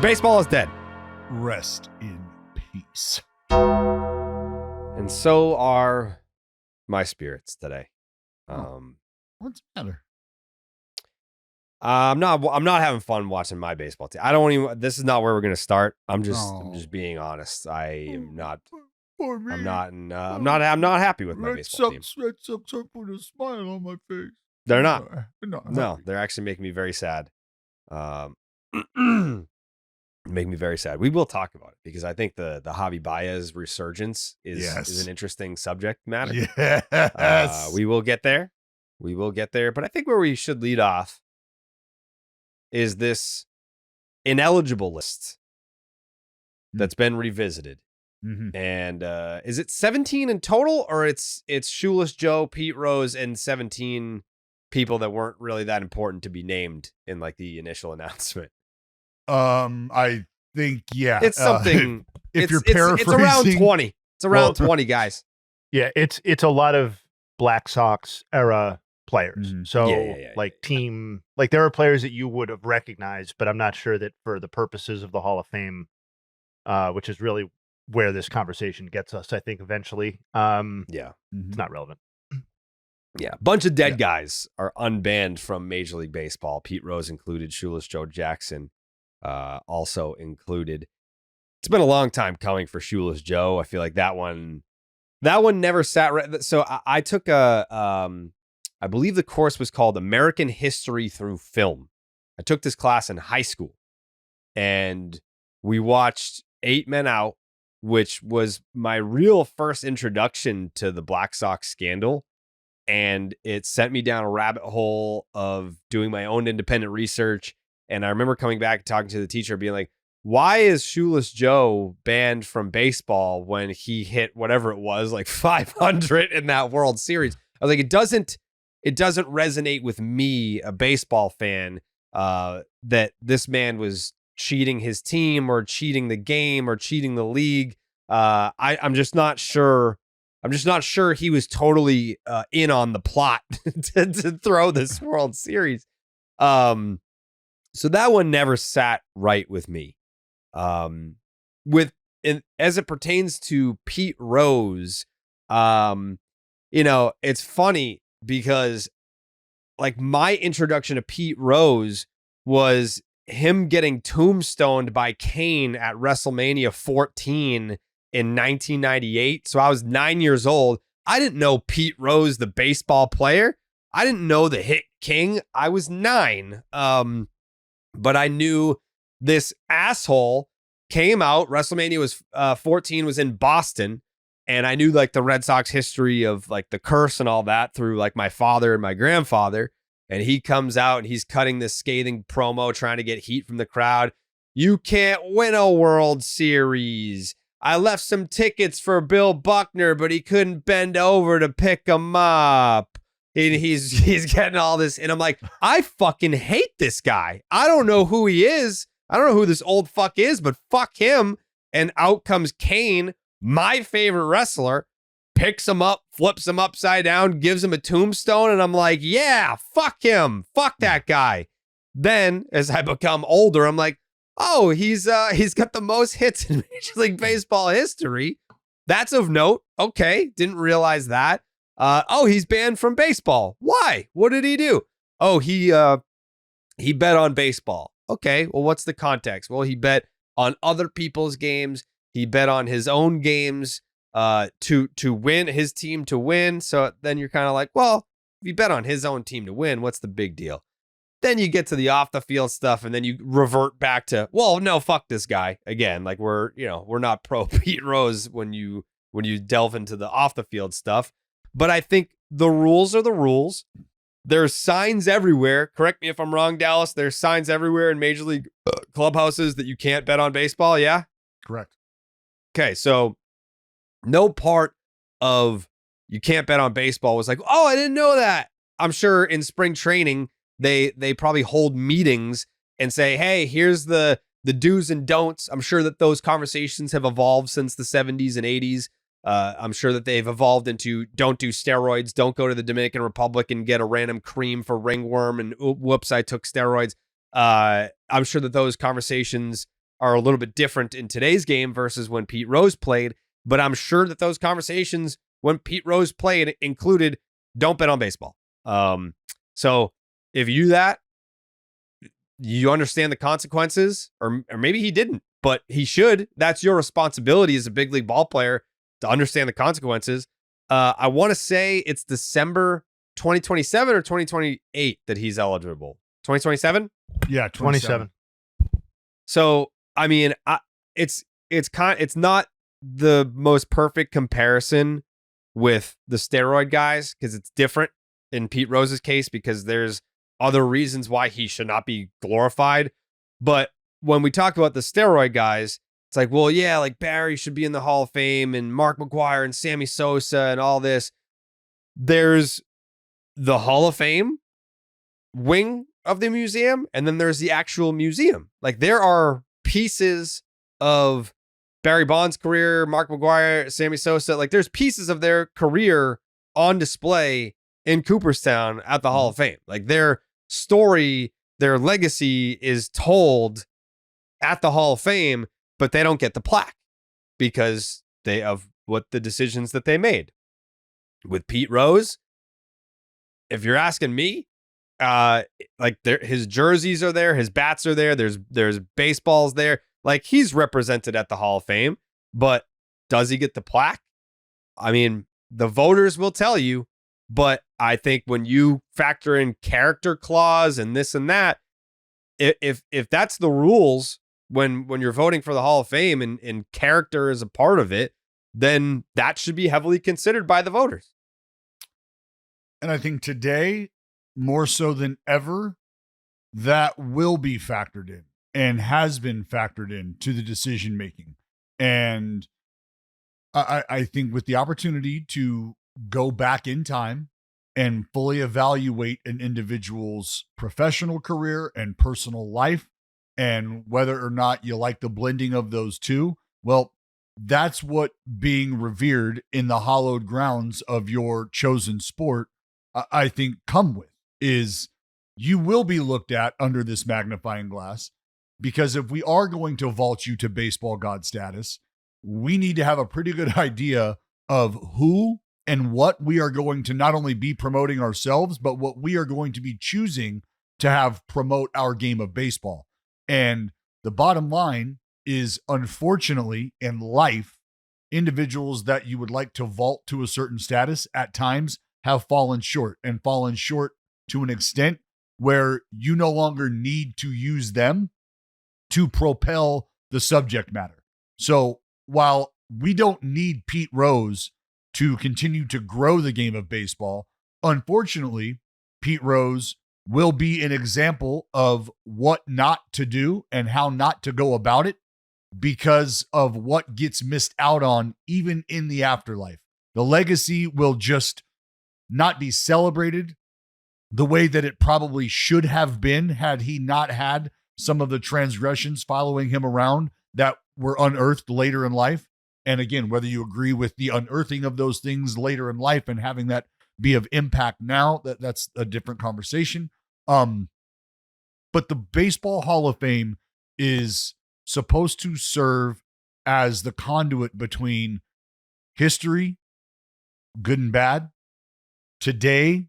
Baseball is dead. Rest in peace. And so are my spirits today. What's the matter? I'm not having fun watching my baseball team. I don't even. This is not where we're gonna start. I'm just being honest. I am not. I'm not happy with my baseball team. Red Sox are putting a smile on my face. They're not. No, They're actually making me very sad. Making me very sad. We will talk about it because I think the Javy Báez resurgence is an interesting subject matter. Yes. We will get there. But I think where we should lead off is this ineligible list that's been revisited. Mm-hmm. And is it 17 in total, or it's Shoeless Joe, Pete Rose, and 17 people that weren't really that important to be named in like the initial announcement? I think it's something. If you're paraphrasing, it's around 20. It's around 20 guys. Yeah, it's a lot of Black Sox era players. Mhm. So Yeah. there are players that you would have recognized, but I'm not sure that for the purposes of the Hall of Fame, which is really where this conversation gets us, I think eventually, it's not relevant. Yeah, a bunch of dead guys are unbanned from Major League Baseball. Pete Rose included, Shoeless Joe Jackson also included. It's been a long time coming for Shoeless Joe. I feel like that one never sat right. So I took I believe the course was called American History Through Film. I took this class in high school, and we watched 8 Men Out, which was my real first introduction to the Black Sox scandal. And it sent me down a rabbit hole of doing my own independent research. And I remember coming back and talking to the teacher being like, why is Shoeless Joe banned from baseball when he hit whatever it was, like 500 in that World Series? I was like, it doesn't resonate with me, a baseball fan, that this man was cheating his team or cheating the game or cheating the league. I'm just not sure. I'm just not sure he was totally in on the plot to throw this World Series. So that one never sat right with me. As it pertains to Pete Rose, it's funny because like my introduction to Pete Rose was him getting tombstoned by Kane at WrestleMania 14 in 1998. So I was 9 years old. I didn't know Pete Rose, the baseball player. I didn't know the Hit King. I was 9. But I knew this asshole came out. WrestleMania was 14 was in Boston. And I knew like the Red Sox history of like the curse and all that through like my father and my grandfather. And he comes out and he's cutting this scathing promo, trying to get heat from the crowd. You can't win a World Series. I left some tickets for Bill Buckner, but he couldn't bend over to pick them up. And he's getting all this. And I'm like, I fucking hate this guy. I don't know who he is. I don't know who this old fuck is, but fuck him. And out comes Kane, my favorite wrestler, picks him up, flips him upside down, gives him a tombstone. And I'm like, yeah, fuck him. Fuck that guy. Then as I become older, I'm like, oh, he's got the most hits in Major League Baseball history. That's of note. Okay. Didn't realize that. He's banned from baseball. Why? What did he do? Oh, he bet on baseball. Okay. Well, what's the context? Well, he bet on other people's games. He bet on his own games to win, his team to win. So then you're kind of like, well, if you bet on his own team to win, what's the big deal? Then you get to the off the field stuff, and then you revert back to, well, no, fuck this guy again. Like we're not pro Pete Rose when you delve into the off the field stuff. But I think the rules are the rules. There's signs everywhere. Correct me if I'm wrong, Dallas. There's signs everywhere in Major League clubhouses that you can't bet on baseball. Yeah, correct. Okay, so no part of you can't bet on baseball was like, oh, I didn't know that. I'm sure in spring training, they probably hold meetings and say, hey, here's the do's and don'ts. I'm sure that those conversations have evolved since the 70s and 80s. I'm sure that they've evolved into don't do steroids, don't go to the Dominican Republic and get a random cream for ringworm, and whoops, I took steroids. I'm sure that those conversations are a little bit different in today's game versus when Pete Rose played. But I'm sure that those conversations when Pete Rose played included don't bet on baseball. So if you do that, you understand the consequences, or maybe he didn't, but he should. That's your responsibility as a big league ball player to understand the consequences. I want to say it's December 2027 or 2028 that he's eligible. 2027? Yeah, 27. So, I mean, it's not the most perfect comparison with the steroid guys because it's different in Pete Rose's case because there's other reasons why he should not be glorified. But when we talk about the steroid guys, it's like, well, yeah, like Barry should be in the Hall of Fame and Mark McGwire and Sammy Sosa and all this. There's the Hall of Fame wing of the museum, and then there's the actual museum. Like there are pieces of Barry Bonds' career, Mark McGwire, Sammy Sosa. Like there's pieces of their career on display in Cooperstown at the Hall of Fame. Like their story, their legacy is told at the Hall of Fame, but they don't get the plaque because of what the decisions that they made. With Pete Rose, if you're asking me, like his jerseys are there, his bats are there, there's baseballs there. Like he's represented at the Hall of Fame, but does he get the plaque? I mean, the voters will tell you, but I think when you factor in character clause and this and that, if that's the rules when you're voting for the Hall of Fame and character is a part of it, then that should be heavily considered by the voters. And I think today, more so than ever, that will be factored in and has been factored in to the decision making. And I think with the opportunity to go back in time and fully evaluate an individual's professional career and personal life, and whether or not you like the blending of those two, well, that's what being revered in the hallowed grounds of your chosen sport, I think, come with, is you will be looked at under this magnifying glass, because if we are going to vault you to baseball god status, we need to have a pretty good idea of who and what we are going to not only be promoting ourselves, but what we are going to be choosing to have promote our game of baseball. And the bottom line is, unfortunately, in life, individuals that you would like to vault to a certain status at times have fallen short to an extent where you no longer need to use them to propel the subject matter. So while we don't need Pete Rose to continue to grow the game of baseball, unfortunately, Pete Rose will be an example of what not to do and how not to go about it because of what gets missed out on even in the afterlife. The legacy will just not be celebrated the way that it probably should have been had he not had some of the transgressions following him around that were unearthed later in life. And again, whether you agree with the unearthing of those things later in life and having that be of impact now, that's a different conversation. But the Baseball Hall of Fame is supposed to serve as the conduit between history, good and bad, today,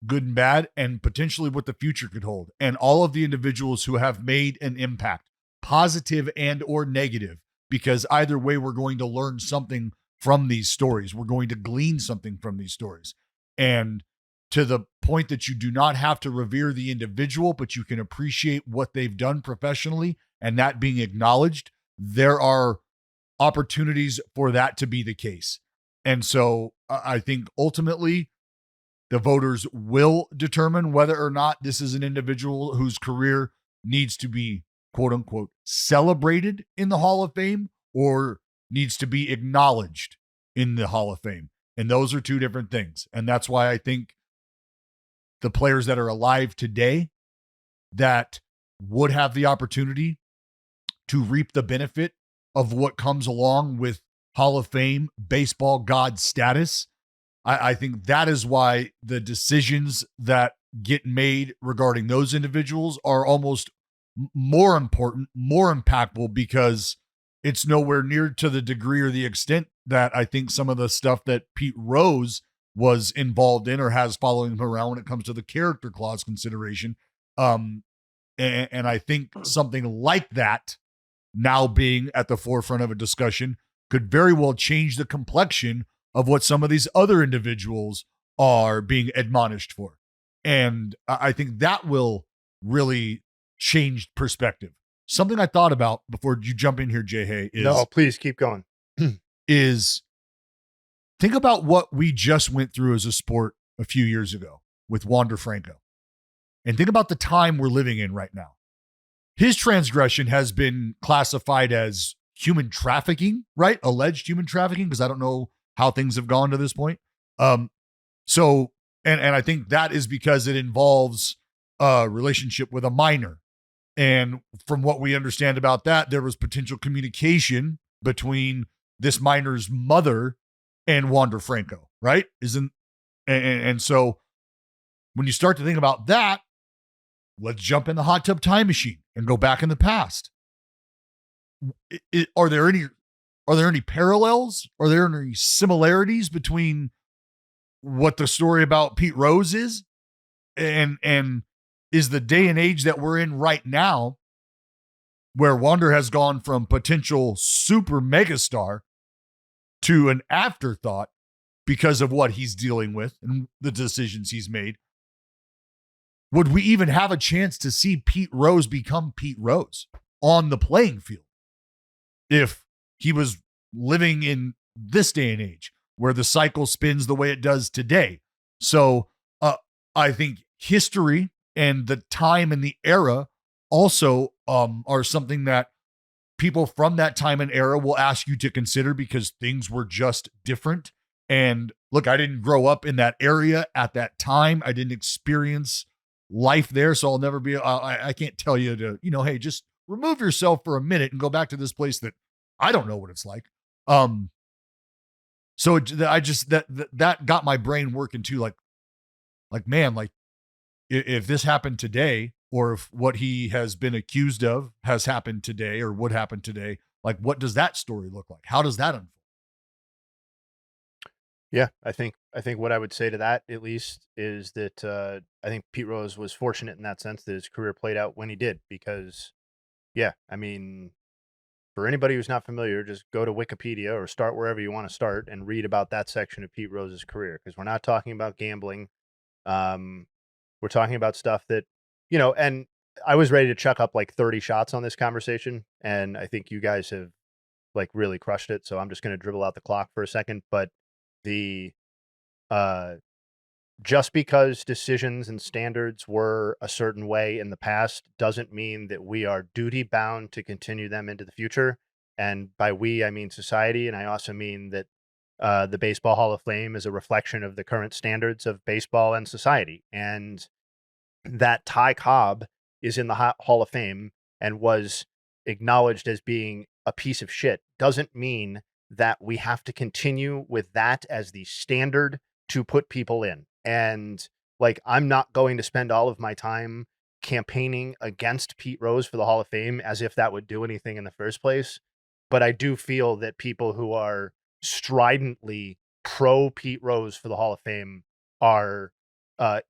good and bad, and potentially what the future could hold. And all of the individuals who have made an impact, positive and or negative, because either way, we're going to learn something from these stories. We're going to glean something from these stories. And to the point that you do not have to revere the individual, but you can appreciate what they've done professionally, and that being acknowledged, there are opportunities for that to be the case. And so I think ultimately the voters will determine whether or not this is an individual whose career needs to be, quote unquote, celebrated in the Hall of Fame or needs to be acknowledged in the Hall of Fame. And those are two different things. And that's why I think the players that are alive today that would have the opportunity to reap the benefit of what comes along with Hall of Fame baseball god status, I think that is why the decisions that get made regarding those individuals are almost more important, more impactful, because it's nowhere near to the degree or the extent that I think some of the stuff that Pete Rose was involved in or has following him around when it comes to the character clause consideration. And I think something like that now being at the forefront of a discussion could very well change the complexion of what some of these other individuals are being admonished for. And I think that will really change perspective. Something I thought about before you jump in here, Jayhay, is... No, please keep going. is think about what we just went through as a sport a few years ago with Wander Franco. And think about the time we're living in right now. His transgression has been classified as human trafficking, right? Alleged human trafficking, because I don't know how things have gone to this point. So I think that is because it involves a relationship with a minor. And from what we understand about that, there was potential communication between this minor's mother and Wander Franco, right? And so when you start to think about that, let's jump in the hot tub time machine and go back in the past. Are there any parallels? Are there any similarities between what the story about Pete Rose is and is the day and age that we're in right now, where Wander has gone from potential super megastar to an afterthought because of what he's dealing with and the decisions he's made? Would we even have a chance to see Pete Rose become Pete Rose on the playing field if he was living in this day and age where the cycle spins the way it does today? So I think history and the time and the era also are something that people from that time and era will ask you to consider, because things were just different. And look, I didn't grow up in that area at that time. I didn't experience life there, so I'll never be, I can't tell you to, hey, just remove yourself for a minute and go back to this place that I don't know what it's like. So I just, that got my brain working too. Like, man, like if this happened today, or if what he has been accused of has happened today or would happen today, like what does that story look like? How does that unfold? Yeah, I think what I would say to that, at least, is that I think Pete Rose was fortunate in that sense that his career played out when he did, because, yeah, I mean, for anybody who's not familiar, just go to Wikipedia or start wherever you want to start and read about that section of Pete Rose's career, because we're not talking about gambling. We're talking about stuff that, and I was ready to chuck up like 30 shots on this conversation, and I think you guys have like really crushed it. So I'm just going to dribble out the clock for a second. But the just because decisions and standards were a certain way in the past doesn't mean that we are duty bound to continue them into the future. And by we, I mean society. And I also mean that the Baseball Hall of Fame is a reflection of the current standards of baseball and society. And that Ty Cobb is in the Hall of Fame and was acknowledged as being a piece of shit doesn't mean that we have to continue with that as the standard to put people in. And like, I'm not going to spend all of my time campaigning against Pete Rose for the Hall of Fame as if that would do anything in the first place. But I do feel that people who are stridently pro Pete Rose for the Hall of Fame are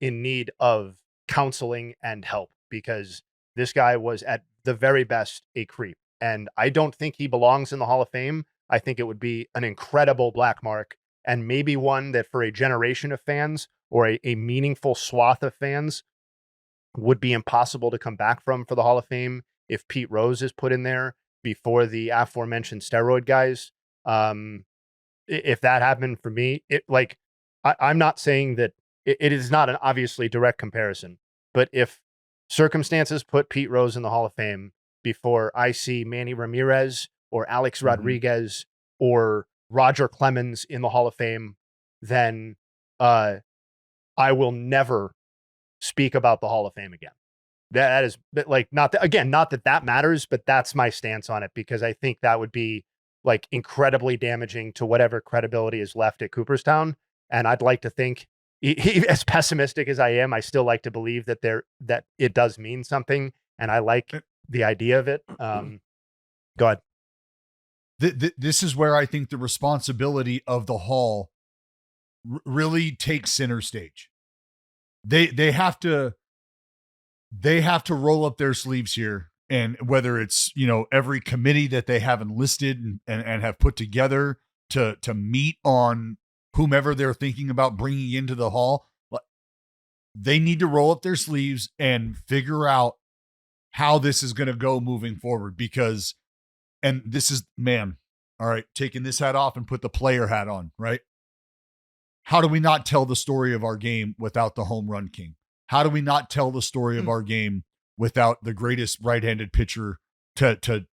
in need of counseling and help, because this guy was at the very best a creep. And I don't think he belongs in the Hall of Fame. I think it would be an incredible black mark, and maybe one that for a generation of fans or a meaningful swath of fans would be impossible to come back from for the Hall of Fame if Pete Rose is put in there before the aforementioned steroid guys. If that happened for me, I'm not saying that it is not an obviously direct comparison, but if circumstances put Pete Rose in the Hall of Fame before I see Manny Ramirez or Alex Rodriguez or Roger Clemens in the Hall of Fame, then I will never speak about the Hall of Fame again. That is like, not that that matters, but that's my stance on it, because I think that would be like incredibly damaging to whatever credibility is left at Cooperstown. And I'd like to think, as pessimistic as I am, I still like to believe that it does mean something, and I like the idea of it. Go ahead. This is where I think the responsibility of the Hall really takes center stage. They have to roll up their sleeves here, and whether it's, you know, every committee that they have enlisted and have put together to meet on whomever they're thinking about bringing into the Hall, they need to roll up their sleeves and figure out how this is going to go moving forward, because, and this is, man, all right, taking this hat off and put the player hat on, right? How do we not tell the story of our game without the home run king? How do we not tell the story of our game without the greatest right-handed pitcher to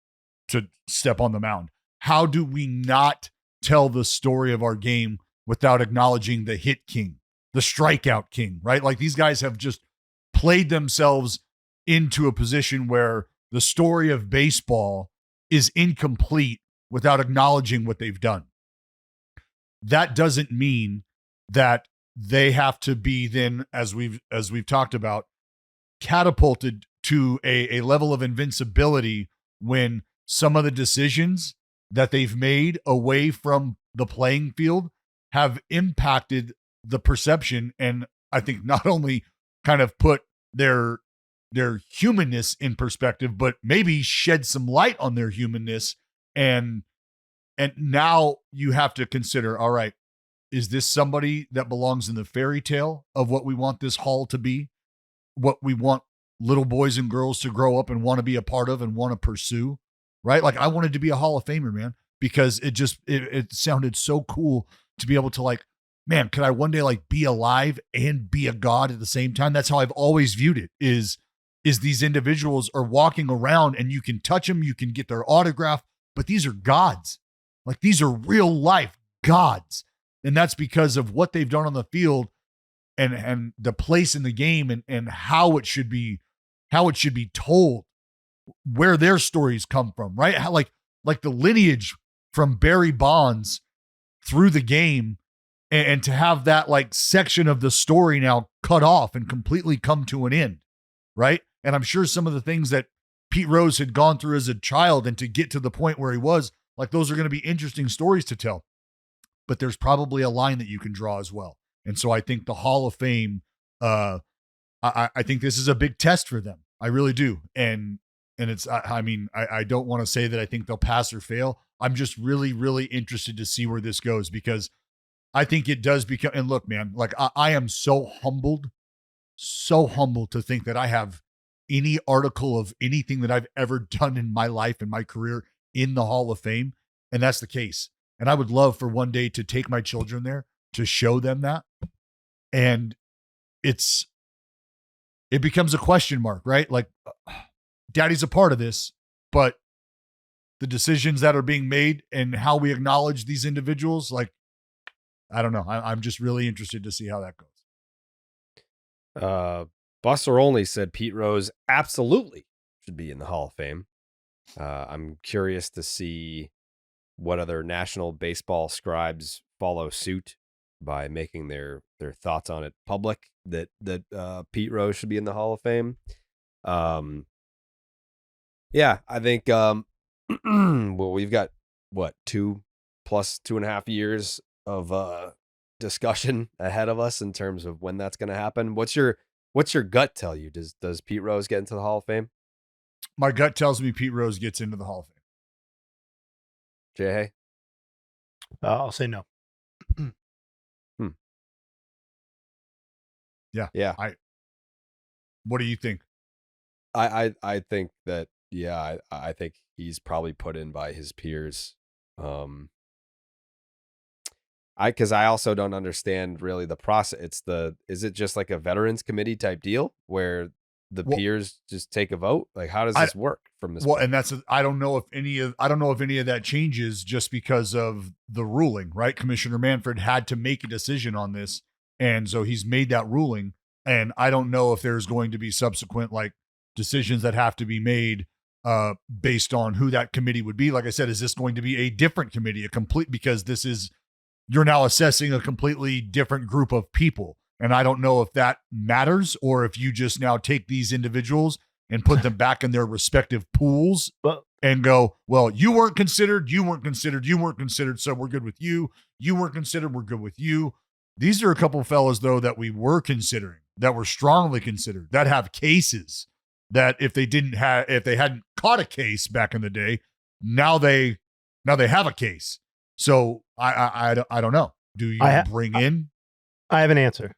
step on the mound? How do we not tell the story of our game without acknowledging the hit king, the strikeout king, right? Like, these guys have just played themselves into a position where the story of baseball is incomplete without acknowledging what they've done. That doesn't mean that they have to be then, as we've talked about, catapulted to a level of invincibility when some of the decisions that they've made away from the playing field have impacted the perception, and I think not only kind of put their humanness in perspective, but maybe shed some light on their humanness. And now you have to consider, all right, is this somebody that belongs in the fairy tale of what we want this Hall to be? What we want little boys and girls to grow up and want to be a part of and want to pursue, right? Like, I wanted to be a Hall of Famer, man, because it sounded so cool to be able to, like, man, could I one day, like, be alive and be a god at the same time? That's how I've always viewed it, is these individuals are walking around and you can touch them, you can get their autograph, but these are gods. Like, these are real life gods. And that's because of what they've done on the field and the place in the game and how it should be told, where their stories come from, right? How, like the lineage from Barry Bonds through the game, and to have that, like, section of the story now cut off and completely come to an end, right? And I'm sure some of the things that Pete Rose had gone through as a child and to get to the point where he was, like, those are going to be interesting stories to tell. But there's probably a line that you can draw as well. And so I think the Hall of Fame, I think this is a big test for them. I really do. And it's, I mean, I don't want to say that I think they'll pass or fail. I'm just really, really interested to see where this goes, because I think it does become, and look, man, like, I am so humbled to think that I have any article of anything that I've ever done in my life and my career in the Hall of Fame. And that's the case. And I would love for one day to take my children there to show them that. And it becomes a question mark, right? Like, daddy's a part of this, but the decisions that are being made and how we acknowledge these individuals, like, I don't know. I'm just really interested to see how that goes. Buster Only said Pete Rose absolutely should be in the Hall of Fame. I'm curious to see what other national baseball scribes follow suit by making their thoughts on it public, that Pete Rose should be in the Hall of Fame. Yeah, I think well, we've got what, 2.5 years of discussion ahead of us in terms of when that's going to happen. What's your gut tell you? Does Pete Rose get into the Hall of Fame? My gut tells me Pete Rose gets into the Hall of Fame. Jayhay? I'll say no. Yeah. What do you think? I think that, yeah, I think he's probably put in by his peers. Because I also don't understand really the process. Is it just like a veterans committee type deal where the peers just take a vote? Like, how does this work from this? Well, point? And I don't know if any of that changes just because of the ruling, right? Commissioner Manfred had to make a decision on this, and so he's made that ruling. And I don't know if there's going to be subsequent, like, decisions that have to be made based on who that committee would be. Like I said, is this going to be a different committee, because you're now assessing a completely different group of people. And I don't know if that matters, or if you just now take these individuals and put them back in their respective pools and go, well, you weren't considered, you weren't considered, you weren't considered, so we're good with you. You weren't considered, we're good with you. These are a couple of fellas, though, that we were considering, that were strongly considered, that have cases that if they hadn't caught a case back in the day, now they have a case. So I don't know. Do you bring in? I have an answer.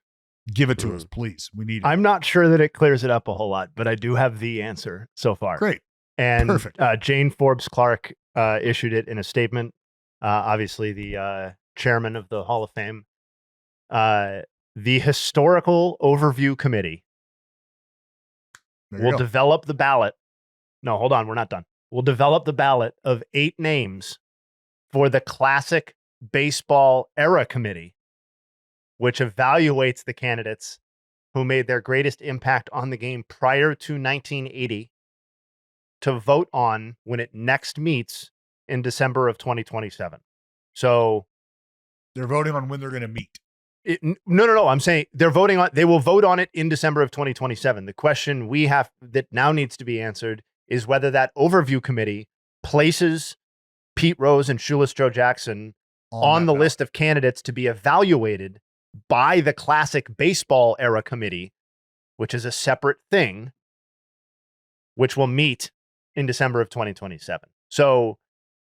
Give it to us, please. We need it. I'm not sure that it clears it up a whole lot, but I do have the answer so far. Great. And Perfect. Jane Forbes Clark issued it in a statement. Obviously, the chairman of the Hall of Fame. The Historical Overview Committee will develop the ballot. No, hold on. We're not done. We'll develop the ballot of 8 names for the Classic Baseball Era Committee, which evaluates the candidates who made their greatest impact on the game prior to 1980 to vote on when it next meets in December of 2027. So they're voting on when they're going to meet. No. I'm saying they will vote on it in December of 2027. The question that now needs to be answered is whether that overview committee places Pete Rose and Shoeless Joe Jackson on the list of candidates to be evaluated by the Classic Baseball Era Committee, which is a separate thing, which will meet in December of 2027. So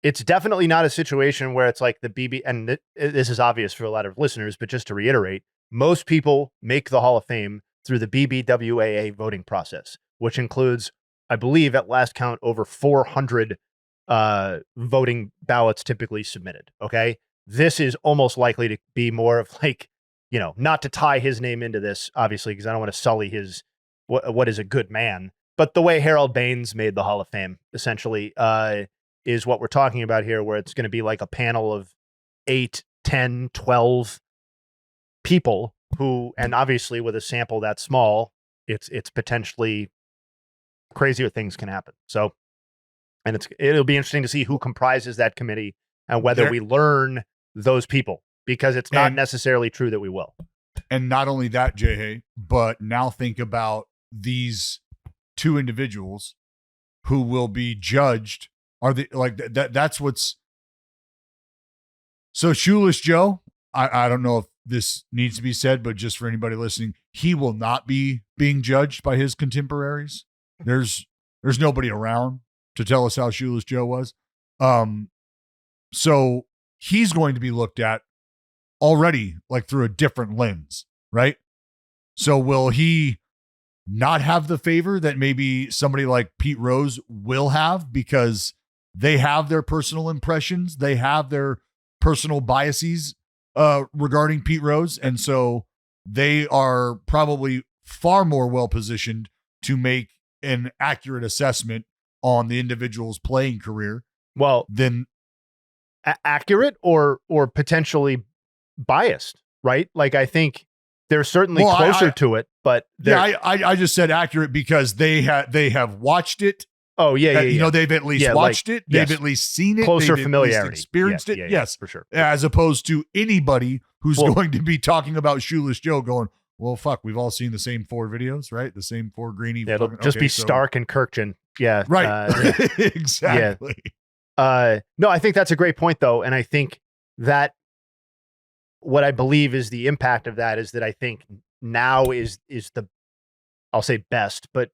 it's definitely not a situation where it's like the BB, and this is obvious for a lot of listeners, but just to reiterate, most people make the Hall of Fame through the BBWAA voting process, which includes, I believe at last count, over 400 voting ballots typically submitted. Okay. This is almost likely to be more of like, not to tie his name into this, obviously, because I don't want to sully his, what is a good man, but the way Harold Baines made the Hall of Fame, essentially, is what we're talking about here, where it's going to be like a panel of 8, 10, 12 people who, and obviously with a sample that small, it's potentially crazier things can happen. So, and it'll be interesting to see who comprises that committee and whether we learn those people, because it's not necessarily true that we will. And not only that, Jayhay, but now think about these 2 individuals who will be judged. Are they like that? That's what's so Shoeless Joe. I don't know if this needs to be said, but just for anybody listening, he will not be being judged by his contemporaries. There's nobody around to tell us how Shoeless Joe was. So he's going to be looked at already like through a different lens, right? So will he not have the favor that maybe somebody like Pete Rose will have, because they have their personal impressions, they have their personal biases regarding Pete Rose, and so they are probably far more well-positioned to make an accurate assessment on the individual's playing career. Well, than accurate or potentially biased, right? Like, I think they're certainly closer to it, but I just said accurate because they have watched it. Oh yeah. They've at least watched it. They've at least seen it. Closer they've familiarity, experienced it. Yes, for sure. As opposed to anybody who's going to be talking about Shoeless Joe going, well, fuck, we've all seen the same 4 videos, right? The same 4 grainy. Yeah, it'll just be Stark and Kirkjian. Yeah, right. Exactly. No, I think that's a great point, though, and I think that what I believe is the impact of that is that I think now is the, I'll say best, but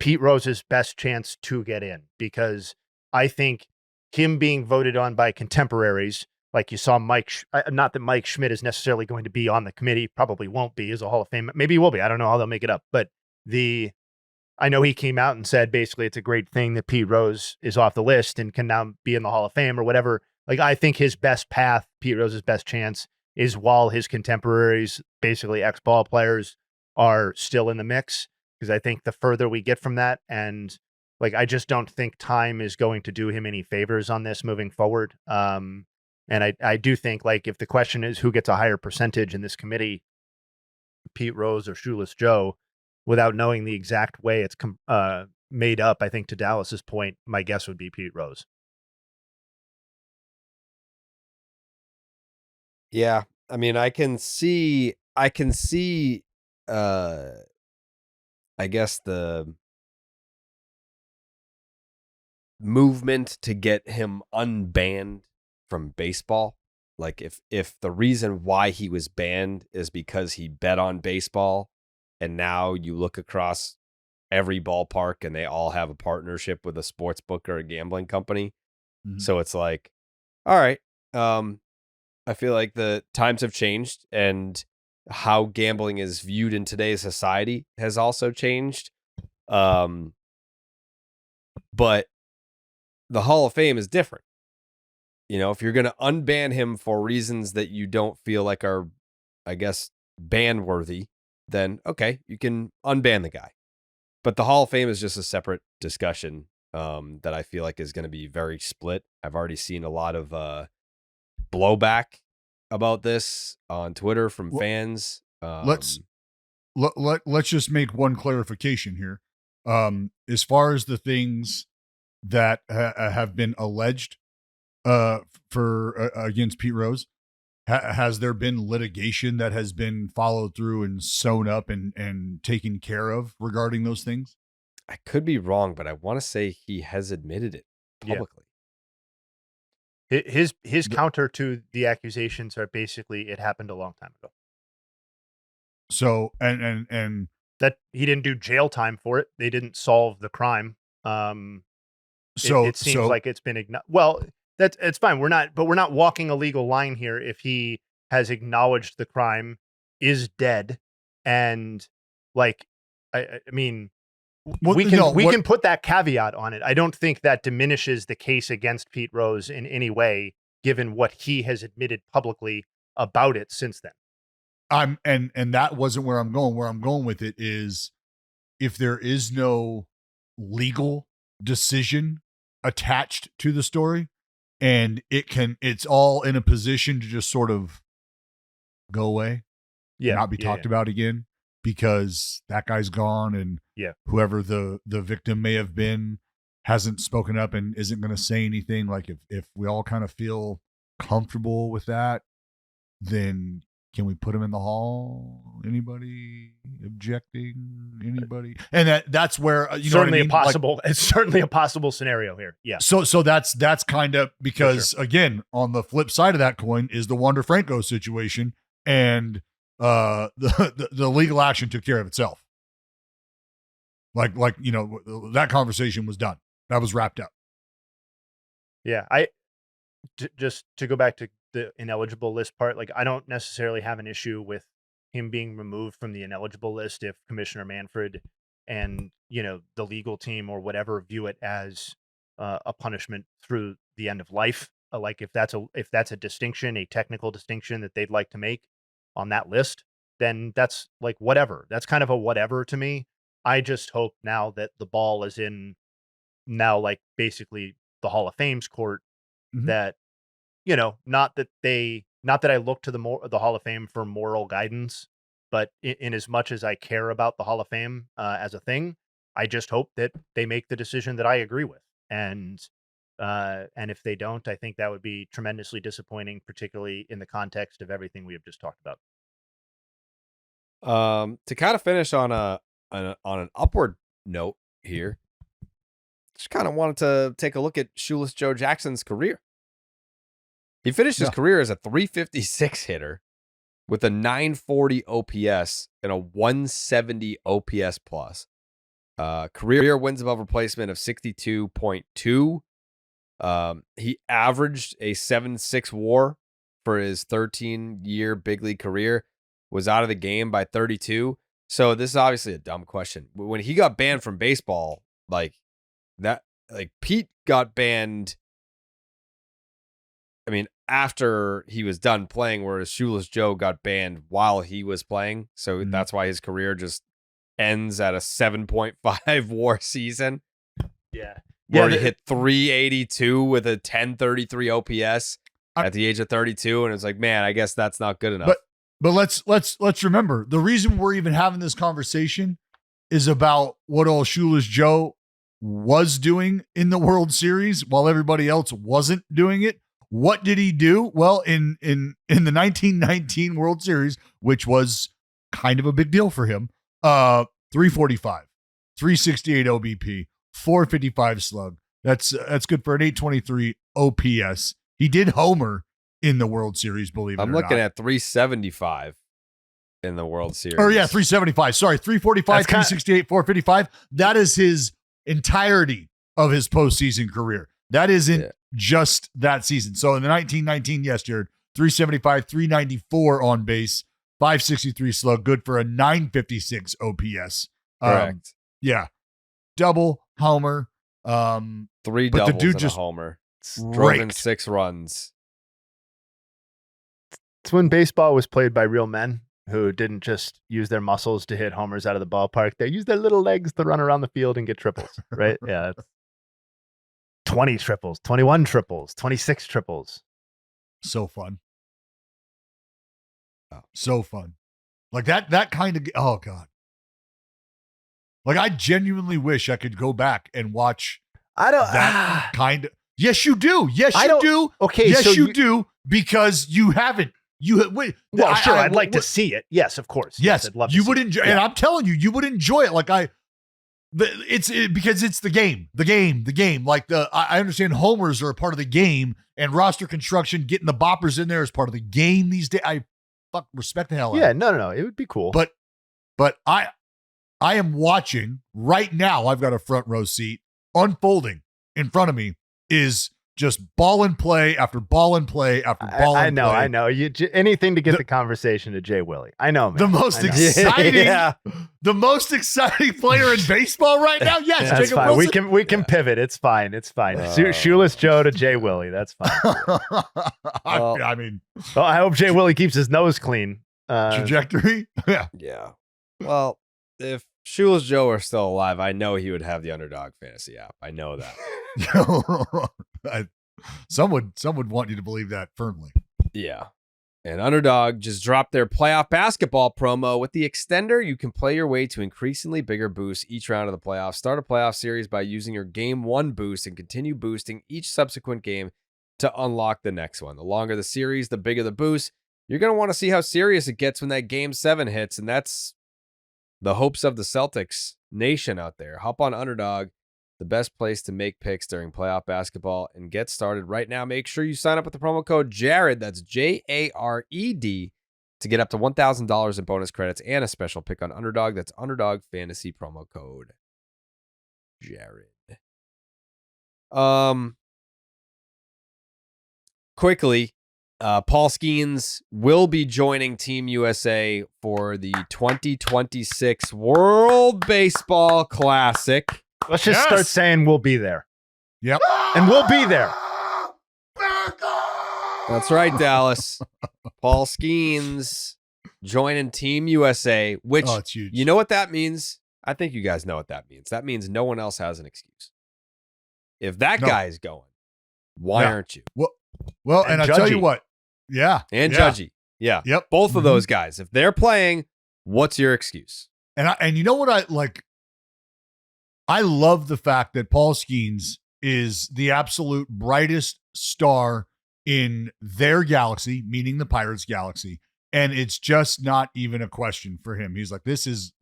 Pete Rose's best chance to get in, because I think him being voted on by contemporaries, like you saw not that Mike Schmidt is necessarily going to be on the committee, probably won't be as a Hall of Fame. Maybe he will be. I don't know how they'll make it up, but I know he came out and said basically it's a great thing that Pete Rose is off the list and can now be in the Hall of Fame or whatever. Like, I think his best path, Pete Rose's best chance, is while his contemporaries, basically ex-ball players, are still in the mix. Because I think the further we get from that, and like, I just don't think time is going to do him any favors on this moving forward. And I do think, like, if the question is who gets a higher percentage in this committee, Pete Rose or Shoeless Joe, without knowing the exact way it's made up, I think to Dallas's point, my guess would be Pete Rose. Yeah, I mean, I can see I guess the movement to get him unbanned from baseball. Like if the reason why he was banned is because he bet on baseball, and now you look across every ballpark and they all have a partnership with a sports book or a gambling company. Mhm. So it's like, all right, I feel like the times have changed, and how gambling is viewed in today's society has also changed. But the Hall of Fame is different. You know, if you're going to unban him for reasons that you don't feel like are, I guess, ban worthy, then okay, you can unban the guy. But the Hall of Fame is just a separate discussion that I feel like is going to be very split. I've already seen a lot of blowback about this on Twitter from fans. Let's just make one clarification here. As far as the things that have been alleged for against Pete Rose, has there been litigation that has been followed through and sewn up and taken care of regarding those things? I could be wrong, but I want to say he has admitted it publicly. His counter to the accusations are basically, it happened a long time ago. So and that he didn't do jail time for it. They didn't solve the crime. It seems like it's been well, it's fine. We're not walking a legal line here. If he has acknowledged the crime, is dead, and like, I mean, we can put that caveat on it. I don't think that diminishes the case against Pete Rose in any way, given what he has admitted publicly about it since then. And that wasn't where I'm going. Where I'm going with it is, if there is no legal decision attached to the story, and it's all in a position to just sort of go away, not be talked about again, because that guy's gone, and whoever the victim may have been hasn't spoken up and isn't going to say anything. Like, if we all kind of feel comfortable with that, then can we put him in the hall? Anybody objecting? Anybody? And that's where certainly a possible. It's certainly a possible scenario here. Yeah. So that's kind of because, again, on the flip side of that coin is the Wander Franco situation, and the legal action took care of itself. Like that conversation was done. That was wrapped up. Yeah, just to go back to the ineligible list part, like, I don't necessarily have an issue with him being removed from the ineligible list if Commissioner Manfred and the legal team or whatever view it as a punishment through the end of life. Like, if that's a distinction, a technical distinction that they'd like to make on that list, then that's like whatever. That's kind of a whatever to me. I just hope now that the ball is in now, like, basically the Hall of Fame's court, that not that I look to the Hall of Fame for moral guidance, but in as much as I care about the Hall of Fame as a thing, I just hope that they make the decision that I agree with. And if they don't, I think that would be tremendously disappointing, particularly in the context of everything we have just talked about. To kind of finish on an upward note here, just kind of wanted to take a look at Shoeless Joe Jackson's career. He finished his career as a 356 hitter with a 940 OPS and a 170 OPS plus. Career wins above replacement of 62.2. He averaged a 7.6 WAR for his 13-year big league career. Was out of the game by 32. So this is obviously a dumb question. When he got banned from baseball, Pete got banned, I mean, after he was done playing, whereas Shoeless Joe got banned while he was playing. So that's why his career just ends at a 7.5 WAR season. Yeah. Where he hit 382 with a 1033 OPS at the age of 32. And it's like, man, I guess that's not good enough. But let's remember, the reason we're even having this conversation is about what all Shoeless Joe was doing in the World Series while everybody else wasn't doing it. What did he do? Well, in the 1919 World Series, which was kind of a big deal for him, 345, 368 OBP, 455 slug, That's good for an 823 OPS. He did homer in the World Series, believe it or not. I'm looking at 375 in the World Series. Oh, yeah, 375. Sorry, 345, 368, 455. That is his entirety of his postseason career. That isn't just that season. So in the 1919, yes, Jared, 375, 394 on base, 563 slug, good for a 956 OPS. Correct. Yeah. Double, homer. Three but doubles the dude and just a homer. Drove in raked. 6 runs. It's when baseball was played by real men who didn't just use their muscles to hit homers out of the ballpark. They used their little legs to run around the field and get triples, right? Yeah. That's 20 triples, 21 triples, 26 triples. So fun. So fun. Like that kind of, oh God. Like I genuinely wish I could go back and watch that kind of. Yes, you do. Yes, you do. Okay. Yes, so you do, because you haven't. Wait. Well, sure. I'd like to see it. Yes, of course. Yes, I'd love to you see would it. enjoy, Yeah. and I'm telling you, you would enjoy it. Like because it's the game. Like I understand homers are a part of the game, and roster construction, getting the boppers in there is part of the game these days. I respect the hell out of it. No. It would be cool. But I am watching right now. I've got a front row seat. Unfolding in front of me is just ball and play after ball and play after ball and play. I know. Anything to get the conversation to J-Willy. I know, man. The most exciting, the most exciting player in baseball right now. Yes, that's Jacob fine. Wilson. We can pivot. It's fine. Shoeless Joe to J-Willy. That's fine. I mean, I hope J-Willy keeps his nose clean. Trajectory. Yeah. Yeah. Well, if Shoeless Joe were still alive, I know he would have the Underdog fantasy app. I know that. Some would want you to believe that firmly. Yeah. And Underdog just dropped their playoff basketball promo. With the extender, you can play your way to increasingly bigger boosts each round of the playoffs. Start a playoff series by using your Game 1 boost and continue boosting each subsequent game to unlock the next one. The longer the series, the bigger the boost. You're going to want to see how serious it gets when that Game 7 hits, and that's the hopes of the Celtics nation out there. Hop on Underdog, the best place to make picks during playoff basketball, and get started right now. Make sure you sign up with the promo code Jared, that's Jared, to get up to $1,000 in bonus credits and a special pick on Underdog. That's Underdog Fantasy promo code Jared. Quickly, Paul Skenes will be joining Team USA for the 2026 World Baseball Classic. Let's just start saying we'll be there. Yep. And we'll be there. That's right, Dallas. Paul Skenes joining Team USA, which, it's huge. You know what that means? I think you guys know what that means. That means no one else has an excuse. If that guy is going, why aren't you? Well, and I tell you what. Yeah. And Judgy. Yeah. Yep. Both of those guys. If they're playing, what's your excuse? And you know what I like? I love the fact that Paul Skenes is the absolute brightest star in their galaxy, meaning the Pirates galaxy. And it's just not even a question for him. He's like, this is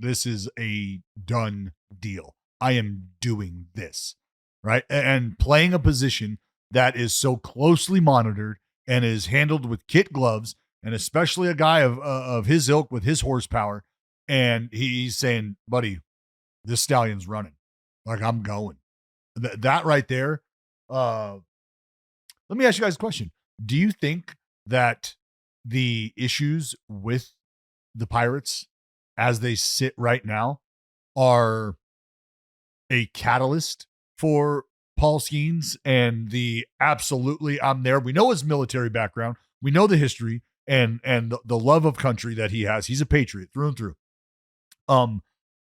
a done deal. I am doing this. Right. And playing a position that is so closely monitored and is handled with kid gloves, and especially a guy of his ilk with his horsepower. And he's saying, buddy, this stallion's running. Like, I'm going. That right there. Let me ask you guys a question. Do you think that the issues with the Pirates as they sit right now are a catalyst for Paul Skenes and the absolutely I'm there? We know his military background. We know the history and the love of country that he has. He's a patriot through and through.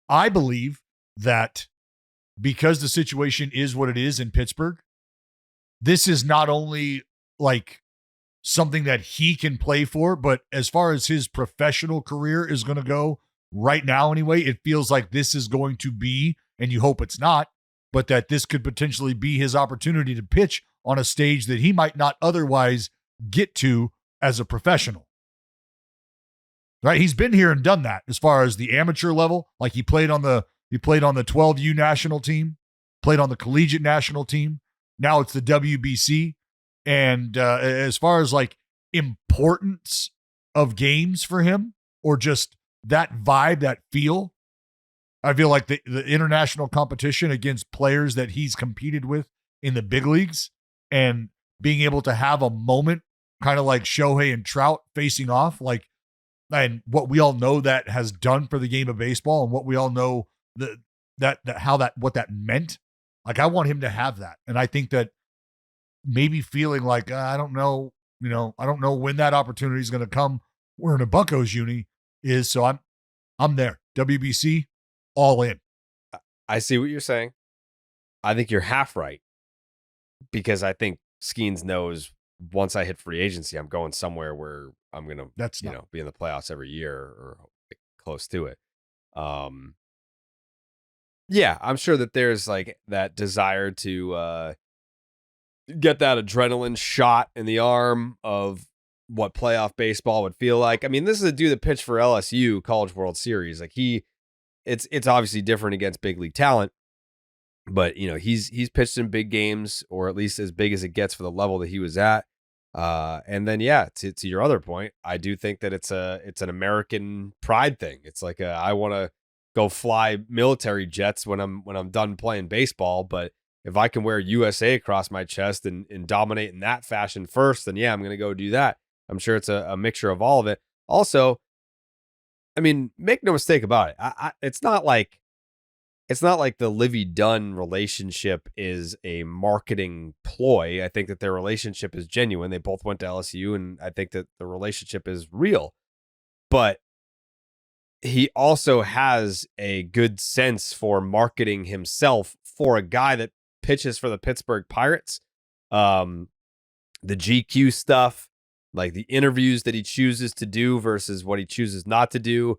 I believe that because the situation is what it is in Pittsburgh, this is not only like something that he can play for, but as far as his professional career is going to go right now anyway, it feels like this is going to be, and you hope it's not, but that this could potentially be his opportunity to pitch on a stage that he might not otherwise get to as a professional. Right? He's been here and done that as far as the amateur level. Like he played on the 12U national team, played on the collegiate national team, Now it's the WBC. And as far as like importance of games for him, or just that vibe, that feel, I feel like the international competition against players that he's competed with in the big leagues and being able to have a moment kind of like Shohei and Trout facing off, like, and what we all know that has done for the game of baseball, and what we all know what that meant. Like, I want him to have that. And I think that maybe feeling like, I don't know, I don't know when that opportunity is going to come. We're in a Buccos uni is, so I'm there. WBC, all in. I see what you're saying. I think you're half right, because I think Skenes knows once I hit free agency, I'm going somewhere where I'm going to, be in the playoffs every year or close to it. Yeah, I'm sure that there's like that desire to get that adrenaline shot in the arm of what playoff baseball would feel like. I mean, this is a dude that pitched for LSU College World Series. Like it's obviously different against big league talent, but he's pitched in big games, or at least as big as it gets for the level that he was at. And then, to your other point, I do think that it's an American pride thing. It's like I want to go fly military jets when I'm done playing baseball, but if I can wear USA across my chest and dominate in that fashion first, then I'm going to go do that. I'm sure it's a mixture of all of it. Also, I mean, make no mistake about it. It's not like the Livy Dunn relationship is a marketing ploy. I think that their relationship is genuine. They both went to LSU, and I think that the relationship is real. But he also has a good sense for marketing himself for a guy that pitches for the Pittsburgh Pirates. The GQ stuff, like the interviews that he chooses to do versus what he chooses not to do.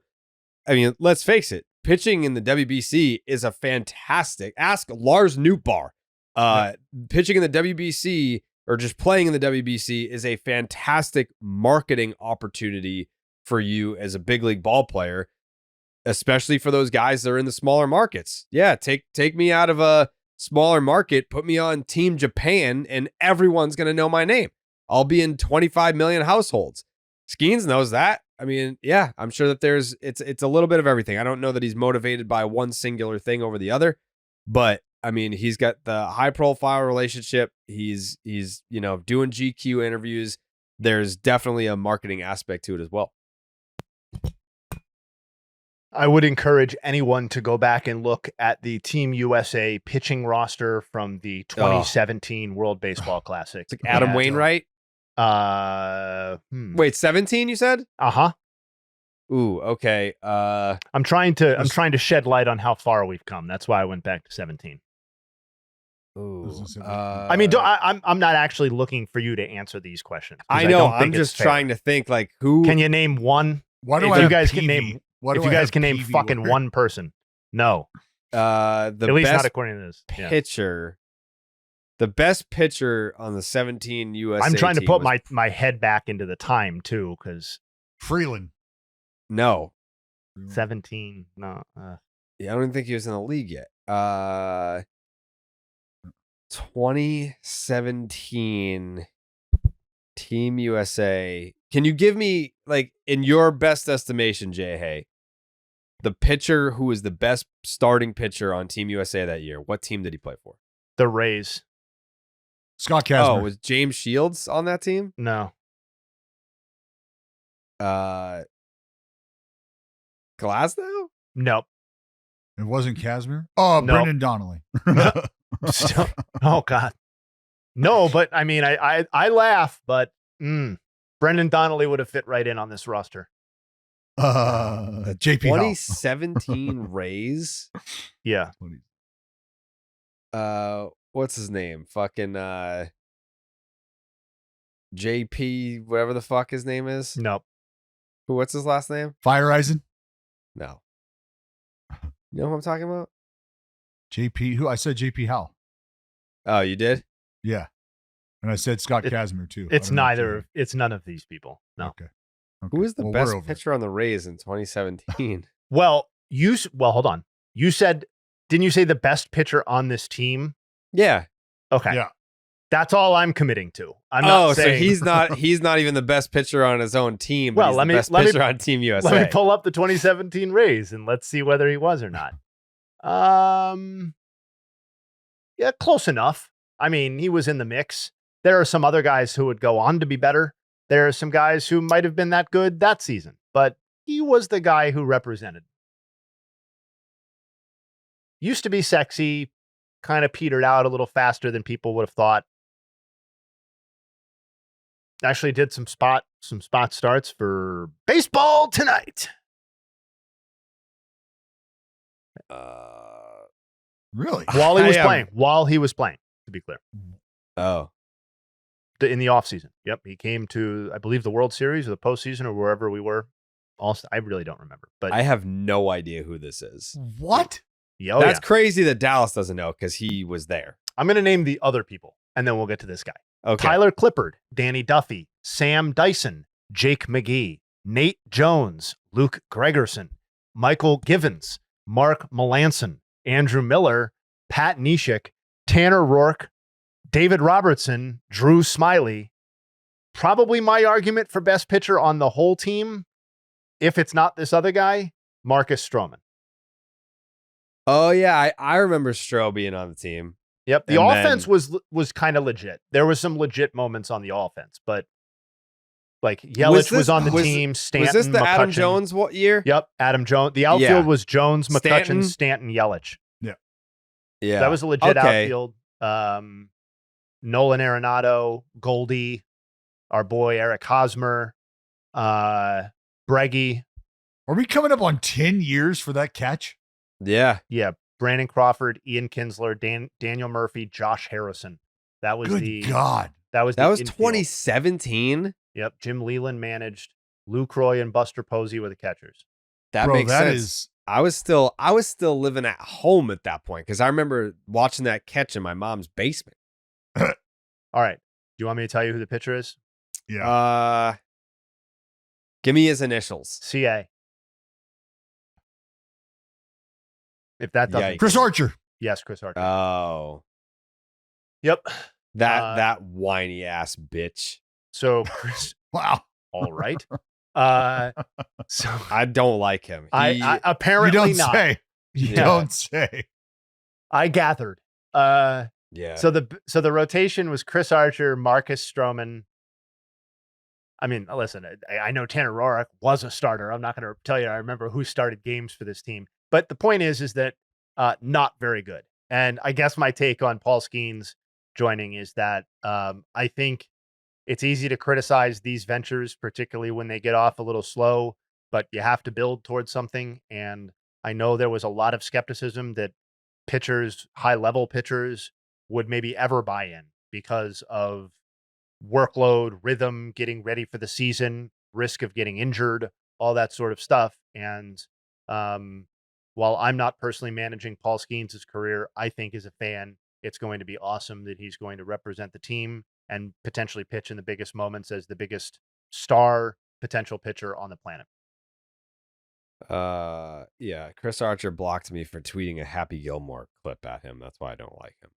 I mean, let's face it, pitching in the WBC is a fantastic, ask Lars Nootbaar. Pitching in the WBC or just playing in the WBC is a fantastic marketing opportunity for you as a big league ball player, especially for those guys that are in the smaller markets. Yeah, take me out of a smaller market, put me on Team Japan, and everyone's going to know my name. I'll be in 25 million households. Skenes knows that. I mean, I'm sure that it's a little bit of everything. I don't know that he's motivated by one singular thing over the other, but I mean, he's got the high profile relationship. He's doing GQ interviews. There's definitely a marketing aspect to it as well. I would encourage anyone to go back and look at the Team USA pitching roster from the 2017 World Baseball Classic. It's like Adam Wainwright. Wait, 17 you said? Uh-huh. Ooh, okay. I'm trying to shed light on how far we've come. That's why I went back to 17. Ooh. I mean, I'm not actually looking for you to answer these questions. I know. I'm just trying to think, like, who can you name one? If you guys can name fucking one person. No. At least not according to this pitcher. The best pitcher on the 17 USA. I'm trying to put my head back into the time too, because Freeland. No. 17. No. I don't even think he was in the league yet. 2017 Team USA. Can you give me, like, in your best estimation, Jayhay, the pitcher who was the best starting pitcher on Team USA that year? What team did he play for? The Rays. Scott Kazmir. Oh, was James Shields on that team? No. Glasnow? Nope. It wasn't Kazmir? Oh, nope. Brendan Donnelly. Oh, God. No, but I mean, I laugh, but Brendan Donnelly would have fit right in on this roster. JP 2017 Rays? Yeah. What's his name? Fucking JP, whatever the fuck his name is. Nope. What's his last name? Fireisen? No. You know who I'm talking about? JP, who? I said JP Howell. Oh, you did? Yeah. And I said Scott Kazmir too. It's neither. It's none of these people. No. Okay. Who is the best pitcher on the Rays in 2017? Well, hold on. You said, didn't you say the best pitcher on this team? Yeah. Okay. Yeah. That's all I'm committing to. I'm not saying. So he's not even the best pitcher on his own team. But Well, he's let the me- best let me- pitcher on Team USA. Let me pull up the 2017 Rays and let's see whether he was or not. Yeah, close enough. I mean, he was in the mix. There are some other guys who would go on to be better. There are some guys who might have been that good that season, but he was the guy who represented. Used to be sexy, kind of petered out a little faster than people would have thought. Actually did some spot starts for Baseball Tonight. Really? While he was playing, to be clear. Oh, In the offseason. Yep. He came to, I believe, the World Series or the postseason or wherever we were. I really don't remember. But I have no idea who this is. What? That's crazy that Dallas doesn't know because he was there. I'm going to name the other people, and then we'll get to this guy. Okay. Tyler Clippard, Danny Duffy, Sam Dyson, Jake McGee, Nate Jones, Luke Gregerson, Michael Givens, Mark Melanson, Andrew Miller, Pat Neshek, Tanner Rourke, David Robertson, Drew Smiley. Probably my argument for best pitcher on the whole team, if it's not this other guy, Marcus Stroman. Oh, yeah. I remember Stroh being on the team. Yep. The And offense then- was kind of legit. There was some legit moments on the offense, but like Yelich was on the team. Stanton, was this the McCutchen. Adam Jones year? Yep. Adam Jones. The outfield Yeah. was Jones, Stanton. McCutchen, Stanton, Yelich. Yeah. That was a legit Okay. outfield. Nolan Arenado, Goldie, our boy Eric Hosmer, Breggy. Are we coming up on 10 years for that catch? Yeah. Yeah. Brandon Crawford, Ian Kinsler, Daniel Murphy, Josh Harrison. That was Good God. That was That was infield. 2017. Yep. Jim Leland managed. Lou Croy and Buster Posey were the catchers. That Bro, makes that sense. is- I was still living at home at that point because I remember watching that catch in my mom's basement. All right. Do you want me to tell you who the pitcher is? Yeah. Give me his initials. CA. If that doesn't. Yikes. Chris Archer. Yes, Chris Archer. Oh, Yep. that whiny ass bitch. So Chris. Wow. All right. So I don't like him. I You apparently don't not. say. You Yeah. don't say. I gathered. Yeah. So the rotation was Chris Archer, Marcus Stroman. I mean, listen, I know Tanner Rourke was a starter. I'm not going to tell you I remember who started games for this team. But the point is that not very good. And I guess my take on Paul Skenes joining is that I think it's easy to criticize these ventures, particularly when they get off a little slow, but you have to build towards something. And I know there was a lot of skepticism that pitchers, high-level pitchers, would maybe ever buy in because of workload, rhythm, getting ready for the season, risk of getting injured, all that sort of stuff. And while I'm not personally managing Paul Skenes' career, I think as a fan, it's going to be awesome that he's going to represent the team and potentially pitch in the biggest moments as the biggest star potential pitcher on the planet. Yeah. Chris Archer blocked me for tweeting a Happy Gilmore clip at him. That's why I don't like him.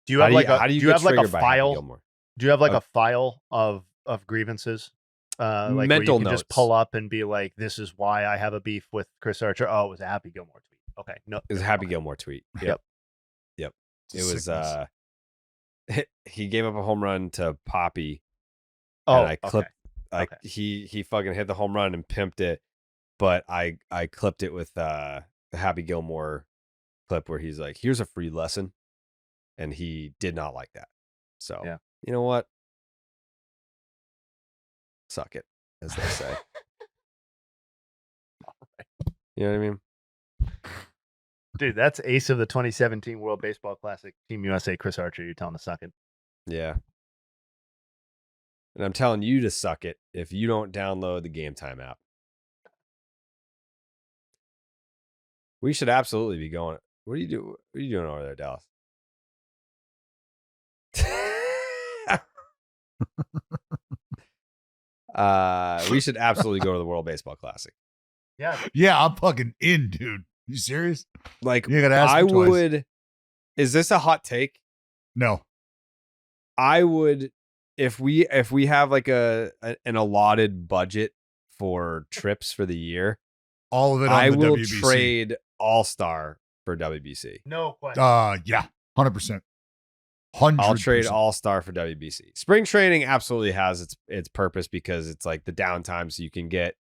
Do you have how do you do you get have like a triggered by Happy file? Gilmore? Do you have like Oh. a file of grievances? Like where Mental you can just notes. pull up and be like, this is why I have a beef with Chris Archer. Oh, it was a Happy Gilmore tweet. Okay. No. It was a Happy Gilmore tweet. Yep. It was Sickness. he gave up a home run to Poppy. Oh, And I clipped Okay. he fucking hit the home run and pimped it, but I clipped it with the Happy Gilmore clip where he's like, here's a free lesson. And he did not like that. So Yeah. you know what? Suck it, as they say. You know what I mean? Dude, that's ace of the 2017 World Baseball Classic, Team USA, Chris Archer. You're telling to suck it. Yeah. And I'm telling you to suck it if you don't download the Game Time app. We should absolutely be going. What are you doing? What are you doing over there, Dallas? We should absolutely go to the World Baseball Classic. Yeah. Yeah, I'm fucking in, dude. You serious? Like, You gotta ask I me twice. would. Is this a hot take? No. I would, if we have like an allotted budget for trips for the year, all of it on I the will WBC. trade All-Star for WBC. No question. Yeah, 100%. 100%. I'll trade All-Star for WBC. Spring training absolutely has its purpose because it's like the downtime so you can get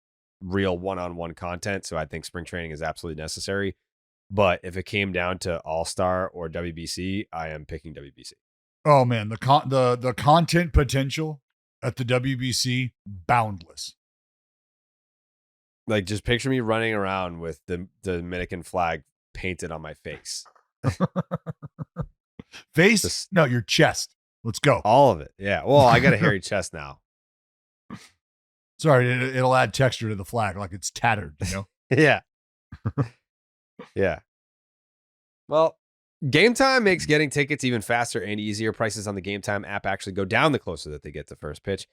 real one-on-one content. So I think spring training is absolutely necessary. But if it came down to All-Star or WBC, I am picking WBC. Oh man, the content potential at the WBC, boundless. Like, just picture me running around with the Dominican flag painted on my face. Face? No, your chest. Let's go. All of it. Yeah. Well, I got a hairy chest now. Sorry, it'll add texture to the flag, like it's tattered, you know? Yeah. Yeah. Well, Game Time makes getting tickets even faster and easier. Prices on the Game Time app actually go down the closer that they get to first pitch.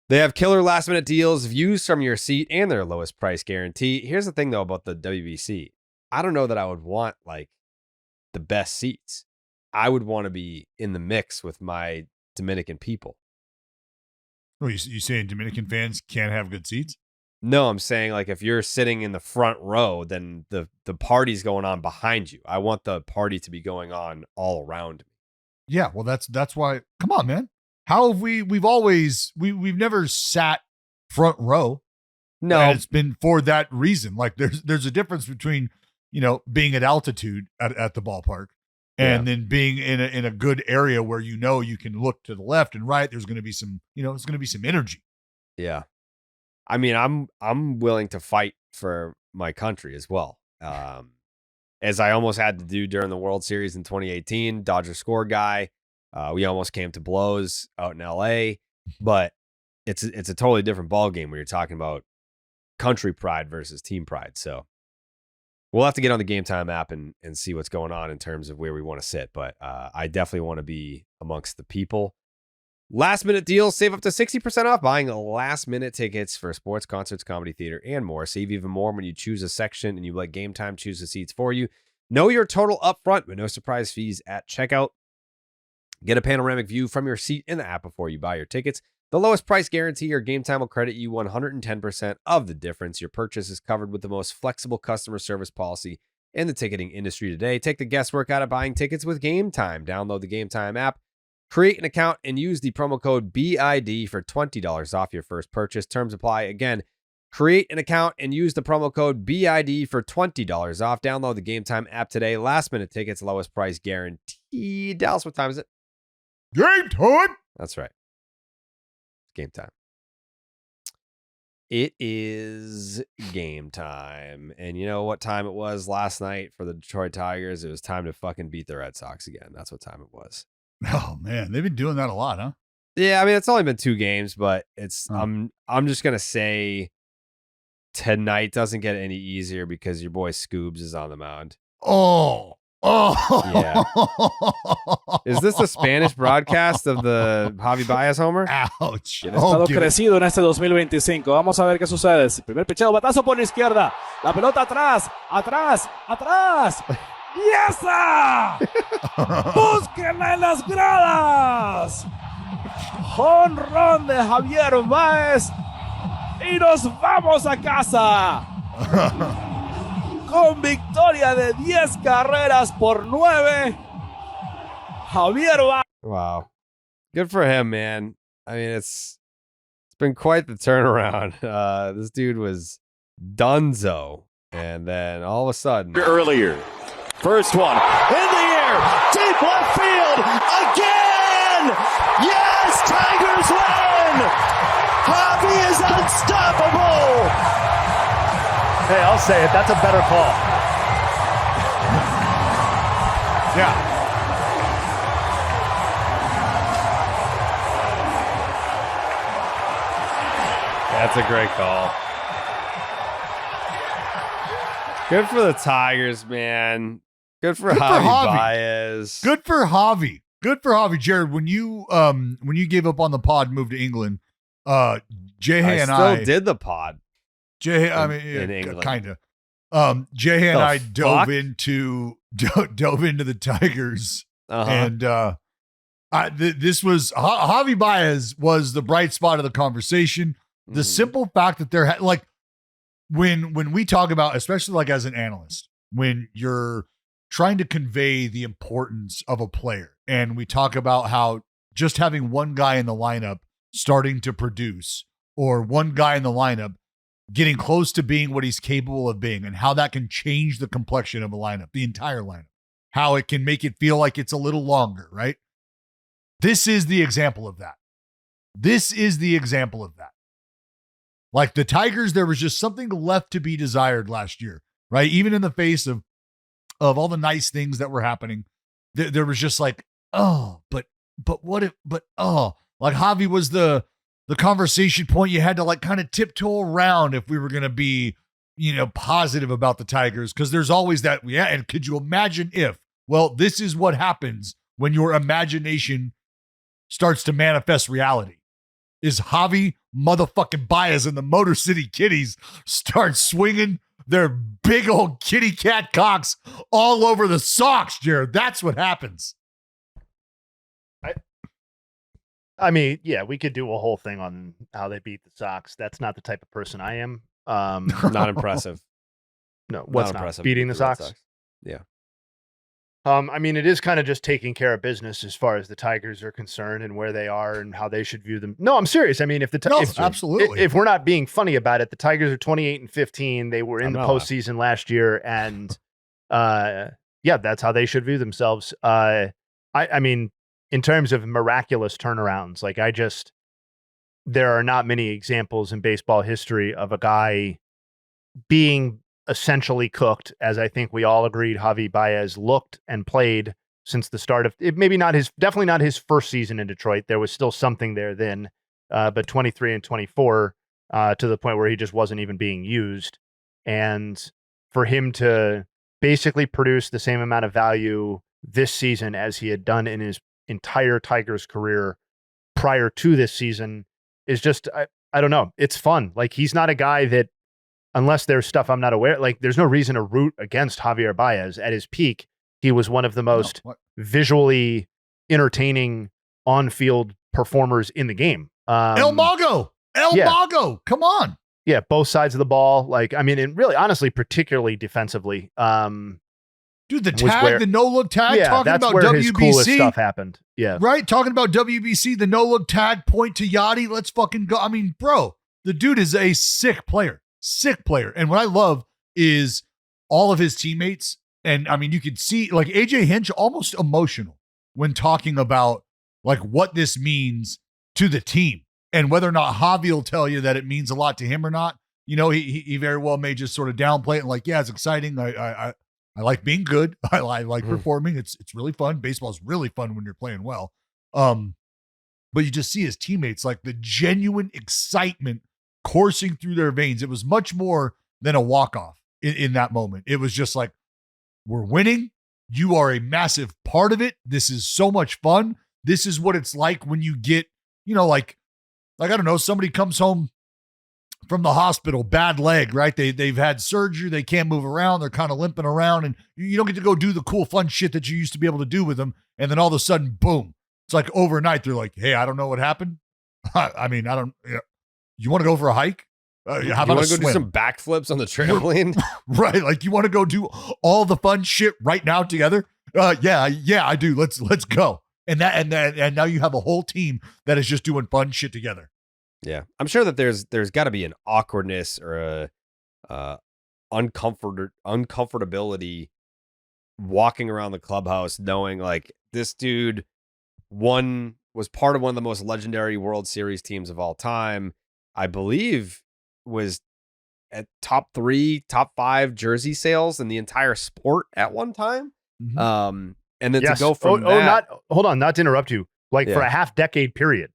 They have killer last-minute deals, views from your seat, and their lowest price guarantee. Here's the thing, though, about the WBC. I don't know that I would want, like, the best seats. I would want to be in the mix with my Dominican people. Oh, you saying Dominican fans can't have good seats? No, I'm saying, like, if you're sitting in the front row, then the party's going on behind you. I want the party to be going on all around me. Yeah, well, that's why. Come on, man. How have we've never sat front row. No, and it's been for that reason. Like there's a difference between, being at altitude at the ballpark and then being in a good area where you can look to the left and right. There's going to be some, it's going to be some energy. Yeah. I mean, I'm willing to fight for my country as well. As I almost had to do during the World Series in 2018, Dodger score guy. We almost came to blows out in LA, but it's a totally different ball game when you're talking about country pride versus team pride. So we'll have to get on the Game Time app and see what's going on in terms of where we want to sit. But I definitely want to be amongst the people. Last minute deals, save up to 60% off buying last minute tickets for sports, concerts, comedy, theater, and more. Save even more when you choose a section and you let Game Time choose the seats for you. Know your total upfront with no surprise fees at checkout. Get a panoramic view from your seat in the app before you buy your tickets. The lowest price guarantee or Game Time will credit you 110% of the difference. Your purchase is covered with the most flexible customer service policy in the ticketing industry today. Take the guesswork out of buying tickets with Game Time. Download the Game Time app, create an account, and use the promo code BID for $20 off your first purchase. Terms apply. Again, create an account and use the promo code BID for $20 off. Download the Game Time app today. Last minute tickets, lowest price guarantee. Dallas, what time is it? Game time. That's right. Game time. It is game time. And you know what time it was last night for the Detroit Tigers? It was time to fucking beat the Red Sox again. That's what time it was. Oh man, they've been doing that a lot, huh? Yeah, I mean, it's only been 2 games, but it's I'm just gonna say tonight doesn't get any easier because your boy Scoobs is on the mound. Oh. Yeah. Is this the Spanish broadcast of the Javy Báez homer? Ouch. El estado crecido en este 2025. Vamos a ver qué sucede. Primer picheo, batazo por la izquierda. La pelota atrás, atrás, atrás. ¡Y esa! ¡Búsquenla en las gradas! Jonrón de Javier Báez. Y nos vamos a casa. Con victoria de 10 carreras por 9. Javier Báez. Wow. Good for him, man. I mean, it's been quite the turnaround. This dude was donezo. And then all of a sudden. Earlier. First one. In the air. Deep left field. Again. Yes, Tigers win. Javy is unstoppable. Hey, I'll say it. That's a better call. Yeah. That's a great call. Good for the Tigers, man. Good for Javy Báez. Good for Javy. Good for Javy. Jared, when you gave up on the pod and moved to England, Jayhay and I still did the pod. Jayhay, in England. kind of. Jayhay and I dove into the Tigers, and This was Javy Báez was the bright spot of the conversation. The simple fact that they're like, when we talk about, especially like as an analyst, when you're trying to convey the importance of a player, and we talk about how just having one guy in the lineup starting to produce, or one guy in the lineup getting close to being what he's capable of being, and how that can change the complexion of a lineup, the entire lineup, how it can make it feel like it's a little longer, right? This is the example of that. This is the example of that. Like the Tigers, there was just something left to be desired last year, right? Even in the face of all the nice things that were happening, there was just like, oh, but what if, like Javy was the conversation point you had to like kind of tiptoe around if we were going to be, positive about the Tigers. Cause there's always that, and could you imagine if, well, this is what happens when your imagination starts to manifest reality. Is Javy motherfucking Báez and the Motor City Kitties start swinging their big old kitty cat cocks all over the Sox, Jared. That's what happens. I mean, yeah, we could do a whole thing on how they beat the Sox. That's not the type of person I am. Not impressive. No, what's not impressive? Beating the Sox? Yeah. I mean, it is kind of just taking care of business as far as the Tigers are concerned and where they are and how they should view them. No, I'm serious. I mean, absolutely. If we're not being funny about it, the Tigers are 28-15. They were in the postseason last year, and that's how they should view themselves. I mean, in terms of miraculous turnarounds, like there are not many examples in baseball history of a guy being essentially cooked, as I think we all agreed Javy Báez looked and played since the start of it. Definitely not his first season in Detroit. There was still something there then, but 23 and 24 to the point where he just wasn't even being used. And for him to basically produce the same amount of value this season as he had done in his entire Tigers career prior to this season is just, I don't know. It's fun. Like, he's not a guy that, unless there's stuff I'm not aware, like there's no reason to root against Javier Báez. At his peak, he was one of the most visually entertaining on-field performers in the game. El Mago, come on. Yeah, both sides of the ball. Like, I mean, and really, honestly, particularly defensively. Dude, the tag, the no-look tag, talking that's about where WBC. His coolest stuff happened. Yeah. Right? Talking about WBC, the no-look tag, point to Yachty, let's fucking go. I mean, bro, the dude is a sick player. And what I love is all of his teammates. And I mean, you could see like AJ Hinch almost emotional when talking about like what this means to the team and whether or not Javy will tell you that it means a lot to him or not. He very well may just sort of downplay it and like, yeah, it's exciting. I like being good. I like performing. It's really fun. Baseball is really fun when you're playing well. But you just see his teammates, like the genuine excitement coursing through their veins. It was much more than a walk-off in that moment. It was just like, we're winning. You are a massive part of it. This is so much fun. This is what it's like when you get, like I don't know, somebody comes home from the hospital, bad leg, right? They've had surgery. They can't move around. They're kind of limping around, and you don't get to go do the cool, fun shit that you used to be able to do with them. And then all of a sudden, boom. It's like overnight. They're like, hey, I don't know what happened. I mean, I don't, you want to go for a hike? How you about want to go swim? do some backflips on the trampoline? Right. Like, you want to go do all the fun shit right now together? Yeah, I do. Let's go. And now you have a whole team that is just doing fun shit together. Yeah. I'm sure that there's got to be an awkwardness or a uncomfortability walking around the clubhouse knowing like this dude was part of one of the most legendary World Series teams of all time. I believe was at top 3, top 5 jersey sales in the entire sport at one time. Mm-hmm. And then to go from not to interrupt you, like for a half decade period,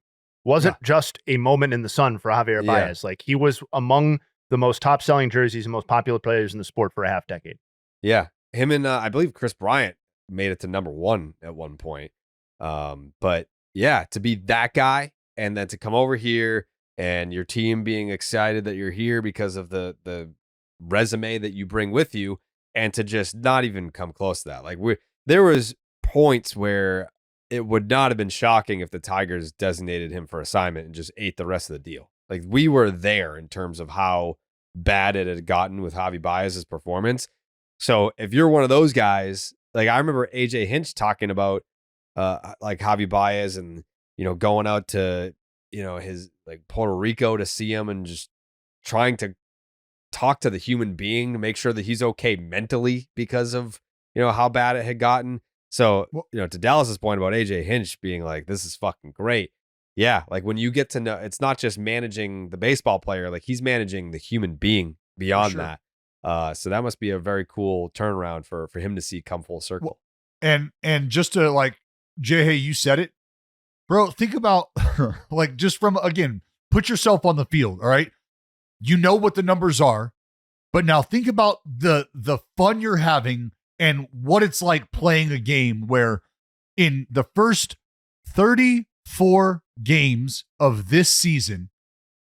wasn't just a moment in the sun for Javier Báez. Like, he was among the most top selling jerseys and most popular players in the sport for a half decade. Yeah. Him and I believe Chris Bryant made it to number 1 at one point. But yeah, to be that guy and then to come over here and your team being excited that you're here because of the resume that you bring with you, and to just not even come close to that. Like, there was points where it would not have been shocking if the Tigers designated him for assignment and just ate the rest of the deal. Like, we were there in terms of how bad it had gotten with Javy Báez's performance. So if you're one of those guys, like I remember AJ Hinch talking about like Javy Báez and, going out to, his like Puerto Rico to see him and just trying to talk to the human being to make sure that he's okay mentally because of, how bad it had gotten. So, to Dallas's point about AJ Hinch being like, this is fucking great. Yeah. Like when you get to know, it's not just managing the baseball player, like he's managing the human being beyond that. So that must be a very cool turnaround for him to see come full circle. And just to like, Jayhay, you said it, bro, think about like, just from, again, put yourself on the field. All right. You know what the numbers are, but now think about the fun you're having and what it's like playing a game where in the first 34 games of this season,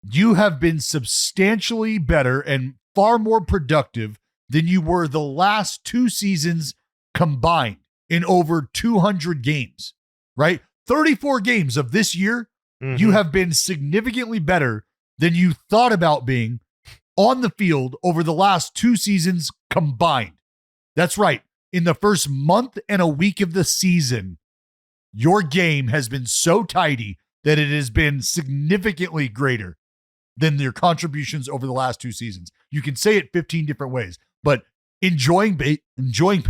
you have been substantially better and far more productive than you were the last 2 seasons combined in over 200 games, right? 34 games of this year, you have been significantly better than you thought about being on the field over the last 2 seasons combined. That's right. In the first month and a week of the season, your game has been so tidy that it has been significantly greater than your contributions over the last 2 seasons. You can say it 15 different ways, but enjoying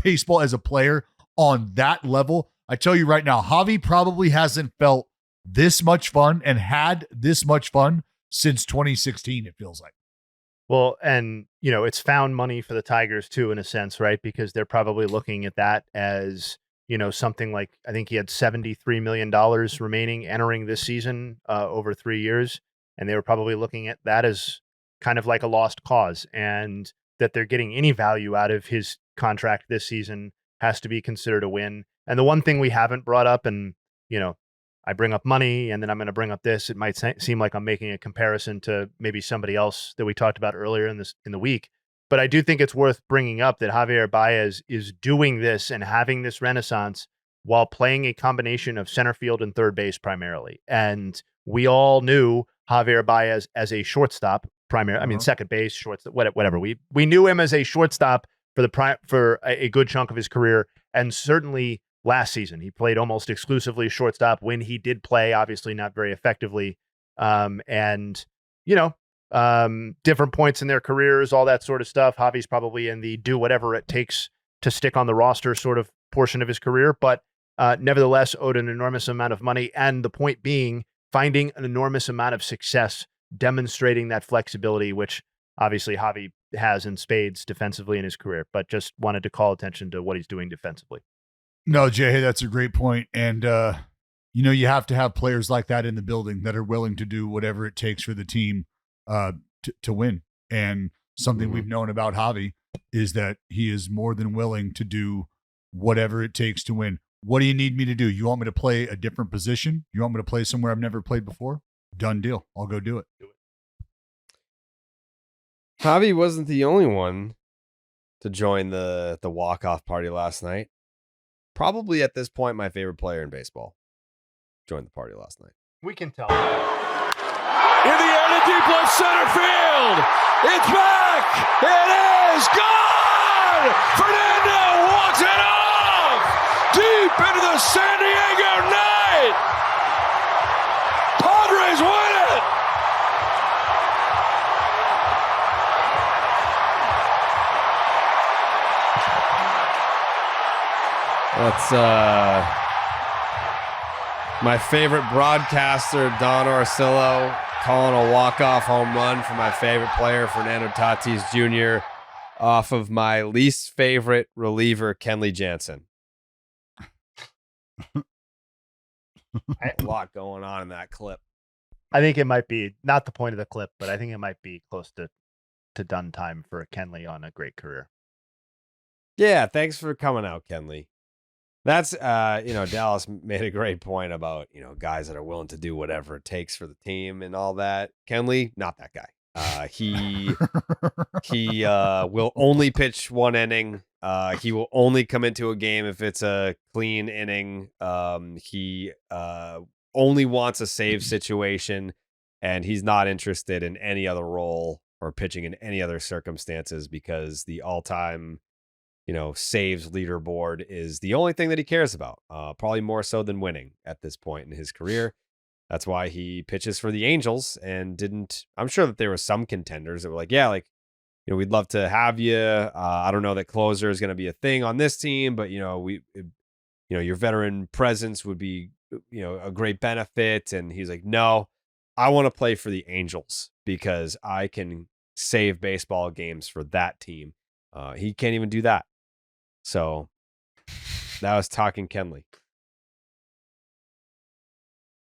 baseball as a player on that level, I tell you right now, Javy probably hasn't felt this much fun and had this much fun since 2016, it feels like. Well, and, it's found money for the Tigers too, in a sense, right? Because they're probably looking at that as, something like, I think he had $73 million remaining entering this season over 3 years. And they were probably looking at that as kind of like a lost cause, and that they're getting any value out of his contract this season has to be considered a win. And the one thing we haven't brought up, and, I bring up money and then I'm going to bring up this, it might seem like I'm making a comparison to maybe somebody else that we talked about earlier in the week. But I do think it's worth bringing up that Javier Báez is doing this and having this renaissance while playing a combination of center field and third base primarily. And we all knew Javier Báez as a shortstop, second base, shortstop, whatever. We knew him as a shortstop for a good chunk of his career, and certainly last season he played almost exclusively shortstop when he did play, obviously not very effectively. Different points in their careers, all that sort of stuff. Javy's probably in the do whatever it takes to stick on the roster sort of portion of his career, but nevertheless owed an enormous amount of money. And the point being, finding an enormous amount of success, demonstrating that flexibility, which obviously Javy has in spades defensively in his career, but just wanted to call attention to what he's doing defensively. No, Jay, that's a great point. And, you have to have players like that in the building that are willing to do whatever it takes for the team to win. And something we've known about Javy is that he is more than willing to do whatever it takes to win. What do you need me to do? You want me to play a different position? You want me to play somewhere I've never played before? Done deal. I'll go do it. Javy wasn't the only one to join the walk-off party last night. Probably at this point, my favorite player in baseball joined the party last night. We can tell. In the air to deep left center field. It's back. It is gone. Fernando walks it off deep into the San Diego night. Padres win it. That's my favorite broadcaster, Don Orsillo, calling a walk-off home run for my favorite player, Fernando Tatís Jr., off of my least favorite reliever, Kenley Jansen. A lot going on in that clip. I think it might be not the point of the clip, but I think it might be close to done time for Kenley on a great career. Yeah, thanks for coming out, Kenley. That's, Dallas made a great point about, guys that are willing to do whatever it takes for the team and all that. Kenley, not that guy. He will only pitch 1 inning He will only come into a game if it's a clean inning. He only wants a save situation, and he's not interested in any other role or pitching in any other circumstances because the all-time, saves leaderboard is the only thing that he cares about. Probably more so than winning at this point in his career. That's why he pitches for the Angels and I'm sure that there were some contenders that were like, yeah, we'd love to have you. I don't know that closer is going to be a thing on this team, but your veteran presence would be, a great benefit. And he's like, no, I want to play for the Angels because I can save baseball games for that team. He can't even do that. So that was talking Kenley.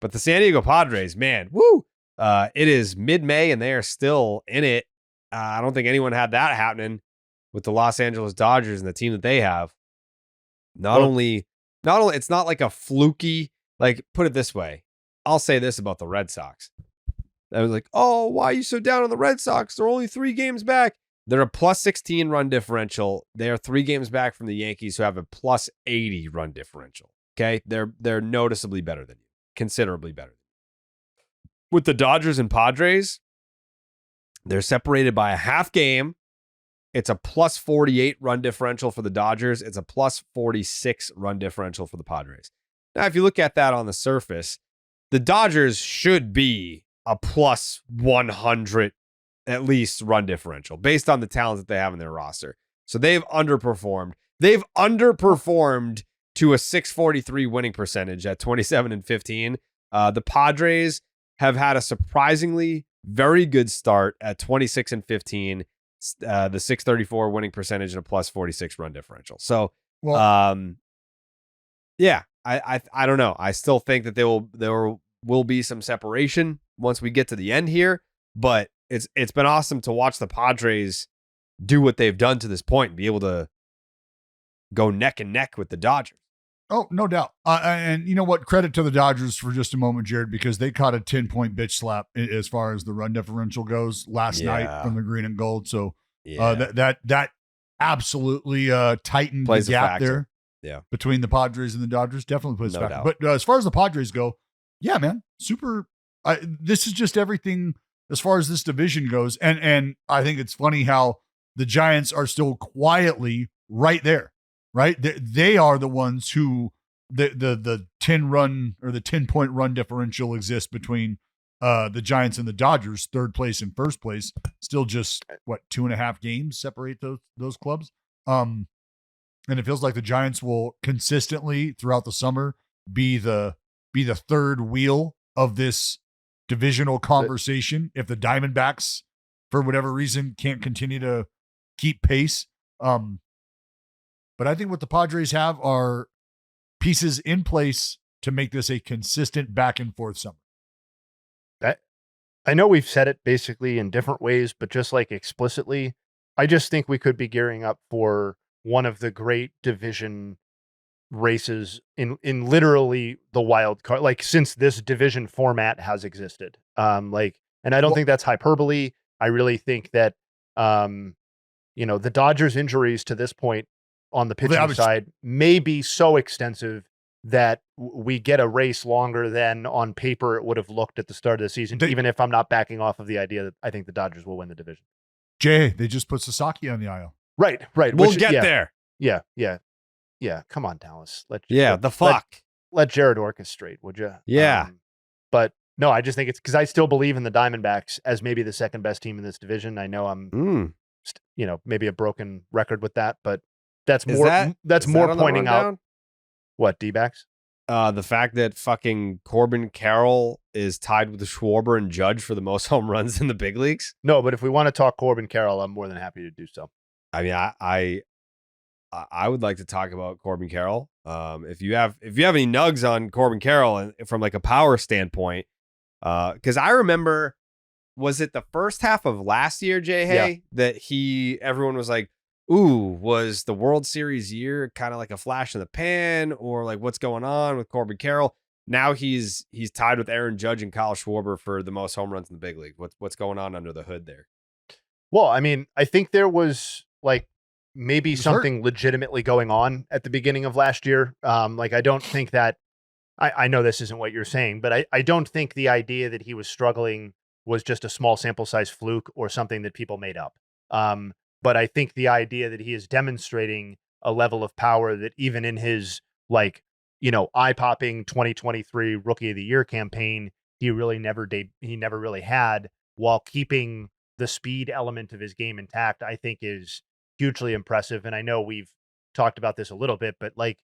But the San Diego Padres, man, woo! It is mid-May and they are still in it. I don't think anyone had that happening with the Los Angeles Dodgers and the team that they have. Not only it's not like a fluky, put it this way. I'll say this about the Red Sox. I was like, oh, why are you so down on the Red Sox? They're only 3 games back. They're a plus 16 run differential. They are 3 games back from the Yankees, who have a plus 80 run differential. Okay, they're noticeably better than you. Considerably better. With the Dodgers and Padres, they're separated by a half game. It's a plus 48 run differential for the Dodgers. It's a plus 46 run differential for the Padres. Now, if you look at that on the surface, the Dodgers should be a plus 100 at least run differential based on the talent that they have in their roster. So they've underperformed. They've underperformed to a 643 winning percentage at 27-15. The Padres have had a surprisingly very good start at 26-15. The 634 winning percentage and a plus 46 run differential. So, yeah, I don't know. I still think that there will be some separation once we get to the end here, but it's been awesome to watch the Padres do what they've done to this point and be able to go neck and neck with the Dodgers. Oh, no doubt. And you know what? Credit to the Dodgers for just a moment, Jared, because they caught a 10-point bitch slap as far as the run differential goes last night from the green and gold. So that absolutely tightened the gap there between the Padres and the Dodgers. Definitely plays a factor. But as far as the Padres go, yeah, man, super. This is just everything as far as this division goes. And I think it's funny how the Giants are still quietly right there. Right. They are the ones who the 10 run or the 10-point run differential exists between the Giants and the Dodgers, third place and first place. Still just 2.5 games separate those clubs. And it feels like the Giants will consistently throughout the summer be the third wheel of this divisional conversation if the Diamondbacks, for whatever reason, can't continue to keep pace. But I think what the Padres have are pieces in place to make this a consistent back and forth summer. I know we've said it basically in different ways, but just explicitly, I just think we could be gearing up for one of the great division races in literally the wild card, since this division format has existed. And I don't think that's hyperbole. I really think that, the Dodgers injuries to this point on the pitching side may be so extensive that we get a race longer than on paper it would have looked at the start of the season, even if I'm not backing off of the idea that I think the Dodgers will win the division. Jay, they just put Sasaki on the aisle. Right. We'll get there. Yeah. Come on, Dallas. Let Jared orchestrate, would you? Yeah. But no, I just think it's because I still believe in the Diamondbacks as maybe the second best team in this division. I know I'm, maybe a broken record with that, but that's more pointing out what D-backs. The fact that fucking Corbin Carroll is tied with the Schwarber and Judge for the most home runs in the big leagues. No, but if we want to talk Corbin Carroll, I'm more than happy to do so. I mean, I would like to talk about Corbin Carroll. If you have any nugs on Corbin Carroll and from a power standpoint, because I remember, was it the first half of last year, Jayhay, that everyone was like, ooh, was the World Series year kind of like a flash in the pan, or what's going on with Corbin Carroll? Now he's tied with Aaron Judge and Kyle Schwarber for the most home runs in the big league. What's going on under the hood there? Well, I mean, I think there was maybe something legitimately going on at the beginning of last year. Like, I don't think that, I know this isn't what you're saying, but I don't think the idea that he was struggling was just a small sample size fluke or something that people made up. But I think the idea that he is demonstrating a level of power that even in his, like, you know, eye-popping 2023 Rookie of the Year campaign, he never really had, while keeping the speed element of his game intact, I think is hugely impressive. And I know we've talked about this a little bit, but like,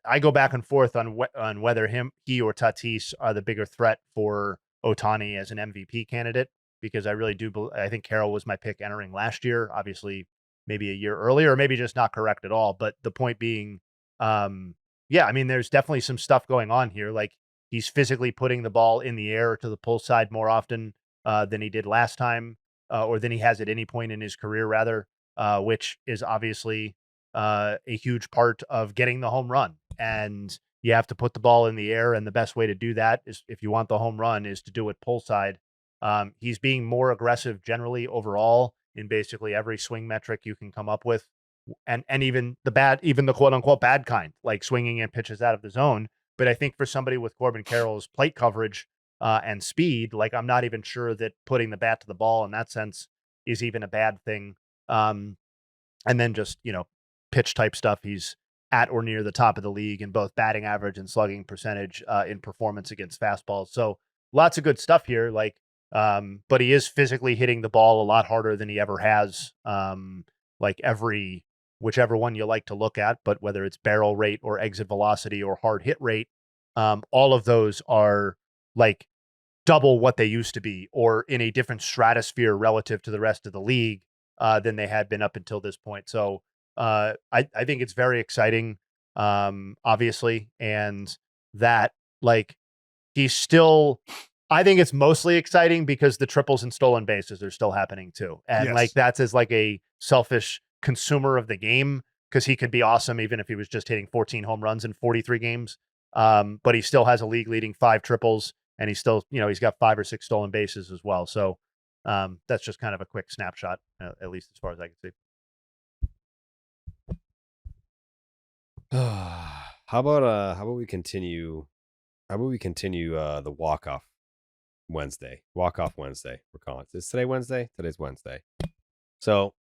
I go back and forth on whether he or Tatís are the bigger threat for Ohtani as an MVP candidate, because I really do. I think Carroll was my pick entering last year, obviously maybe a year earlier, or maybe just not correct at all. But the point being, yeah, I mean, there's definitely some stuff going on here. Like, he's physically putting the ball in the air to the pull side more often than he did last time, or than he has at any point in his career, rather, which is obviously a huge part of getting the home run. And you have to put the ball in the air, and the best way to do that is, if you want the home run, is to do it pull side. He's being more aggressive generally overall in basically every swing metric you can come up with, and even the quote unquote bad kind, like swinging and pitches out of the zone. But I think for somebody with Corbin Carroll's plate coverage and speed, like, I'm not even sure that putting the bat to the ball in that sense is even a bad thing. And then just, you know, pitch type stuff, he's at or near the top of the league in both batting average and slugging percentage in performance against fastballs. So lots of good stuff here. Like, but he is physically hitting the ball a lot harder than he ever has. Like, whichever one you like to look at, but whether it's barrel rate or exit velocity or hard hit rate, all of those are like double what they used to be, or in a different stratosphere relative to the rest of the league than they had been up until this point. So I think it's very exciting, obviously, and that, like, he's still, I think it's mostly exciting because the triples and stolen bases are still happening too. And Yes. like, that's as like a selfish consumer of the game, because he could be awesome even if he was just hitting 14 home runs in 43 games. But he still has a league leading 5 triples, and he's still, you know, he's got 5 or 6 stolen bases as well. So that's just kind of a quick snapshot, at least as far as I can see. How about we continue the walk-off Wednesday. Walk-off Wednesday, we're calling it. Is today Wednesday? Today's Wednesday. So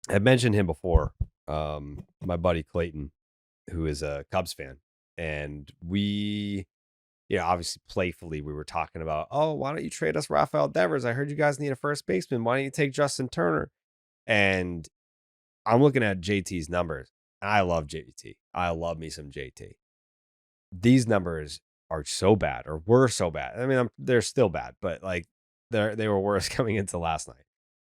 I mentioned him before, my buddy Clayton, who is a Cubs fan. And we, obviously playfully, we were talking about, oh, why don't you trade us Rafael Devers? I heard you guys need a first baseman. Why don't you take Justin Turner? And I'm looking at JT's numbers. I love JT. I love me some JT. These numbers are so bad, or were so bad. I mean, they're still bad, but like they were worse coming into last night.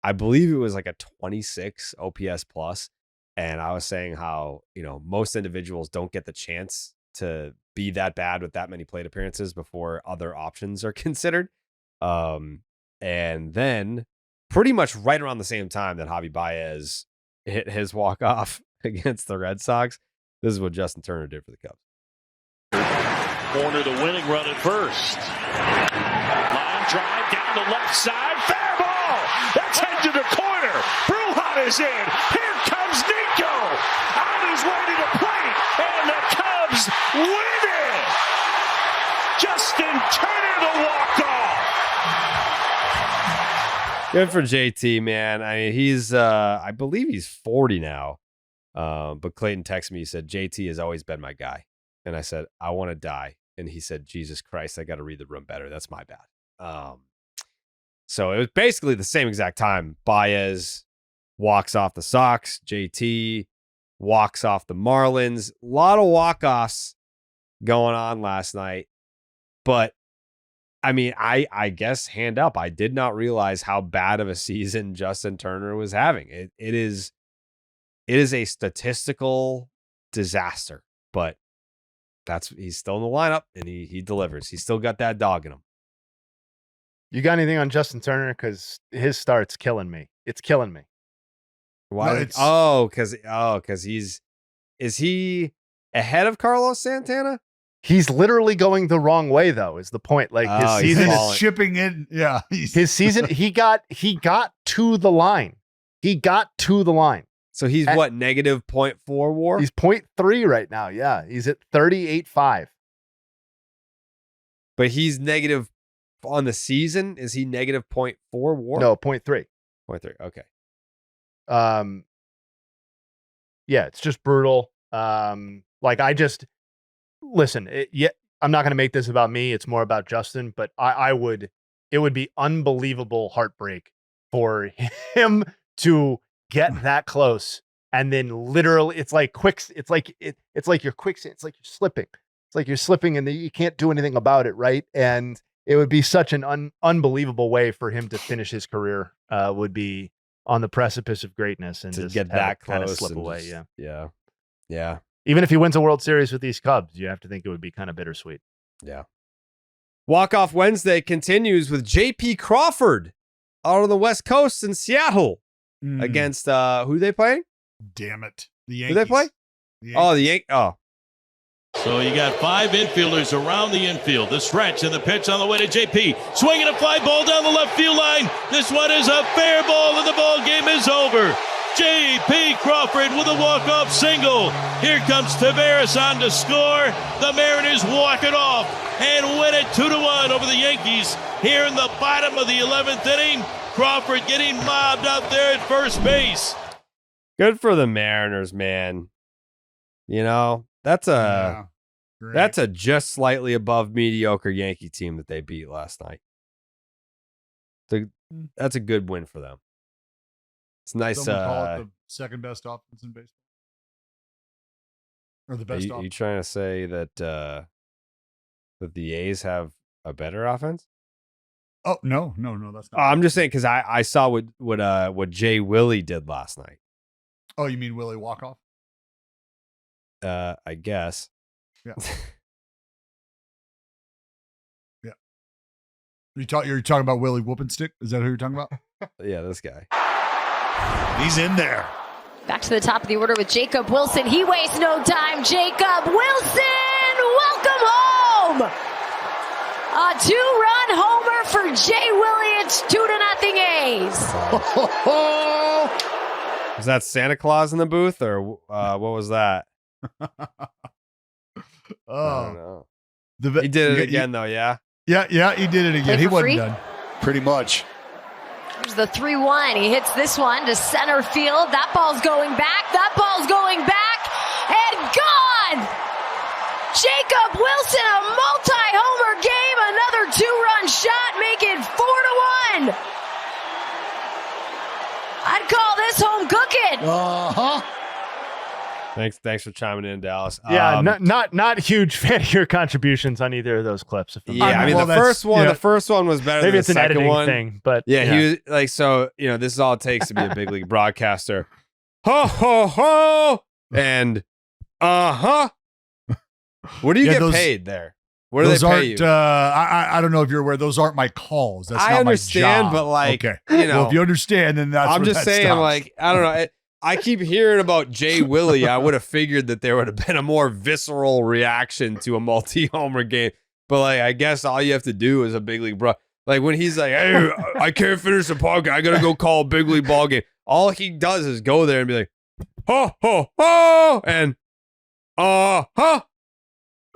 I believe it was like a 26 OPS plus. And I was saying how, most individuals don't get the chance to be that bad with that many plate appearances before other options are considered. And then pretty much right around the same time that Javy Báez hit his walk-off against the Red Sox, this is what Justin Turner did for the Cubs. Corner the winning run at first. Line drive down the left side. Fair ball. That's head to the corner. Brujan is in. Here comes Nico on his way to the plate. And the Cubs win it. Justin Turner, the walk-off. Good for JT, man. I mean, he's, I believe he's 40 now. But Clayton texted me, he said, JT has always been my guy. And I said, I want to die. And he said, Jesus Christ, I got to read the room better. That's my bad. So it was basically the same exact time. Báez walks off the Sox. JT walks off the Marlins. A lot of walk-offs going on last night. But, I mean, I guess hand up, I did not realize how bad of a season Justin Turner was having. It is a statistical disaster, but he's still in the lineup, and he delivers. He's still got that dog in him. You got anything on Justin Turner? Because his start's killing me. It's killing me. Why? Because is he ahead of Carlos Santana? He's literally going the wrong way, though, is the point. Like, his season is shipping in. Yeah. His season, he got to the line. He got to the line. So he's what, negative 0.4 WAR? He's 0.3 right now. Yeah, he's at 38.5. But he's negative on the season. Is he negative 0.4 WAR? No, 0.3. 0.3. Okay. Yeah, it's just brutal. Like I just listen. I'm not going to make this about me. It's more about Justin. But it would be unbelievable heartbreak for him to get that close, and then literally, it's like you're quicksand. It's like you're slipping. It's like you're slipping, and you can't do anything about it, right? And it would be such an unbelievable way for him to finish his career. Would be on the precipice of greatness and to just get that close, kind of slip away. Just, yeah. Even if he wins a World Series with these Cubs, you have to think it would be kind of bittersweet. Yeah. Walk-Off Wednesday continues with J.P. Crawford out on the West Coast in Seattle against who they playing? Damn it. The Yankees. Who they play? The Yankees. Oh. So you got 5 infielders around the infield. The stretch and the pitch on the way to JP. Swinging a fly ball down the left field line. This one is a fair ball, and the ball game is over. J.P. Crawford with a walk-off single. Here comes Taveras on to score. The Mariners walk it off and win it 2-1 over the Yankees here in the bottom of the 11th inning. Crawford getting mobbed out there at first base. Good for the Mariners, man. You know, that's a just slightly above mediocre Yankee team that they beat last night. That's a good win for them. It's nice. Someone call it the second best offense in baseball, or the best. Are you trying to say that that the A's have a better offense? Oh no, that's not. I'm just saying because I saw what J-Willy did last night. Oh, you mean Willie Walk-Off? I guess. Yeah. Yeah. You're talking about Willie Whoopinstick? Is that who you're talking about? Yeah, this guy. He's in there. Back to the top of the order with Jacob Wilson. He wastes no time. Jacob Wilson, welcome home. A 2-run homer for J-Willy. It's 2-0 A's. Was that Santa Claus in the booth, or what was that? I don't know. He did it again, though, yeah? Yeah, he did it again. He wasn't done. Pretty much. Here's the 3-1. He hits this one to center field. That ball's going back. And gone! Jacob Wilson, a multi-homer game. Another 2-run shot, make it 4-1. I'd call this home cooking. Thanks for chiming in, Dallas. Yeah, not huge fan of your contributions on either of those clips. I mean, the first one was better maybe than it's the an second editing one. thing, but He was like, so this is all it takes to be a big league broadcaster. Ho ho ho, and What do you get paid there? What do they pay you? I don't know if you're aware. Those aren't my calls. That's I not understand, my job. but like, okay. Well, if you understand, then that's. I'm where just that saying, stops. like, I don't know. I keep hearing about J-Willy. I would have figured that there would have been a more visceral reaction to a multi-homer game. But like, I guess all you have to do is a big league bro. Like when he's like, "Hey, I can't finish the podcast. I gotta go call a big league ball game." All he does is go there and be like, "Ho ho ho," and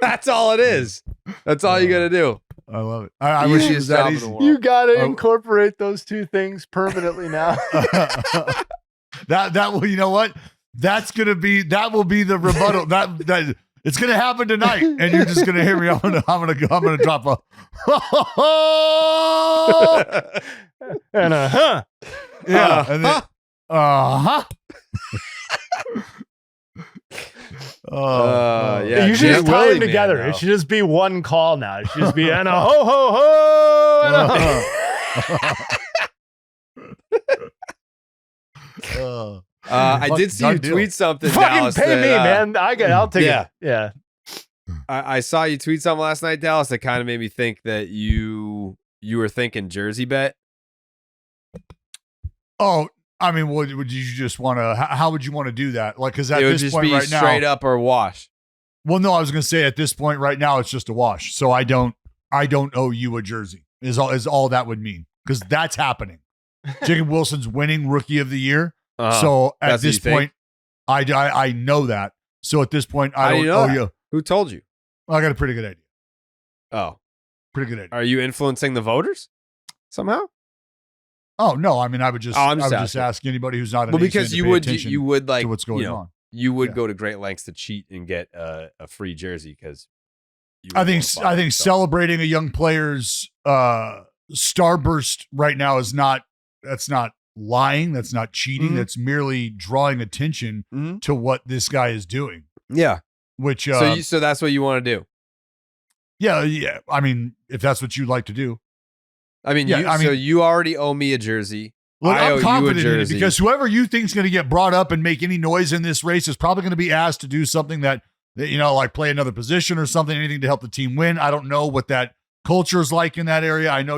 That's all it is. That's all you gotta do. I love it. I wish it was that easy. You gotta incorporate those two things permanently now. That will, you know what? That will be the rebuttal. That it's gonna happen tonight, and you're just gonna hear me. I'm gonna drop a and yeah, and then yeah. You should just tie them J-Willy, together. man, It should just be one call now. It should just be and a ho ho ho. And a ho. I did see you tweet something. Fucking Dallas, pay me, man. I'll take yeah. it. Yeah. I saw you tweet something last night, Dallas, that kind of made me think that you were thinking Jersey bet. Oh, I mean, would you just want to? How would you want to do that? Like, because at It would this just point be right now, straight up or wash. Well, no, I was going to say at this point right now, it's just a wash. So I don't owe you a jersey. Is all that would mean, because that's happening. Jacob Wilson's winning Rookie of the Year. So at That's what this you think? point, I know that. So at this point, How I do don't you know owe that? you. Who told you? I got a pretty good idea. Oh, Pretty good idea. are you influencing the voters somehow? Oh no, I mean I would just I'm just just ask anybody who's not an Well, ace because to you pay would attention you would like to what's going you know, on. You would Yeah. go to great lengths to cheat and get a free jersey because I think celebrating a young player's starburst right now is not lying, that's not cheating, Mhm. that's merely drawing attention Mhm. to what this guy is doing. Yeah. Which So that's what you want to do. yeah. I mean, if that's what you'd like to do. I mean, Yeah, so you already owe me a jersey. Look, I owe I'm you a confident in it jersey. because whoever you think is going to get brought up and make any noise in this race is probably going to be asked to do something that like play another position or something, anything to help the team win. I don't know what that culture is like in that area. I know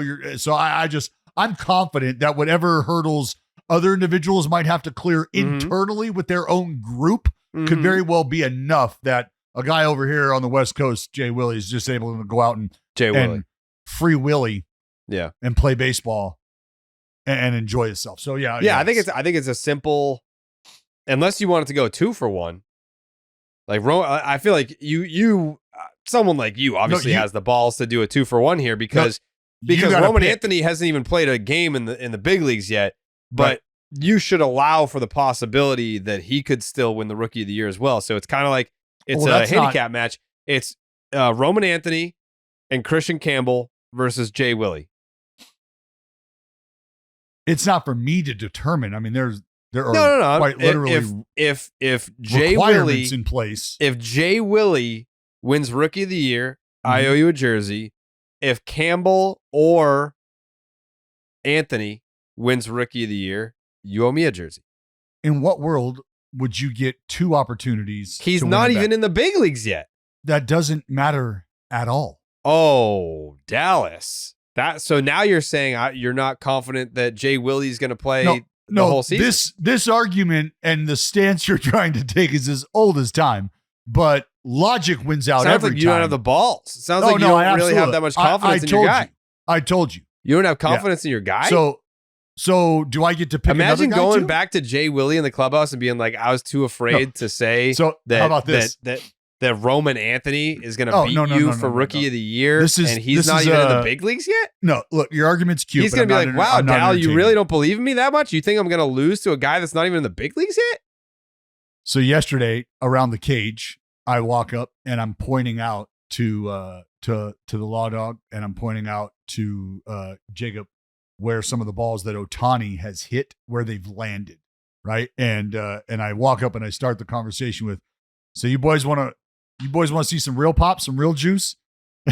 I'm confident that whatever hurdles other individuals might have to clear internally with their own group could Mhm. very well be enough that a guy over here on the West Coast, J-Willy, is just able to go out and J-Willy. free Willy Yeah. and play baseball and enjoy himself. So yeah. I think it's a simple, unless you want it to go 2 for 1. Like I feel like someone like you obviously has the balls to do a 2 for 1 here because Roman Anthony hasn't even played a game in the big leagues yet, but you should allow for the possibility that he could still win the Rookie of the Year as well. So it's kind of like it's a handicap match. It's Roman Anthony and Christian Campbell versus J-Willy. It's not for me to determine. I mean, there are No. quite literally If J-Willy requirements in place. If J-Willy wins Rookie of the Year, I owe you a jersey. If Campbell or Anthony wins Rookie of the Year, you owe me a jersey. In what world would you get 2 opportunities? He's to win not a bet? even in the big leagues yet. That doesn't matter at all. Oh, Dallas. So now you're saying you're not confident that J-Willy's going to play the whole season? This argument and the stance you're trying to take is as old as time, but logic wins out Sounds every like time. you don't have the balls. It sounds like you don't really have that much confidence in your guy. I told you. You don't have confidence in your guy? So do I get to pick Imagine another guy going too? back to J-Willy in the clubhouse and being like, I was too afraid to say that, how about this? that Roman Anthony is going to beat you for Rookie of the Year, and he's not even in the big leagues yet? No, look, your argument's cute. He's going to be like, wow, Dal, you really don't believe in me that much? You think I'm going to lose to a guy that's not even in the big leagues yet? So yesterday around the cage, I walk up and I'm pointing out to the Law Dog, and I'm pointing out to Jacob where some of the balls that Ohtani has hit, where they've landed, right? And I walk up and I start the conversation with, so you boys want to see some real pop, some real juice?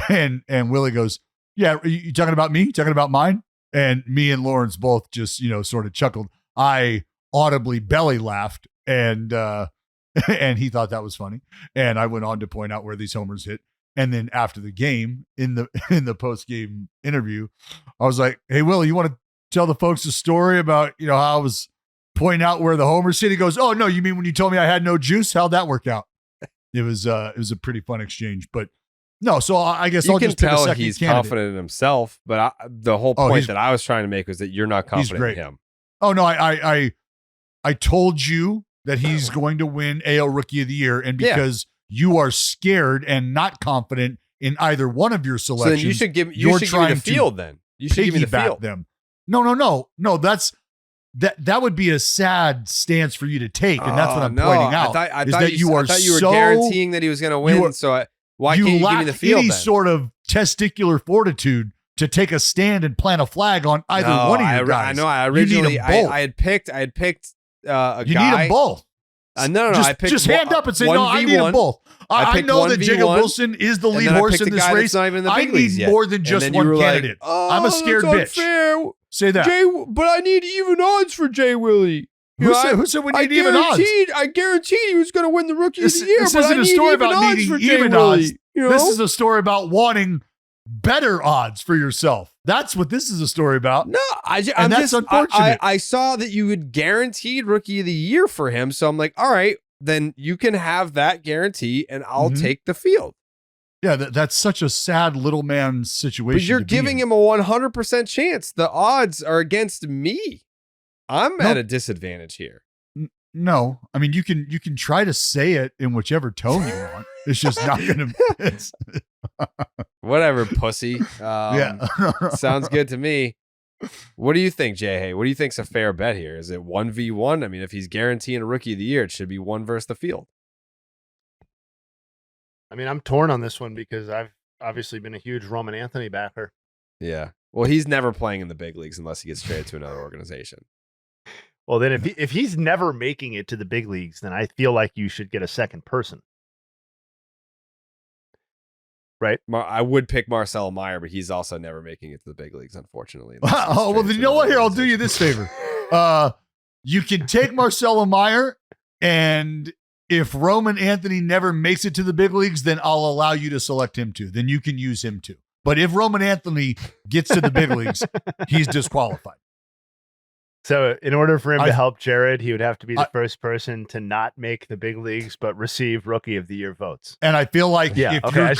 And Willie goes, yeah, you talking about me? You talking about mine? And me and Lawrence both just, sort of chuckled. I audibly belly laughed, and he thought that was funny. And I went on to point out where these homers hit. And then after the game, in the post-game interview, I was like, hey, Willie, you want to tell the folks a story about, how I was pointing out where the homers hit? He goes, oh, no, you mean when you told me I had no juice? How'd that work out? It was a pretty fun exchange. But no, so I guess I'll just pick a second he's candidate. confident in himself, but the whole point that I was trying to make was that you're not confident in him. Oh, no, I told you that he's going to win AL Rookie of the Year, and because you are scared and not confident in either one of your selections, so then you should give me the field. Then you should give me the field. Them. No. That would be a sad stance for you to take, and that's what I'm pointing out. I thought you were guaranteeing that he was going to win. Why can't you give me the field? Any sort of testicular fortitude to take a stand and plant a flag on either one of your guys. I know. I originally I had picked a guy. You need them both. No. I picked just hand up and say, no, I need them both. I know that Jacob Wilson is the lead horse in this race. I need more than just one candidate. I'm a scared bitch. Unfair. Say that. But I need even odds for J-Willy. Who said we need even odds? I guaranteed he was going to win the Rookie of the Year. This isn't a story about needing even odds. This is a story about wanting better odds for yourself. That's what this is a story about. No, that's unfortunate. I saw that you had guaranteed Rookie of the Year for him, so I'm like, all right, then you can have that guarantee, and I'll take the field. Yeah, that's such a sad little man situation. But you're giving him a 100% chance. The odds are against me. I'm at a disadvantage here. No, I mean you can try to say it in whichever tone you want. It's just not going to. Whatever, pussy. Yeah, Sounds good to me. What do you think, Jayhay? What do you think's a fair bet here? Is it 1v1? I mean, if he's guaranteeing a rookie of the year, it should be one versus the field. I mean, I'm torn on this one because I've obviously been a huge Roman Anthony backer. Yeah. Well, he's never playing in the big leagues unless he gets traded to another organization. Well, then if he's never making it to the big leagues, then I feel like you should get a second person. Right? I would pick Marcelo Meyer, but he's also never making it to the big leagues, unfortunately. Oh, well, then you know what? Here, I'll do you this favor. You can take Marcelo Meyer, and if Roman Anthony never makes it to the big leagues, then I'll allow you to select him too. Then you can use him too. But if Roman Anthony gets to the big leagues, he's disqualified. So in order for him to help Jared, he would have to be the first person to not make the big leagues, but receive Rookie of the Year votes. And I feel like if you're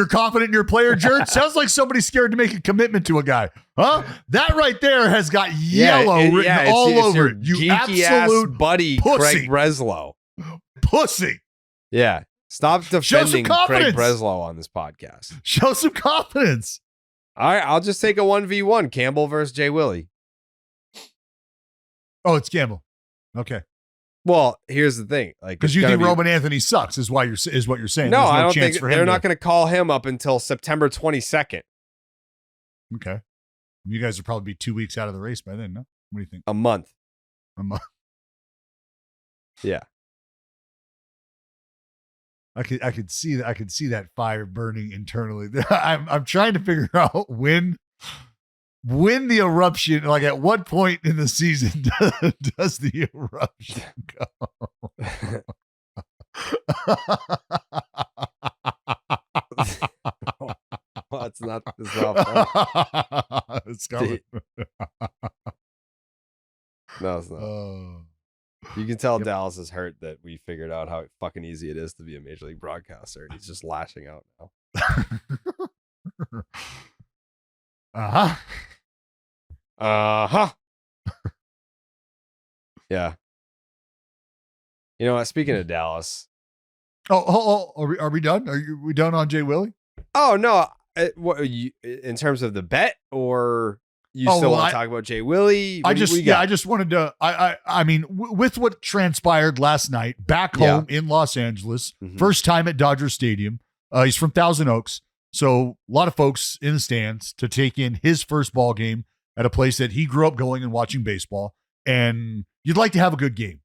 confident in your player, Jared, sounds like somebody's scared to make a commitment to a guy. Huh? That right there has got yellow written all over it. You absolute buddy, pussy. Craig Breslow. Pussy. Yeah. Stop defending Craig Breslow on this podcast. Show some confidence. All right, I'll just take a 1v1, Campbell versus J-Willy. Oh, it's Campbell. Okay. Well, here's the thing, like, because you think Roman Anthony sucks, is what you're saying. No, There's I don't chance think for him they're not going to call him up until September 22nd. Okay. You guys will probably be 2 weeks out of the race by then, no? What do you think? A month. Yeah. I could see that fire burning internally. I'm trying to figure out when the eruption, like at what point in the season does the eruption go? Well, it's not funny. It's coming. No, it's not. You can tell Dallas is hurt that we figured out how fucking easy it is to be a major league broadcaster, and he's just lashing out now. Yeah. You know what? Speaking of Dallas. Are we done? We done on J-Willy? Oh, no. In terms of the bet, or you still want to talk about J-Willy? I just wanted to, I mean, with what transpired last night back home in Los Angeles, first time at Dodger Stadium. He's from Thousand Oaks. So a lot of folks in the stands to take in his first ball game at a place that he grew up going and watching baseball. And you'd like to have a good game,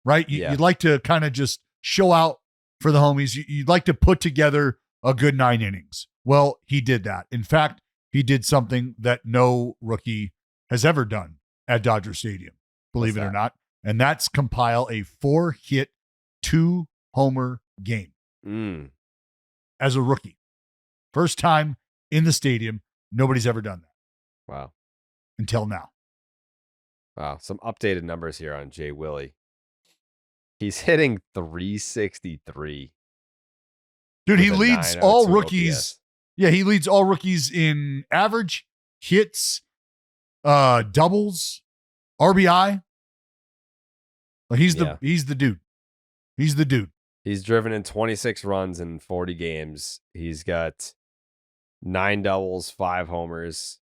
right? You'd like to kind of just show out for the homies. You'd like to put together a good 9 innings. Well, he did that. In fact, he did something that no rookie has ever done at Dodger Stadium, believe it or not. And that's compile a 4-hit, 2-homer game as a rookie. First time in the stadium. Nobody's ever done that. Wow. Until now. Wow. Some updated numbers here on J-Willy. He's hitting 363. Dude, he leads all rookies. OPS. Yeah, he leads all rookies in average, hits, doubles, RBI. He's the dude. He's the dude. He's driven in 26 runs in 40 games. He's got 9 doubles, 5 homers.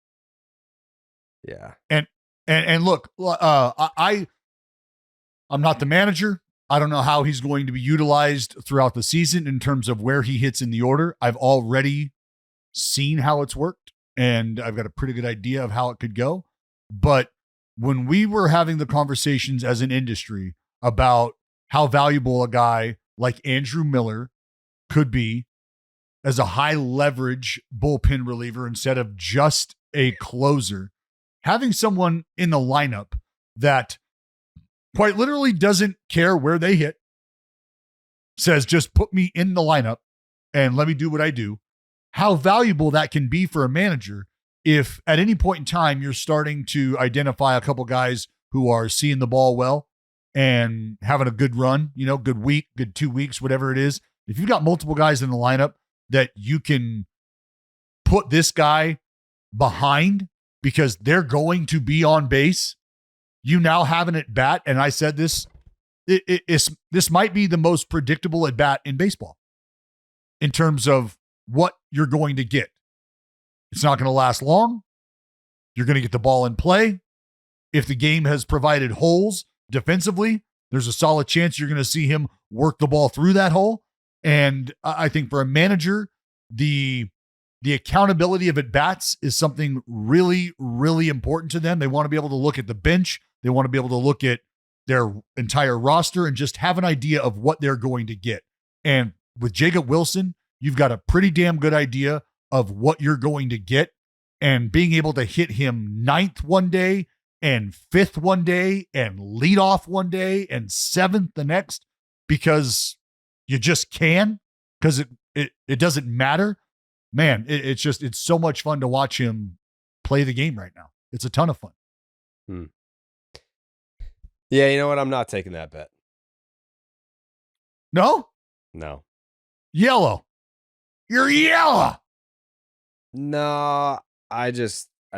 Yeah. And look, I'm not the manager. I don't know how he's going to be utilized throughout the season in terms of where he hits in the order. I've already seen how it's worked, and I've got a pretty good idea of how it could go. But when we were having the conversations as an industry about how valuable a guy like Andrew Miller could be as a high leverage bullpen reliever instead of just a closer, having someone in the lineup that quite literally doesn't care where they hit, says, just put me in the lineup and let me do what I do. How valuable that can be for a manager if at any point in time you're starting to identify a couple guys who are seeing the ball well and having a good run, good week, good 2 weeks, whatever it is. If you've got multiple guys in the lineup that you can put this guy behind because they're going to be on base, you now have an at bat, and I said this, this might be the most predictable at bat in baseball in terms of what you're going to get. It's not going to last long. You're going to get the ball in play. If the game has provided holes defensively, there's a solid chance you're going to see him work the ball through that hole. And I think for a manager, the accountability of at-bats is something really, really important to them. They want to be able to look at the bench. They want to be able to look at their entire roster and just have an idea of what they're going to get. And with Jacob Wilson, you've got a pretty damn good idea of what you're going to get. And being able to hit him 9th one day and 5th one day and lead off one day and 7th the next, because you just can, because it doesn't matter. Man, it's so much fun to watch him play the game right now. It's a ton of fun. Yeah, you know what? I'm not taking that bet. No? No. Yellow. You're yellow. No, I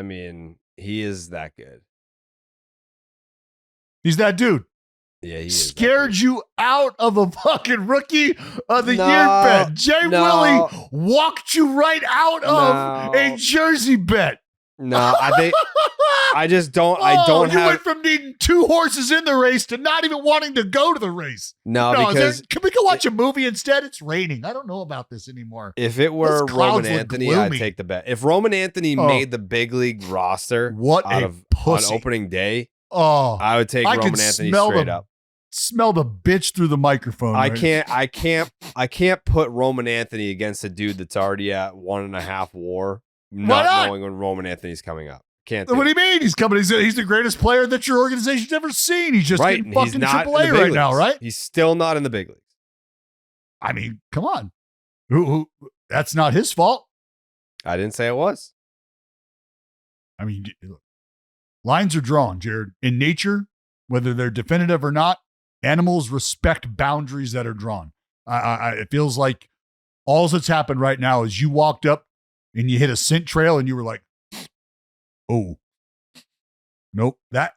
mean, he is that good. He's that dude. Yeah, he is. Scared you out of a fucking rookie of the year bet. Jay-Willy walked you right out of a jersey bet. No, I think I just don't. You went from needing 2 horses in the race to not even wanting to go to the race. No, because can we go watch a movie instead? It's raining. I don't know about this anymore. If it were Roman Anthony, I'd take the bet. If Roman Anthony made the big league roster, on opening day, I would take Roman Anthony straight up. Smell the bitch through the microphone. I can't put Roman Anthony against a dude that's already at 1.5 WAR. Not knowing when Roman Anthony's coming up. Can't do What do you mean? He's coming. He's the greatest player that your organization's ever seen. He's just in fucking AAA right now, right? He's still not in the big leagues. I mean, come on. Who? That's not his fault. I didn't say it was. I mean, lines are drawn, Jared. In nature, whether they're definitive or not, animals respect boundaries that are drawn. It feels like all that's happened right now is you walked up and you hit a scent trail and you were like, oh, nope. That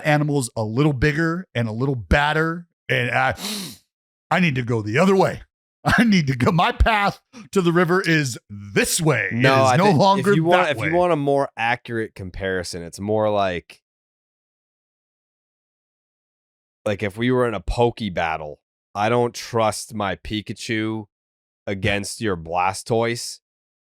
animal's a little bigger and a little badder. And I need to go the other way. I need to go. My path to the river is this way. No, it is no longer if you want, that way. If you want a more accurate comparison, it's more like if we were in a Poke battle, I don't trust my Pikachu against your Blastoise,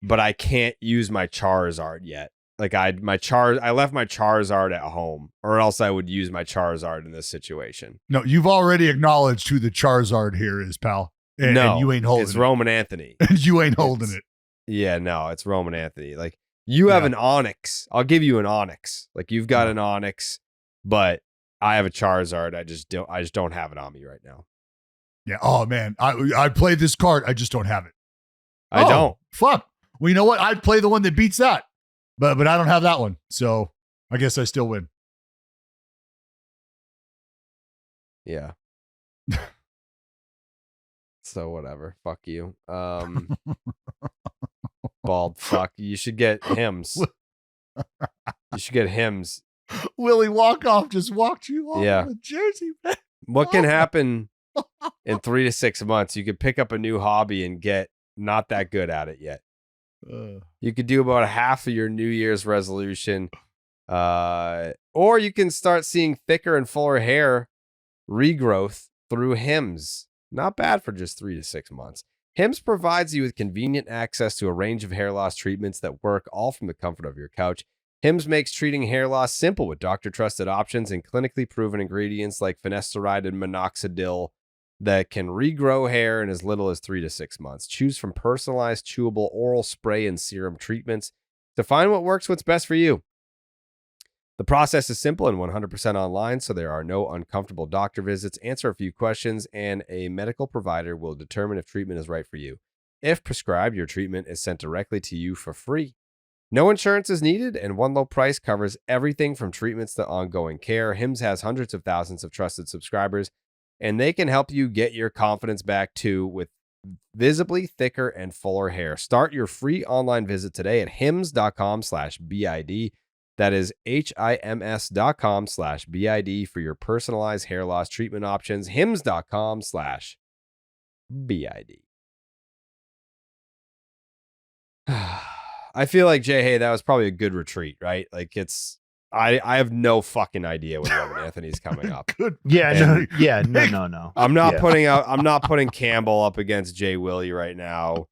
but I can't use my Charizard yet. I left my Charizard at home, or else I would use my Charizard in this situation. No, you've already acknowledged who the Charizard here is, pal. And you ain't holding it. It's Roman Anthony. And you ain't holding it. Yeah, no, it's Roman Anthony. You have an Onyx. I'll give you an Onyx. You've got an Onyx, but I have a Charizard. I just don't have it on me right now. Yeah. Oh man, I played this card. I just don't have it. I don't. Fuck. Well, you know what? I'd play the one that beats that, but I don't have that one. So I guess I still win. Yeah. So whatever. Fuck you. Bald fuck. You should get hymns. You should get hymns. Willie Walk-Off just walked you off the jersey. What can happen in 3 to 6 months? You could pick up a new hobby and get not that good at it yet. You could do about half of your New Year's resolution. Or you can start seeing thicker and fuller hair regrowth through Hims. Not bad for just 3 to 6 months. Hims provides you with convenient access to a range of hair loss treatments that work all from the comfort of your couch. Hims makes treating hair loss simple with doctor-trusted options and clinically proven ingredients like finasteride and minoxidil that can regrow hair in as little as 3 to 6 months. Choose from personalized, chewable oral spray and serum treatments to find what works, what's best for you. The process is simple and 100% online, so there are no uncomfortable doctor visits. Answer a few questions, and a medical provider will determine if treatment is right for you. If prescribed, your treatment is sent directly to you for free. No insurance is needed, and one low price covers everything from treatments to ongoing care. Hims has hundreds of thousands of trusted subscribers, and they can help you get your confidence back too with visibly thicker and fuller hair. Start your free online visit today at hims.com/BID. That is hims.com/BID for your personalized hair loss treatment options. hims.com/BID. I feel like, Jayhay, that was probably a good retreat, right? Like I have no fucking idea when Roman Anthony's coming up. Good. No. I'm not putting Campbell up against J-Willy right now.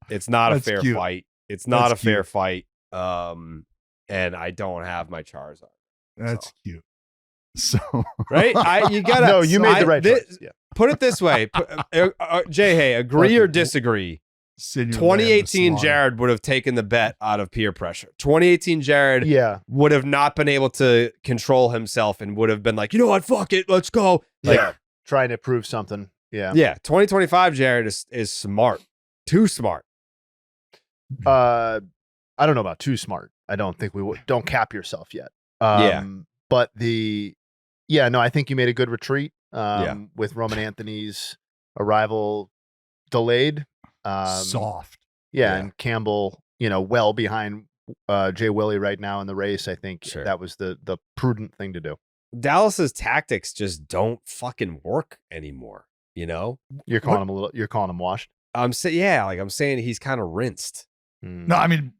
It's not a fair fight. It's not a fair fight. And I don't have my Charizard. That's cute. So right? You gotta. No, you made the right choice. Yeah. Put it this way, Jayhay, agree or disagree? 2018 Jared would have taken the bet out of peer pressure. 2018 Jared would have not been able to control himself and would have been like, you know what, fuck it, let's go. Like, trying to prove something. Yeah. 2025 Jared is smart. Too smart. I don't know about too smart. I don't think don't cap yourself yet. But I think you made a good retreat with Roman Anthony's arrival delayed. Soft. And Campbell, well behind J-Willy right now in the race. I think that was the prudent thing to do. Dallas's tactics just don't fucking work anymore. You're calling him washed. I'm saying he's kind of rinsed. No, I mean,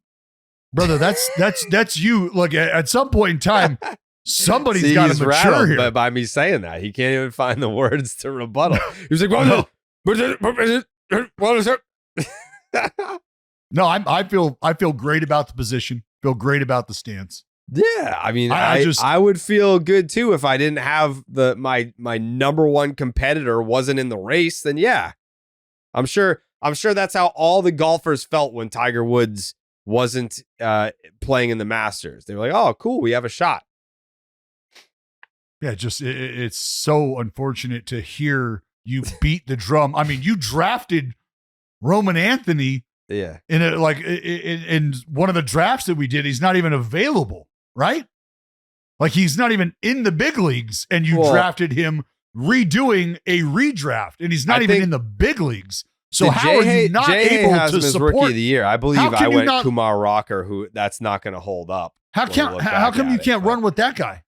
brother, that's you. Look, at some point in time, somebody's got to mature here. By me saying that, he can't even find the words to rebuttal. He was like, "What is it?" No, I feel great about the position. Feel great about the stance. Yeah, I mean, I would feel good too if I didn't have my number one competitor wasn't in the race. Then I'm sure that's how all the golfers felt when Tiger Woods wasn't playing in the Masters. They were like, "Oh, cool, we have a shot." Yeah, it's so unfortunate to hear you beat the drum. I mean, you drafted Roman Anthony. Yeah. In one of the drafts that we did, he's not even available, right? Like he's not even in the big leagues, and you drafted him redoing a redraft, and he's not even in the big leagues. So how are you not able to support Rookie of the Year? I believe I went Kumar Rocker, who that's not going to hold up. How come you can't run with that guy?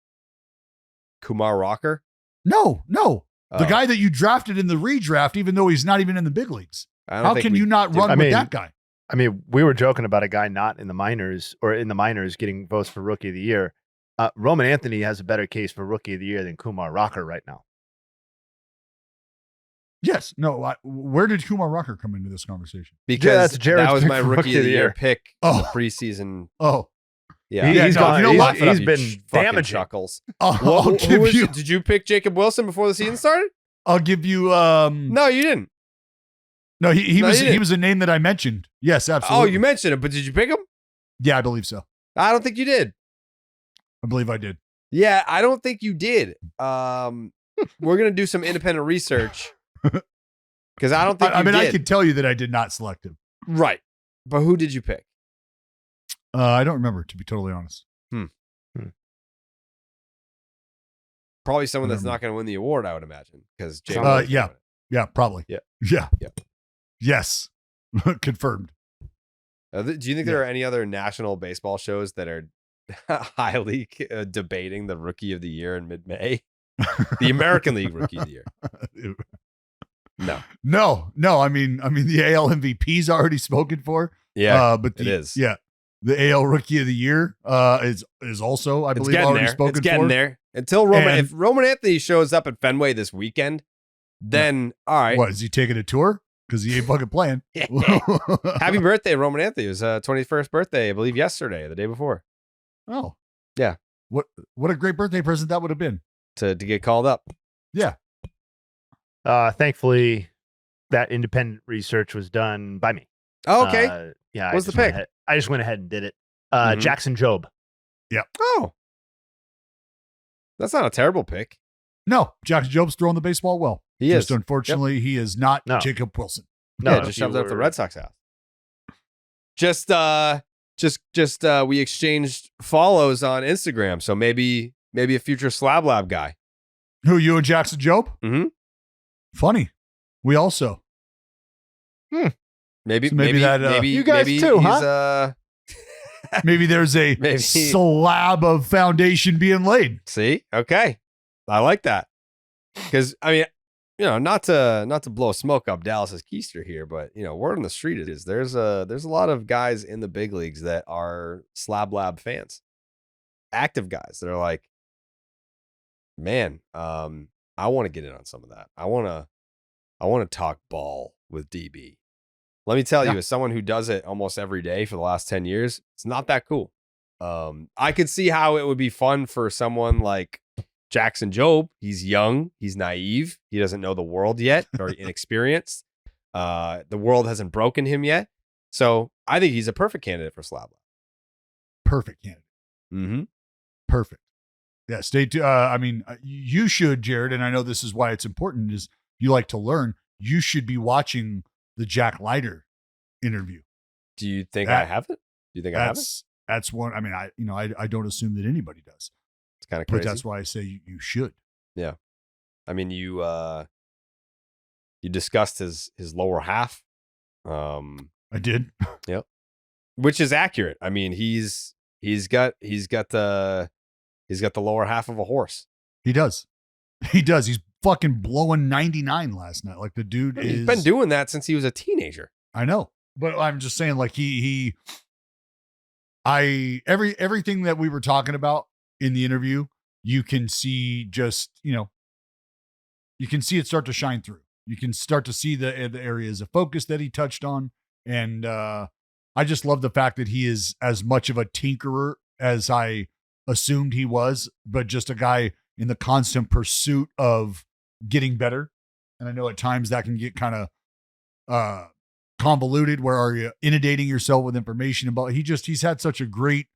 Kumar Rocker? No. The guy that you drafted in the redraft, even though he's not even in the big leagues. How can you not run with that guy? I mean, we were joking about a guy not in the minors or in the minors getting votes for Rookie of the Year. Roman Anthony has a better case for Rookie of the Year than Kumar Rocker right now. Yes. No. Where did Kumar Rocker come into this conversation? Because that was my Rookie of the Year pick in the preseason. Oh. Yeah, he's been damaging. Chuckles. Did you pick Jacob Wilson before the season started? I'll give you. No, you didn't. No, he was a name that I mentioned. Yes, absolutely. Oh, you mentioned it, but did you pick him? Yeah, I believe so. I don't think you did. I believe I did. Yeah, I don't think you did. We're gonna do some independent research because I don't think. I can tell you that I did not select him. Right, but who did you pick? I don't remember, to be totally honest. Probably someone that's not going to win the award, I would imagine, because yeah, probably. Yeah. Yes, confirmed. Do you think there are any other national baseball shows that are highly debating the Rookie of the Year in mid-May? The American League Rookie of the Year. No. I mean, the AL MVP's already spoken for. Yeah, but it is. Yeah, the AL Rookie of the Year is also, I believe, already spoken for. It's getting there. Until if Roman Anthony shows up at Fenway this weekend, then all right. What, is he taking a tour? Because he ain't fucking playing. Happy birthday, Roman Anthony. It was 21st birthday, I believe, yesterday or the day before. Oh. Yeah. What a great birthday present that would have been. To get called up. Yeah. Thankfully, that independent research was done by me. Oh, okay. Yeah. What's the pick? I just went ahead and did it. Jackson Jobe. Yeah. Oh. That's not a terrible pick. No, Jackson Jobe's throwing the baseball well. He is. Unfortunately, he is not Jacob Wilson. No, just shoved it up the Red Sox house. Just we exchanged follows on Instagram, so maybe a future Slab Lab guy. Who, you and Jackson Jobe? Mm-hmm. Funny. We also. Maybe that. You guys too, huh? maybe there's a slab of foundation being laid. See? Okay. I like that. Because, I mean, not to blow smoke up Dallas's keister here, but, word on the street is there's a lot of guys in the big leagues that are Slab Lab fans. Active guys that are like, man, I want to get in on some of that. I want to talk ball with DB. Let me tell you, as someone who does it almost every day for the last 10 years, it's not that cool. I could see how it would be fun for someone like Jackson Jobe. He's young. He's naive. He doesn't know the world yet. Very inexperienced. The world hasn't broken him yet. So I think he's a perfect candidate for Slab Lab. Perfect candidate. Mm-hmm. Perfect. Yeah, stay tuned. I mean, you should, Jared, and I know this is why it's important, is you like to learn. You should be watching the Jack Leiter interview. Do you think I haven't? Do you think I haven't? That's one. I mean, I don't assume that anybody does. It's kind of crazy. But that's why I say you should. Yeah. I mean, you discussed his lower half. I did. Yep. Which is accurate. I mean, he's got the lower half of a horse. He does. He's fucking blowing 99 last night. Like the dude He's been doing that since he was a teenager. I know. But I'm just saying, like everything that we were talking about in the interview, you can see you can see it start to shine through. You can start to see the areas of focus that he touched on. And I just love the fact that he is as much of a tinkerer as I assumed he was, but just a guy in the constant pursuit of getting better. And I know at times that can get kind of convoluted, where are you inundating yourself with information about, he's had such a great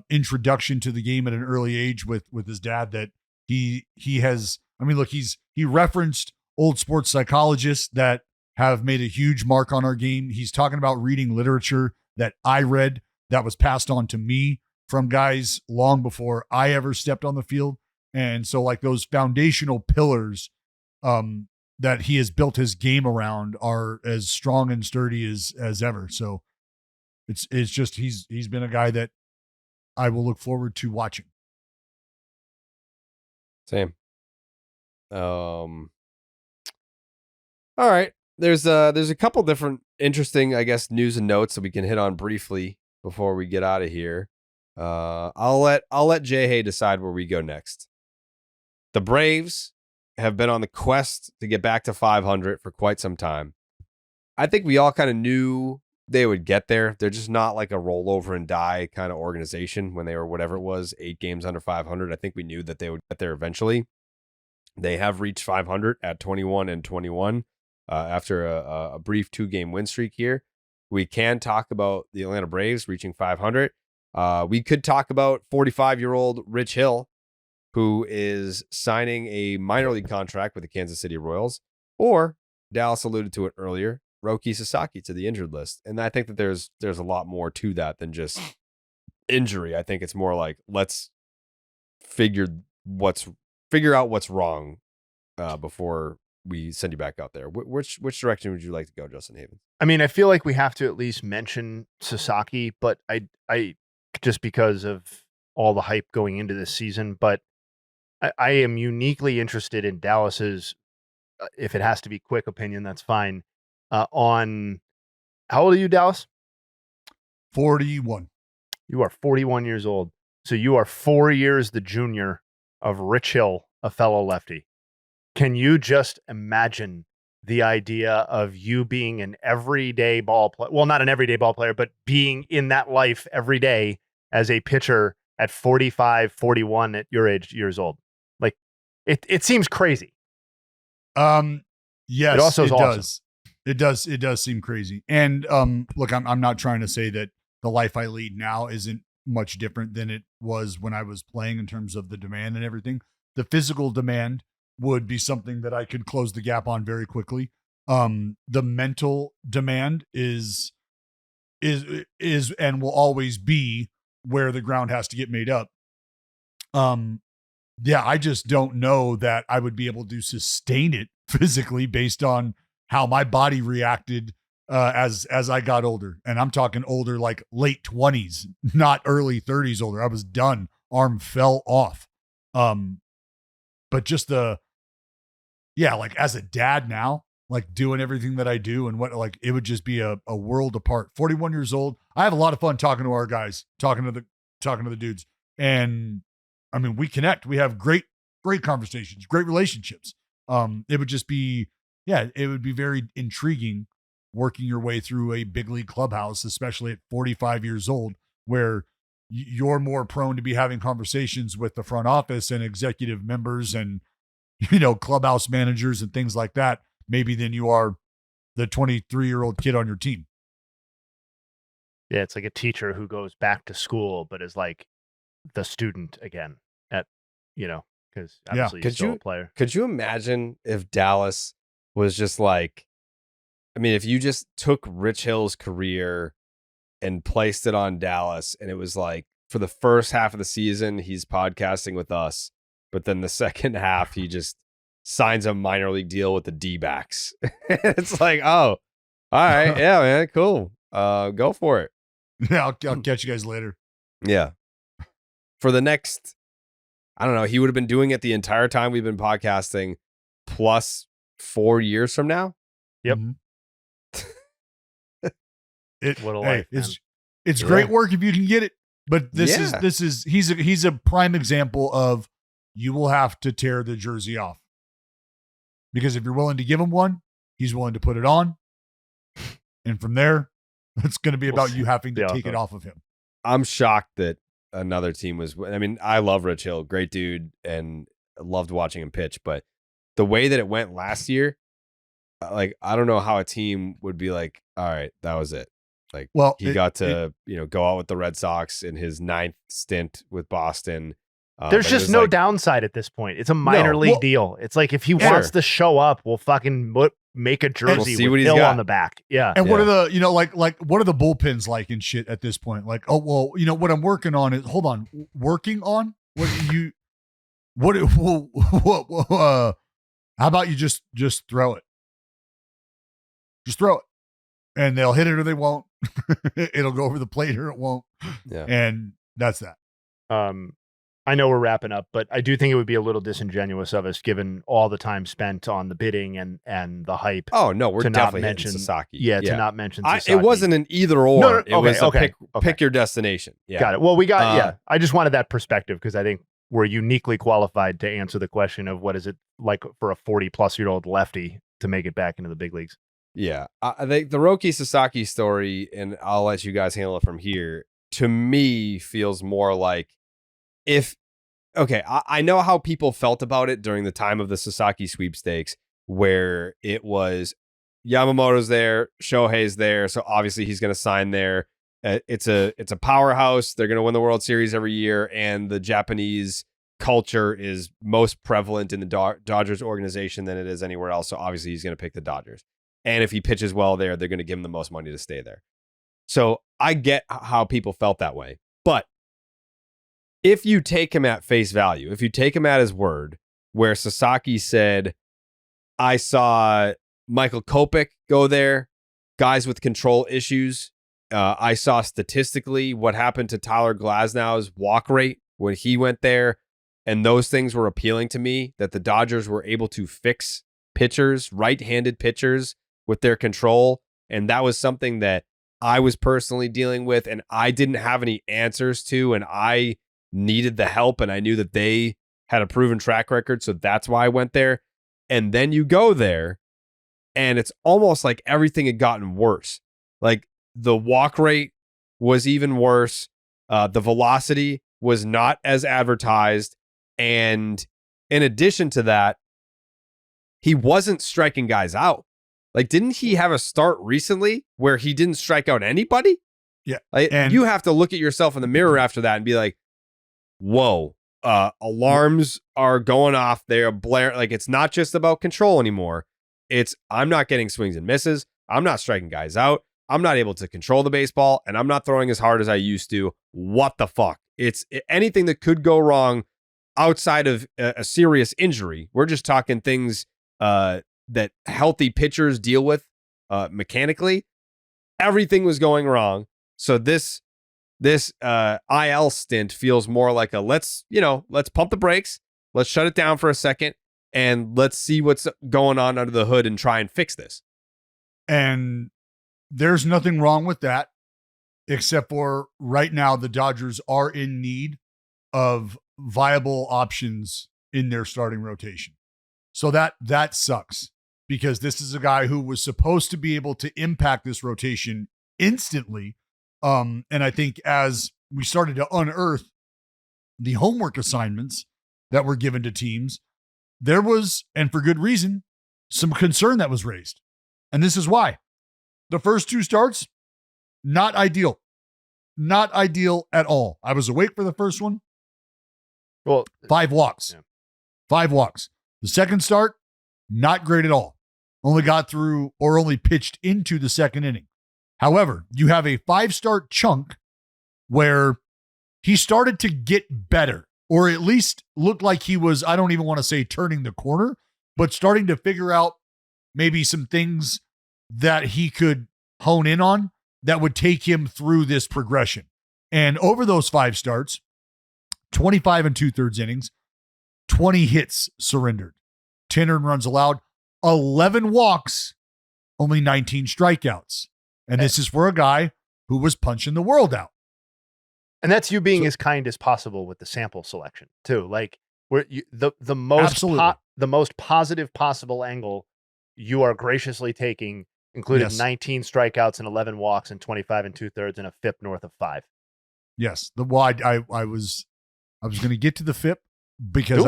introduction to the game at an early age with his dad that he has, I mean, look, he referenced old sports psychologists that have made a huge mark on our game. He's talking about reading literature that I read that was passed on to me from guys long before I ever stepped on the field. And so like those foundational pillars that he has built his game around are as strong and sturdy as ever. So it's just, he's been a guy that I will look forward to watching. Same. All right. There's a couple different interesting, I guess, news and notes that we can hit on briefly before we get out of here. I'll let Jayhay decide where we go next. The Braves have been on the quest to get back to 500 for quite some time. I think we all kind of knew they would get there. They're just not like a roll over and die kind of organization when they were whatever it was, 8 games under 500. I think we knew that they would get there eventually. They have reached 500 at 21-21 after a brief 2-game win streak here. We can talk about the Atlanta Braves reaching 500. We could talk about 45-year-old Rich Hill, who is signing a minor league contract with the Kansas City Royals, or Dallas alluded to it earlier, Roki Sasaki to the injured list. And I think that there's a lot more to that than just injury. I think it's more like, let's figure out what's wrong before we send you back out there. Which direction would you like to go, Justin Haven? I mean, I feel like we have to at least mention Sasaki, but I just because of all the hype going into this season, but I am uniquely interested in Dallas's, if it has to be quick opinion, that's fine. On how old are you, Dallas? 41. You are 41 years old. So you are 4 years the junior of Rich Hill, a fellow lefty. Can you just imagine the idea of you being an everyday ball player? Well, not an everyday ball player, but being in that life every day as a pitcher at 45, 41 at your age, years old. Like it seems crazy. Yes, it also is awesome. does. It does seem crazy. And look, I'm not trying to say that the life I lead now isn't much different than it was when I was playing in terms of the demand and everything. The physical demand would be something that I could close the gap on very quickly. The mental demand is and will always be where the ground has to get made up. Yeah, I just don't know that I would be able to sustain it physically based on how my body reacted as I got older, and I'm talking older, like late 20s, not early 30s older. I was done. Arm fell off. But just like as a dad now, like doing everything that I do and what, like, it would just be a world apart. 41 years old. I have a lot of fun talking to our guys, talking to the dudes. And I mean, we connect, we have great conversations, great relationships. It would just be, it would be very intriguing working your way through a big league clubhouse, especially at 45 years old, where you're more prone to be having conversations with the front office and executive members and, clubhouse managers and things like that, maybe than you are the 23-year-old kid on your team. Yeah, it's like a teacher who goes back to school, but is like the student again because obviously you're still a player. Could you imagine if Dallas was just like, I mean, if you just took Rich Hill's career and placed it on Dallas, and it was like, for the first half of the season, he's podcasting with us, but then the second half, he just signs a minor league deal with the D-backs. It's like, oh, all right. Yeah, man. Cool. Go for it. Yeah. I'll catch you guys later. Yeah. For the next, I don't know, he would have been doing it the entire time we've been podcasting, plus 4 years from now. Yep. Mm-hmm. What a life, it's great work if you can get it. But he's a prime example of, you will have to tear the jersey off, because if you're willing to give him one, he's willing to put it on. And from there, it's going to be about you having to take it off of him. I'm shocked that another team was, I mean, I love Rich Hill, great dude, and loved watching him pitch, but the way that it went last year, like, I don't know how a team would be like, all right, that was it. Like, well, he got to, go out with the Red Sox in his 9th stint with Boston. There's just no downside at this point. It's a minor league deal. It's like, if he wants to show up, we'll fucking make a jersey with Hill on the back. Yeah. And what are the, like what are the bullpens like and shit at this point? Like, oh, well, what I'm working on is, hold on, working on how about you just throw it? Just throw it. And they'll hit it or they won't. It'll go over the plate or it won't. Yeah. And that's that. I know we're wrapping up, but I do think it would be a little disingenuous of us, given all the time spent on the bidding and the hype. Oh no, we're definitely mentioning Sasaki. To not mention Sasaki. It wasn't an either or. No, it was pick your destination. Yeah. Got it. Well, we got I just wanted that perspective, because I think we're uniquely qualified to answer the question of what is it like for a 40-plus-year-old lefty to make it back into the big leagues. Yeah, I think the Roki Sasaki story, and I'll let you guys handle it from here, to me feels more like, I know how people felt about it during the time of the Sasaki sweepstakes, where it was Yamamoto's there, Shohei's there, so obviously he's going to sign there. It's a powerhouse. They're going to win the World Series every year, and the Japanese culture is most prevalent in the Dodgers organization than it is anywhere else, so obviously he's going to pick the Dodgers. And if he pitches well there, they're going to give him the most money to stay there. So I get how people felt that way. But if you take him at face value, if you take him at his word, where Sasaki said, I saw Michael Kopech go there, guys with control issues. I saw statistically what happened to Tyler Glasnow's walk rate when he went there. And those things were appealing to me, that the Dodgers were able to fix pitchers, right-handed pitchers, with their control. And that was something that I was personally dealing with, and I didn't have any answers to, and I needed the help, and I knew that they had a proven track record, so that's why I went there. And then you go there, and it's almost like everything had gotten worse. Like, the walk rate was even worse. The velocity was not as advertised. And in addition to that, he wasn't striking guys out. Like, didn't he have a start recently where he didn't strike out anybody? Yeah. And you have to look at yourself in the mirror after that and be like, whoa, alarms are going off. They're blaring. Like, it's not just about control anymore. It's, I'm not getting swings and misses. I'm not striking guys out. I'm not able to control the baseball, and I'm not throwing as hard as I used to. What the fuck? It's anything that could go wrong outside of a serious injury. We're just talking things that healthy pitchers deal with mechanically. everything was going wrong. So this IL stint feels more like a let's pump the brakes, let's shut it down for a second, and let's see what's going on under the hood and try and fix this. And there's nothing wrong with that, except for right now the Dodgers are in need of viable options in their starting rotation. So that sucks, because this is a guy who was supposed to be able to impact this rotation instantly. And I think as we started to unearth the homework assignments that were given to teams, there was, and for good reason, some concern that was raised. And this is why. The first 2 starts, not ideal. Not ideal at all. I was awake for the first one. Well, 5 walks. Yeah. 5 walks. The second start, not great at all. Only got through or only pitched into the second inning. However, you have a 5-start chunk where he started to get better, or at least looked like he was, I don't even want to say turning the corner, but starting to figure out maybe some things that he could hone in on that would take him through this progression. And over those 5 starts, 25 2/3 innings, 20 hits surrendered, 10 earned runs allowed, 11 walks, only 19 strikeouts. And this is for a guy who was punching the world out. And that's you being as kind as possible with the sample selection too. Like the most positive possible angle you are graciously taking included 19 strikeouts and 11 walks and 25 2/3 and a FIP north of 5. Yes. I was going to get to the FIP because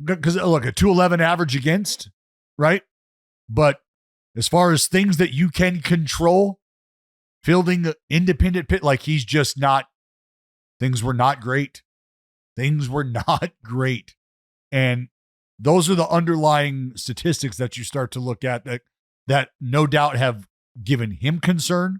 because look, a 211 average against, right? But as far as things that you can control, fielding independent pit, like he's just not, things were not great. Things were not great. And those are the underlying statistics that you start to look at that no doubt have given him concern,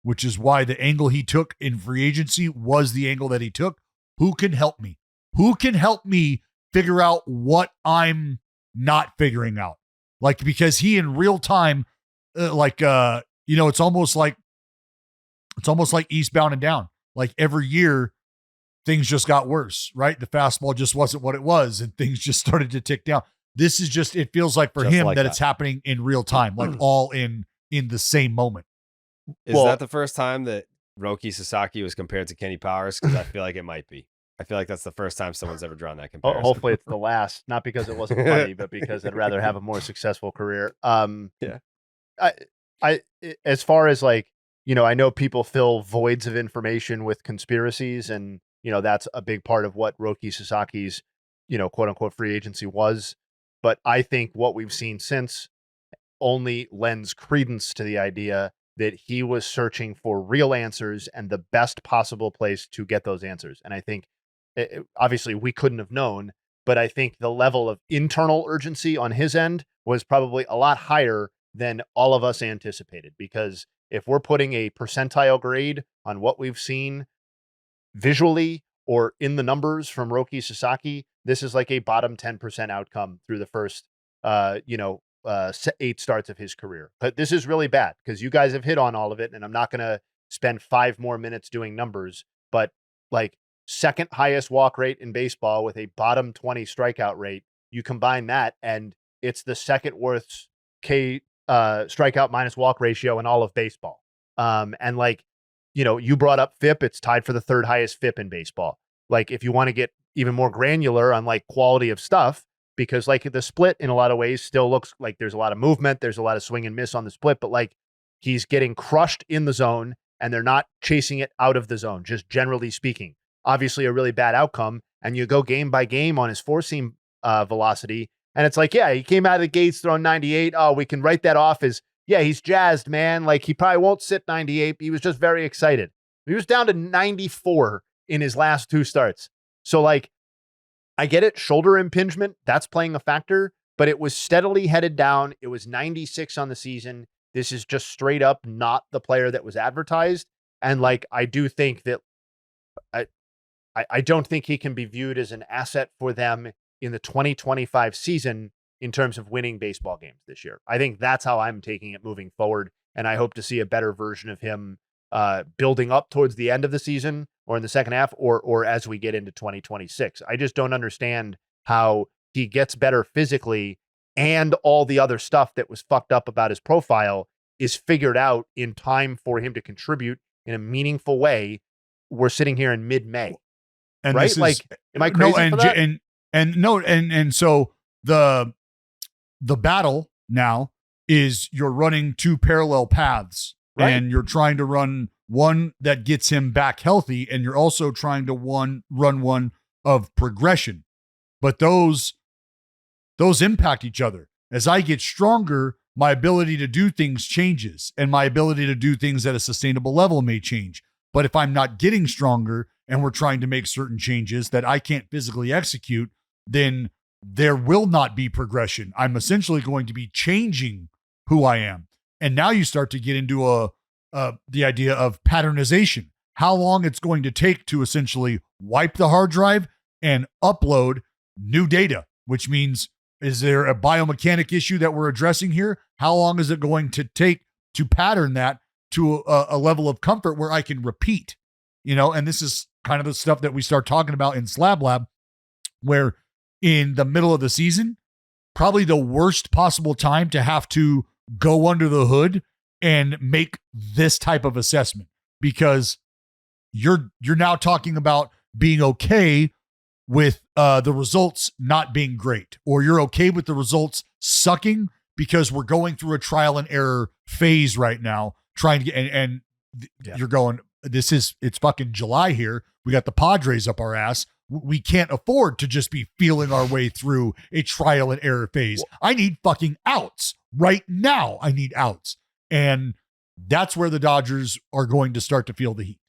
which is why the angle he took in free agency was the angle that he took. Who can help me? Who can help me figure out what I'm not figuring out? Like, because he in real time, it's almost like eastbound and down. Like every year, things just got worse, right? The fastball just wasn't what it was, and things just started to tick down. This is just, it feels like for him that it's happening in real time, like all in the same moment. Is that the first time that Roki Sasaki was compared to Kenny Powers? Because I feel like it might be. I feel like that's the first time someone's ever drawn that comparison. Hopefully it's the last, not because it wasn't funny, but because I'd rather have a more successful career. Yeah. I as far as I know people fill voids of information with conspiracies, and that's a big part of what Roki Sasaki's quote unquote free agency was. But I think what we've seen since only lends credence to the idea that he was searching for real answers and the best possible place to get those answers. And I think obviously we couldn't have known, but I think the level of internal urgency on his end was probably a lot higher than all of us anticipated, because if we're putting a percentile grade on what we've seen visually or in the numbers from Roki Sasaki, this is like a bottom 10% outcome through the first 8 starts of his career. But this is really bad because you guys have hit on all of it, and I'm not going to spend 5 more minutes doing numbers, but like second highest walk rate in baseball with a bottom 20 strikeout rate, you combine that and it's the second worst strikeout minus walk ratio in all of baseball. And you brought up FIP, it's tied for the 3rd highest FIP in baseball. Like if you want to get even more granular on like quality of stuff, because like the split in a lot of ways still looks like there's a lot of movement, there's a lot of swing and miss on the split, but like he's getting crushed in the zone and they're not chasing it out of the zone, just generally speaking. Obviously a really bad outcome, and you go game by game on his 4-seam velocity, and it's like, yeah, he came out of the gates throwing 98. Oh, we can write that off as, yeah, he's jazzed, man. Like he probably won't sit 98. He was just very excited. He was down to 94 in his last 2 starts. So like, I get it. Shoulder impingement, that's playing a factor, but it was steadily headed down. It was 96 on the season. This is just straight up not the player that was advertised. And like, I do think that I don't think he can be viewed as an asset for them in the 2025 season in terms of winning baseball games this year. I think that's how I'm taking it moving forward. and I hope to see a better version of him building up towards the end of the season or in the second half or as we get into 2026. I just don't understand how he gets better physically and all the other stuff that was fucked up about his profile is figured out in time for him to contribute in a meaningful way. We're sitting here in mid-May. And right? Like, am I crazy for that? And so the battle now is you're running two parallel paths, Right. and you're trying to run one that gets him back healthy, and you're also trying to run one of progression. But those impact each other. As I get stronger, my ability to do things changes, and my ability to do things at a sustainable level may change. But if I'm not getting stronger and we're trying to make certain changes that I can't physically execute, then there will not be progression. I'm essentially going to be changing who I am. And now you start to get into the idea of patternization, how long it's going to take to essentially wipe the hard drive and upload new data, which means, is there a biomechanic issue that we're addressing here? How long is it going to take to pattern that to a level of comfort where I can repeat, and this is kind of the stuff that we start talking about in Slab Lab, where in the middle of the season, probably the worst possible time to have to go under the hood and make this type of assessment, because you're now talking about being okay with the results not being great, or you're okay with the results sucking because we're going through a trial and error phase right now, trying to get, you're going, it's fucking July here. We got the Padres up our ass. We can't afford to just be feeling our way through a trial and error phase. I need fucking outs right now. I need outs. And that's where the Dodgers are going to start to feel the heat.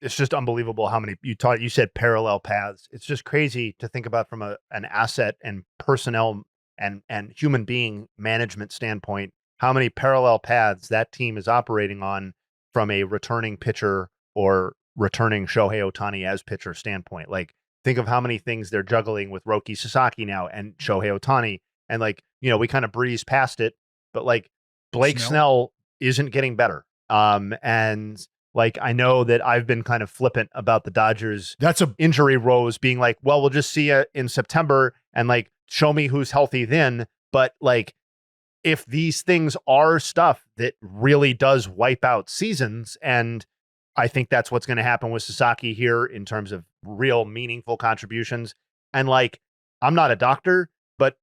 It's just unbelievable how many you said parallel paths. It's just crazy to think about from an asset and personnel and human being management standpoint, how many parallel paths that team is operating on from a returning pitcher or returning Shohei Ohtani as pitcher standpoint. Like, think of how many things they're juggling with Roki Sasaki now and Shohei Ohtani. And we kind of breeze past it, but Blake Snell isn't getting better. And I know that I've been kind of flippant about the Dodgers injury woes being like, well, we'll just see you in September and show me who's healthy then. But if these things are stuff that really does wipe out seasons, and I think that's what's going to happen with Sasaki here in terms of real meaningful contributions. And I'm not a doctor, but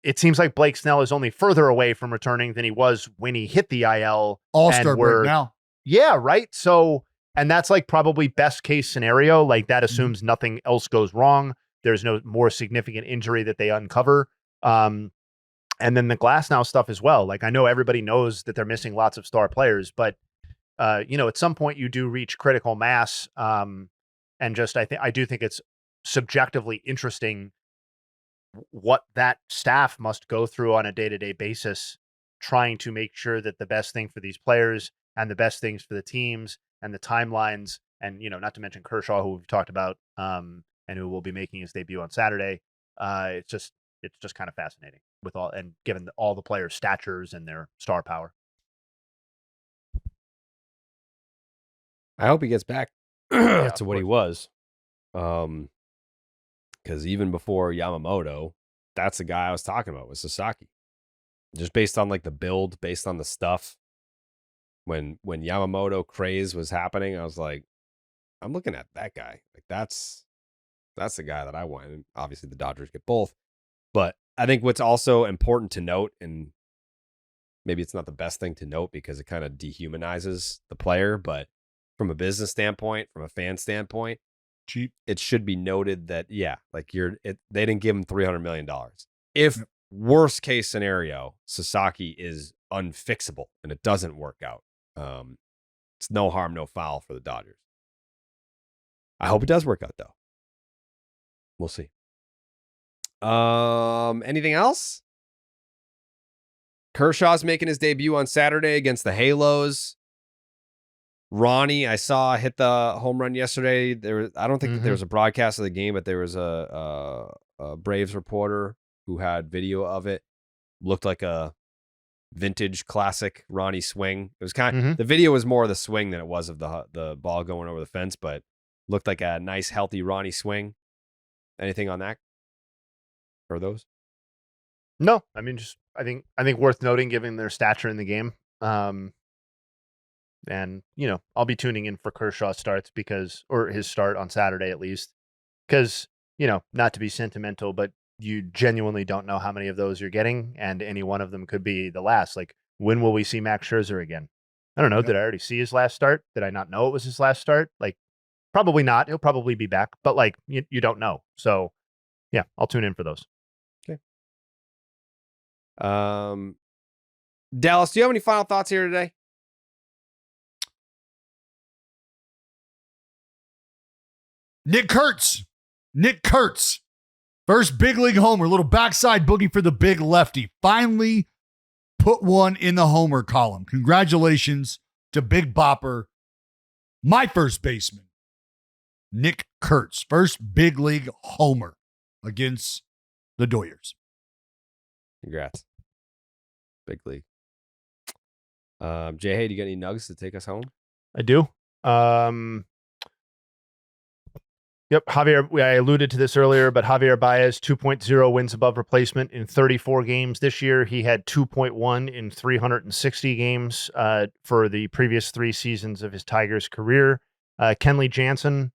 it seems like Blake Snell is only further away from returning than he was when he hit the IL. All-star break now. Yeah, right. So, and that's probably best case scenario. That assumes nothing else goes wrong. There's no more significant injury that they uncover. And then the Glasnow stuff as well. I know everybody knows that they're missing lots of star players, but at some point you do reach critical mass. And I do think it's subjectively interesting what that staff must go through on a day-to-day basis, trying to make sure that the best thing for these players and the best things for the teams and the timelines, and not to mention Kershaw, who we've talked about, and who will be making his debut on Saturday. It's just kind of fascinating with all, and given all the players' statures and their star power. I hope he gets back to what he was. Because even before Yamamoto, that's the guy I was talking about was Sasaki. Just based on the build, based on the stuff. When Yamamoto craze was happening, I was like, I'm looking at that guy. That's the guy that I want. And obviously the Dodgers get both. But I think what's also important to note, and maybe it's not the best thing to note because it kind of dehumanizes the player, but from a business standpoint, from a fan standpoint, cheap. It should be noted that they didn't give him $300 million. If worst case scenario, Sasaki is unfixable and it doesn't work out, it's no harm, no foul for the Dodgers. I hope it does work out though. We'll see. Anything else? Kershaw's making his debut on Saturday against the Halos. Ronnie, I saw hit the home run yesterday. I don't think that there was a broadcast of the game, but there was a Braves reporter who had video of it. Looked like a vintage classic Ronnie swing. It was kind of, the video was more of the swing than it was of the ball going over the fence, but looked like a nice, healthy Ronnie swing. Anything on that? Or those? No, I mean, just I think worth noting given their stature in the game. And I'll be tuning in for Kershaw's starts or his start on Saturday at least, because not to be sentimental, but you genuinely don't know how many of those you're getting, and any one of them could be the last. Like, when will we see Max Scherzer again? I don't know. Yep. Did I already see his last start? Did I not know it was his last start? Like, probably not. He'll probably be back, but like you don't know. So yeah, I'll tune in for those. Okay. Dallas, do you have any final thoughts here today? Nick Kurtz. First big league homer, little backside boogie for the big lefty. Finally put one in the homer column. Congratulations to Big Bopper, my first baseman, Nick Kurtz. First big league homer against the Doyers. Congrats. Big league. Jayhay, do you got any nugs to take us home? I do. Yep, Javier, I alluded to this earlier, but Javier Báez, 2.0 wins above replacement in 34 games this year. He had 2.1 in 360 games for the previous 3 seasons of his Tigers career. Kenley Jansen,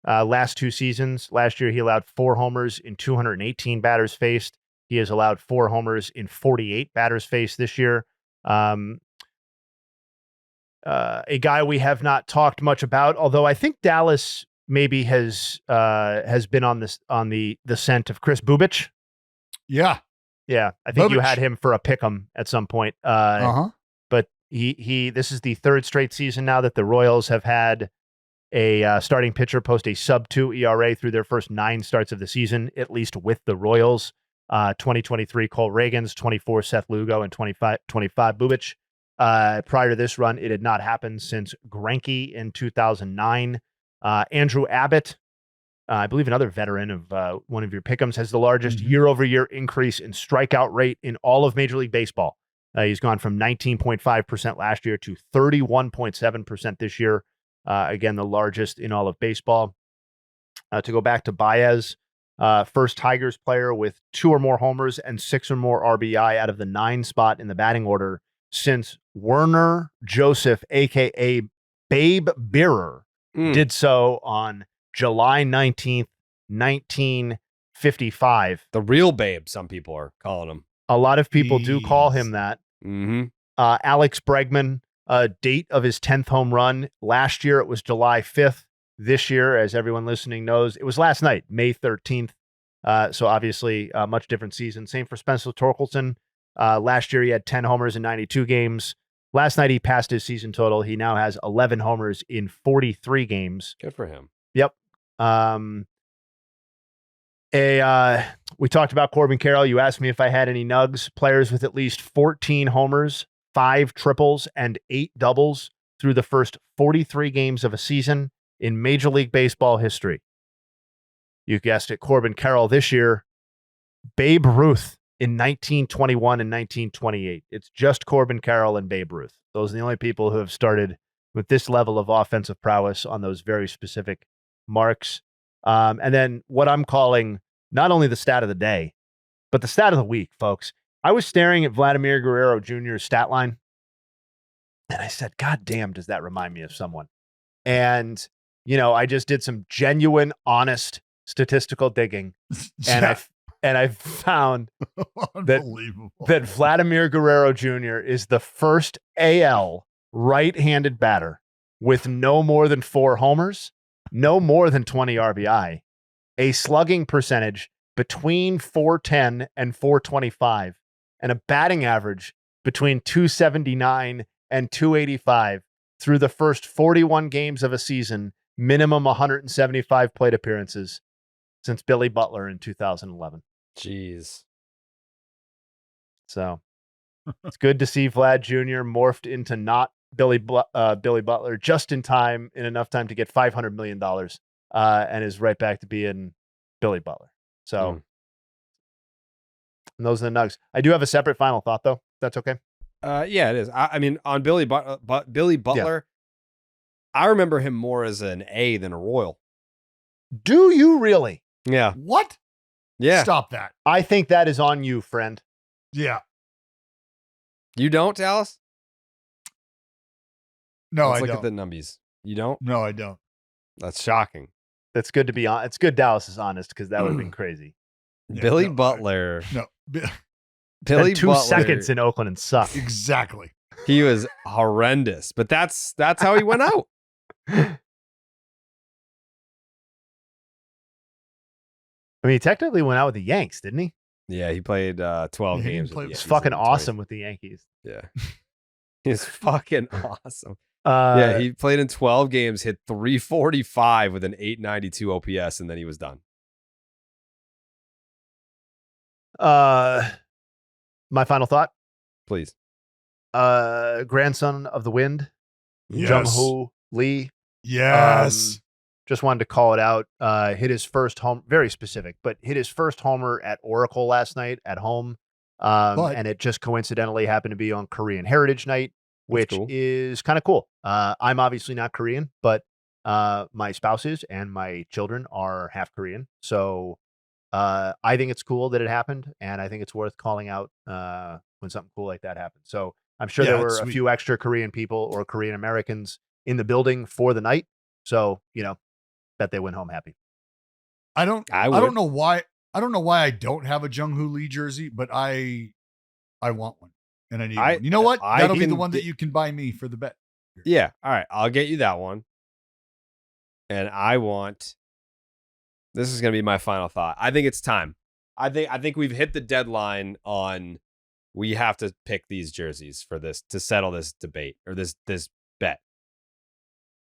last 2 seasons. Last year, he allowed 4 homers in 218 batters faced. He has allowed 4 homers in 48 batters faced this year. A guy we have not talked much about, although I think Dallas maybe has been on the scent of Chris Bubich. Yeah. I think you had him for a pick'em at some point. But this is the 3rd straight season now that the Royals have had a starting pitcher post a sub-2 ERA through their first 9 starts of the season, at least with the Royals. 2023 Cole Reagans, 24 Seth Lugo, and 25 Bubich. Prior to this run, it had not happened since Greinke in 2009. Andrew Abbott, I believe another veteran of one of your pick'ems, has the largest year-over-year increase in strikeout rate in all of Major League Baseball. He's gone from 19.5% last year to 31.7% this year. Again, the largest in all of baseball. To go back to Báez, first Tigers player with 2 or more homers and 6 or more RBI out of the 9 spot in the batting order since Werner Joseph, a.k.a. Babe Bearer, did so on July 19th, 1955. The real Babe, some people are calling him. A lot of people do call him that. Alex Bregman, date of his 10th home run. Last year, it was July 5th. This year, as everyone listening knows, it was last night, May 13th. So obviously, a much different season. Same for Spencer Torkelson. Last year, he had 10 homers in 92 games. Last night, he passed his season total. He now has 11 homers in 43 games. Good for him. Yep. We talked about Corbin Carroll. You asked me if I had any nugs. Players with at least 14 homers, 5 triples, and 8 doubles through the first 43 games of a season in Major League Baseball history. You guessed it, Corbin Carroll this year. Babe Ruth in 1921 and 1928. It's just Corbin Carroll and Babe Ruth. Those are the only people who have started with this level of offensive prowess on those very specific marks. And then what I'm calling not only the stat of the day, but the stat of the week, folks. I was staring at Vladimir Guerrero Jr.'s stat line, and I said, God damn, does that remind me of someone? And, I just did some genuine, honest statistical digging, and I found that Vladimir Guerrero Jr. is the first AL right-handed batter with no more than 4 homers, no more than 20 RBI, a slugging percentage between 410 and 425, and a batting average between 279 and 285 through the first 41 games of a season, minimum 175 plate appearances since Billy Butler in 2011. Jeez. So it's good to see Vlad Jr. morphed into not Billy Butler just in time, in enough time to get $500 million, and is right back to being Billy Butler. So and those are the nugs. I do have a separate final thought, though. That's okay. Yeah, it is. I mean, on Billy Butler, I remember him more as an A than a Royal. Do you really? Yeah. What? Yeah. Stop that. I think that is on you, friend. Yeah. You don't, Dallas? No, Let's I look don't. at the numbies. You don't? No, I don't. That's shocking. That's good to be on. It's good Dallas is honest because that would have been crazy. Yeah, Billy no, Butler. No. Billy Spent 2 Butler, seconds in Oakland and sucked. Exactly. He was horrendous, but that's how he went out. I mean, he technically went out with the Yanks, didn't he? Yeah, he played 12 Yeah, he games. didn't play- with the He's Yankees fucking in awesome with the Yankees. Yeah. He's fucking awesome. Uh, Yeah, he played in 12 games, hit 345 with an 892 OPS, and then he was done. my final thought. Please. Grandson of the Wind, Yes. Jung-Hoo Lee. Yes. Just wanted to call it out. Hit his first home, very specific, but hit his first homer at Oracle last night at home. And it just coincidentally happened to be on Korean Heritage Night, which cool. is kind of cool. I'm obviously not Korean, but my spouse is, and my children are half Korean. So I think it's cool that it happened, and I think it's worth calling out when something cool like that happens. So I'm sure Yeah, there were it's a sweet. few extra Korean people or Korean Americans in the building for the night. So, bet they went home happy. I don't would. know why. I don't know why I don't have a Jung-Hoo Lee jersey, but I want one, and I need one. You know what? I That'll be the can one that get- you can buy me for the bet. Yeah. All right. I'll get you that one. And I want. This is going to be my final thought. I think it's time. I think we've hit the deadline on. We have to pick these jerseys for this to settle this debate or this bet.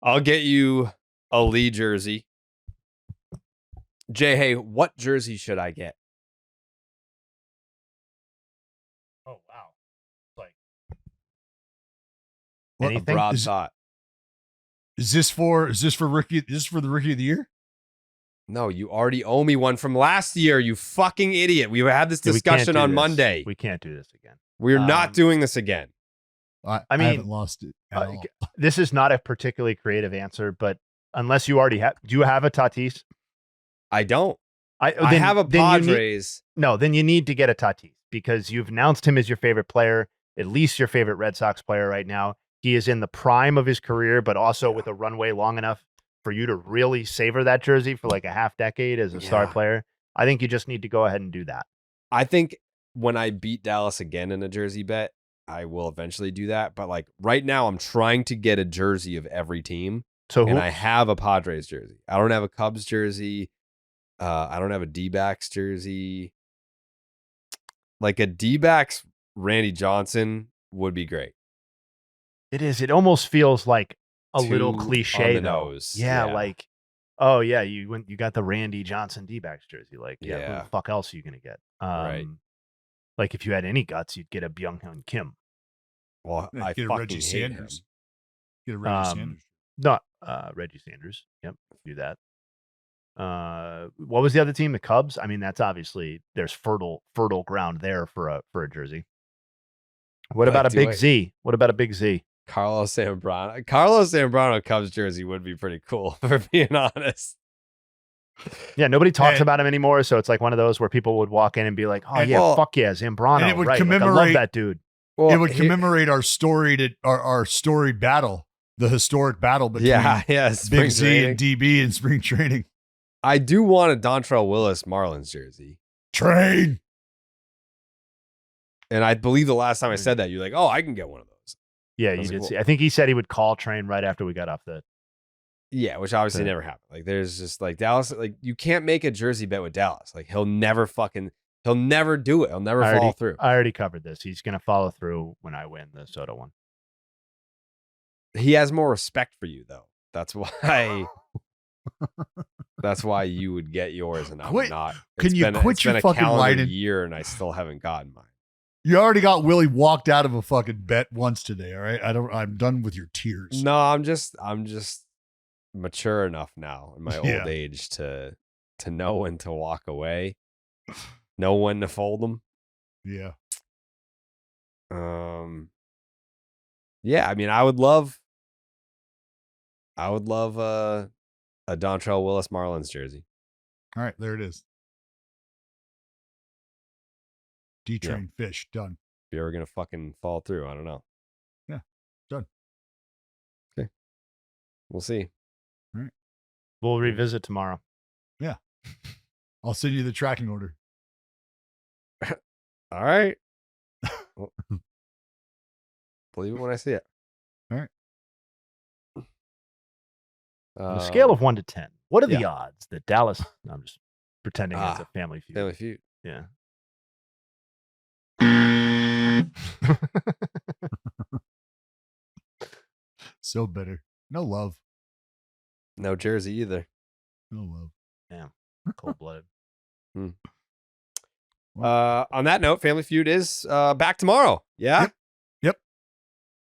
I'll get you a Lee jersey. Jayhay, what jersey should I get? Oh, wow. Like, What, A anything? broad Is- thought. Is this for rookie? Is this for the rookie of the year? No, you already owe me one from last year, you fucking idiot. We had this We can't discussion do on this. Monday. We can't do this again. We're not Um, doing this again. I mean, haven't lost it at all. This is not a particularly creative answer, but unless you already have, do you have a Tatis? I don't. I then- have a then you need- Padres. No, then you need to get a Tatis because you've announced him as your favorite player, at least your favorite Red Sox player right now. He is in the prime of his career, but also with a runway long enough for you to really savor that jersey for like a half decade as a star Yeah. player. I think you just need to go ahead and do that. I think when I beat Dallas again in a jersey bet, I will eventually do that. But like right now, I'm trying to get a jersey of every team. So And I have a Padres jersey. I don't have a Cubs jersey. I don't have a D-backs jersey. Like a D-backs Randy Johnson would be great. it is. It almost feels like a little Too cliche on the though. nose. Yeah, Yeah. like, oh yeah, you got the Randy Johnson D-backs jersey. Like, yeah, who Yeah. the fuck else are you gonna get? Right. Like if you had any guts, you'd get a Byung-Hyun Kim. Well, Yeah, I get a fucking Reggie hate Sanders. him. Get a Reggie Um, Sanders. Not Reggie Sanders. Yep, do that. What was the other team? The Cubs. I mean, that's obviously there's fertile ground there for a jersey. What But about a do big I- Z? What about a big Z? Carlos Zambrano Cubs jersey would be pretty cool, for being honest. Yeah, nobody talks And- about him anymore, so it's like one of those where people would walk in and be like, "Oh And- yeah, well, fuck yeah, Zambrano!" and it would right? Like, I love commemorate- that dude. Well, It would commemorate our storied battle, the historic battle between yeah, spring Big Z training. and DB in spring training. I do want a Dontrell Willis Marlins jersey. Train. And I believe the last time I said that, you're like, oh, I can get one of those. Yeah, That you was did cool. see. I think he said he would call Train right after we got off the. Yeah, which obviously Okay. never happened. Like, there's just like Dallas, like, you can't make a jersey bet with Dallas. Like, he'll never do it. He'll never follow through. I already covered this. He's gonna follow through when I win the Soto one. He has more respect for you, though. That's why. That's why you would get yours and I'm Quit- not. can you quit it's your been a fucking calendar whining? year and I still haven't gotten mine. You already got Willie walked out of a fucking bet once today. All right. I'm done with your tears. No, I'm just mature enough now in my Yeah. old age to know when to walk away, know when to fold them. Yeah. Yeah, I mean, I would love a Dontrell Willis Marlins jersey. All right, there it is. D-Train fish, done. If you're ever going to fucking fall through, I don't know. Yeah, done. Okay. We'll see. All right. We'll revisit tomorrow. Yeah. I'll send you the tracking order. All right. Well, believe it when I see it. All right. On a scale of 1 to 10, what are the yeah. odds that Dallas? No, I'm just pretending it's a Family Feud. Family Feud. Yeah. So bitter. No love. No jersey either. No love. Yeah. Cold blooded. On that note, Family Feud is back tomorrow. Yeah? Yep.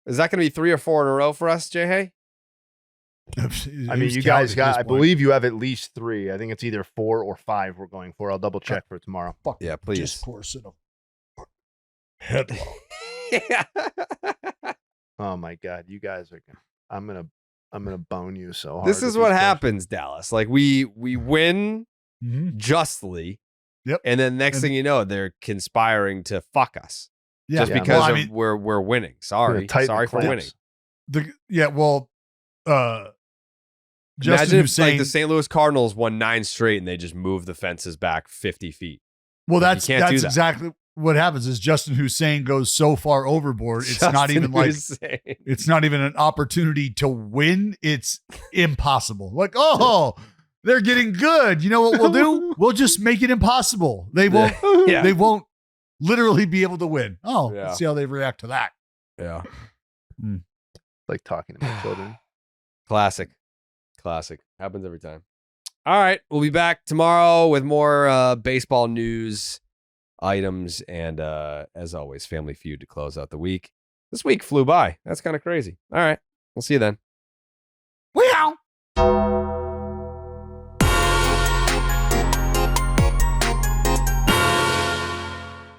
Is that going to be 3 or 4 in a row for us, Jayhay? I mean, you guys got, I believe you have at least 3. I think it's either 4 or 5 we're going for. I'll double check for tomorrow. Yeah, please. Discourse in a headlock. Yeah. Oh my God. You guys are, I'm going to bone you so hard. This is what happens, Dallas. Like we win justly. Yep. And then next thing you know, they're conspiring to fuck us. Yeah. Just because we're winning. Sorry for winning. Justin Imagine Hussein, if the St. Louis Cardinals won 9 straight and they just moved the fences back 50 feet. Well, Like, that's you can't do that. exactly what happens. Is Justin Hussein goes so far overboard, it's not even Hussein. it's not even an opportunity to win. It's impossible. Like, they're getting good. You know what we'll do? We'll just make it impossible. They won't. Yeah. They won't literally be able to win. Yeah. Let's see how they react to that. Yeah. Like talking to my children. Classic. Happens every time. All right. We'll be back tomorrow with more baseball news items. And as always, Family Feud to close out the week. This week flew by. That's kind of crazy. All right. We'll see you then.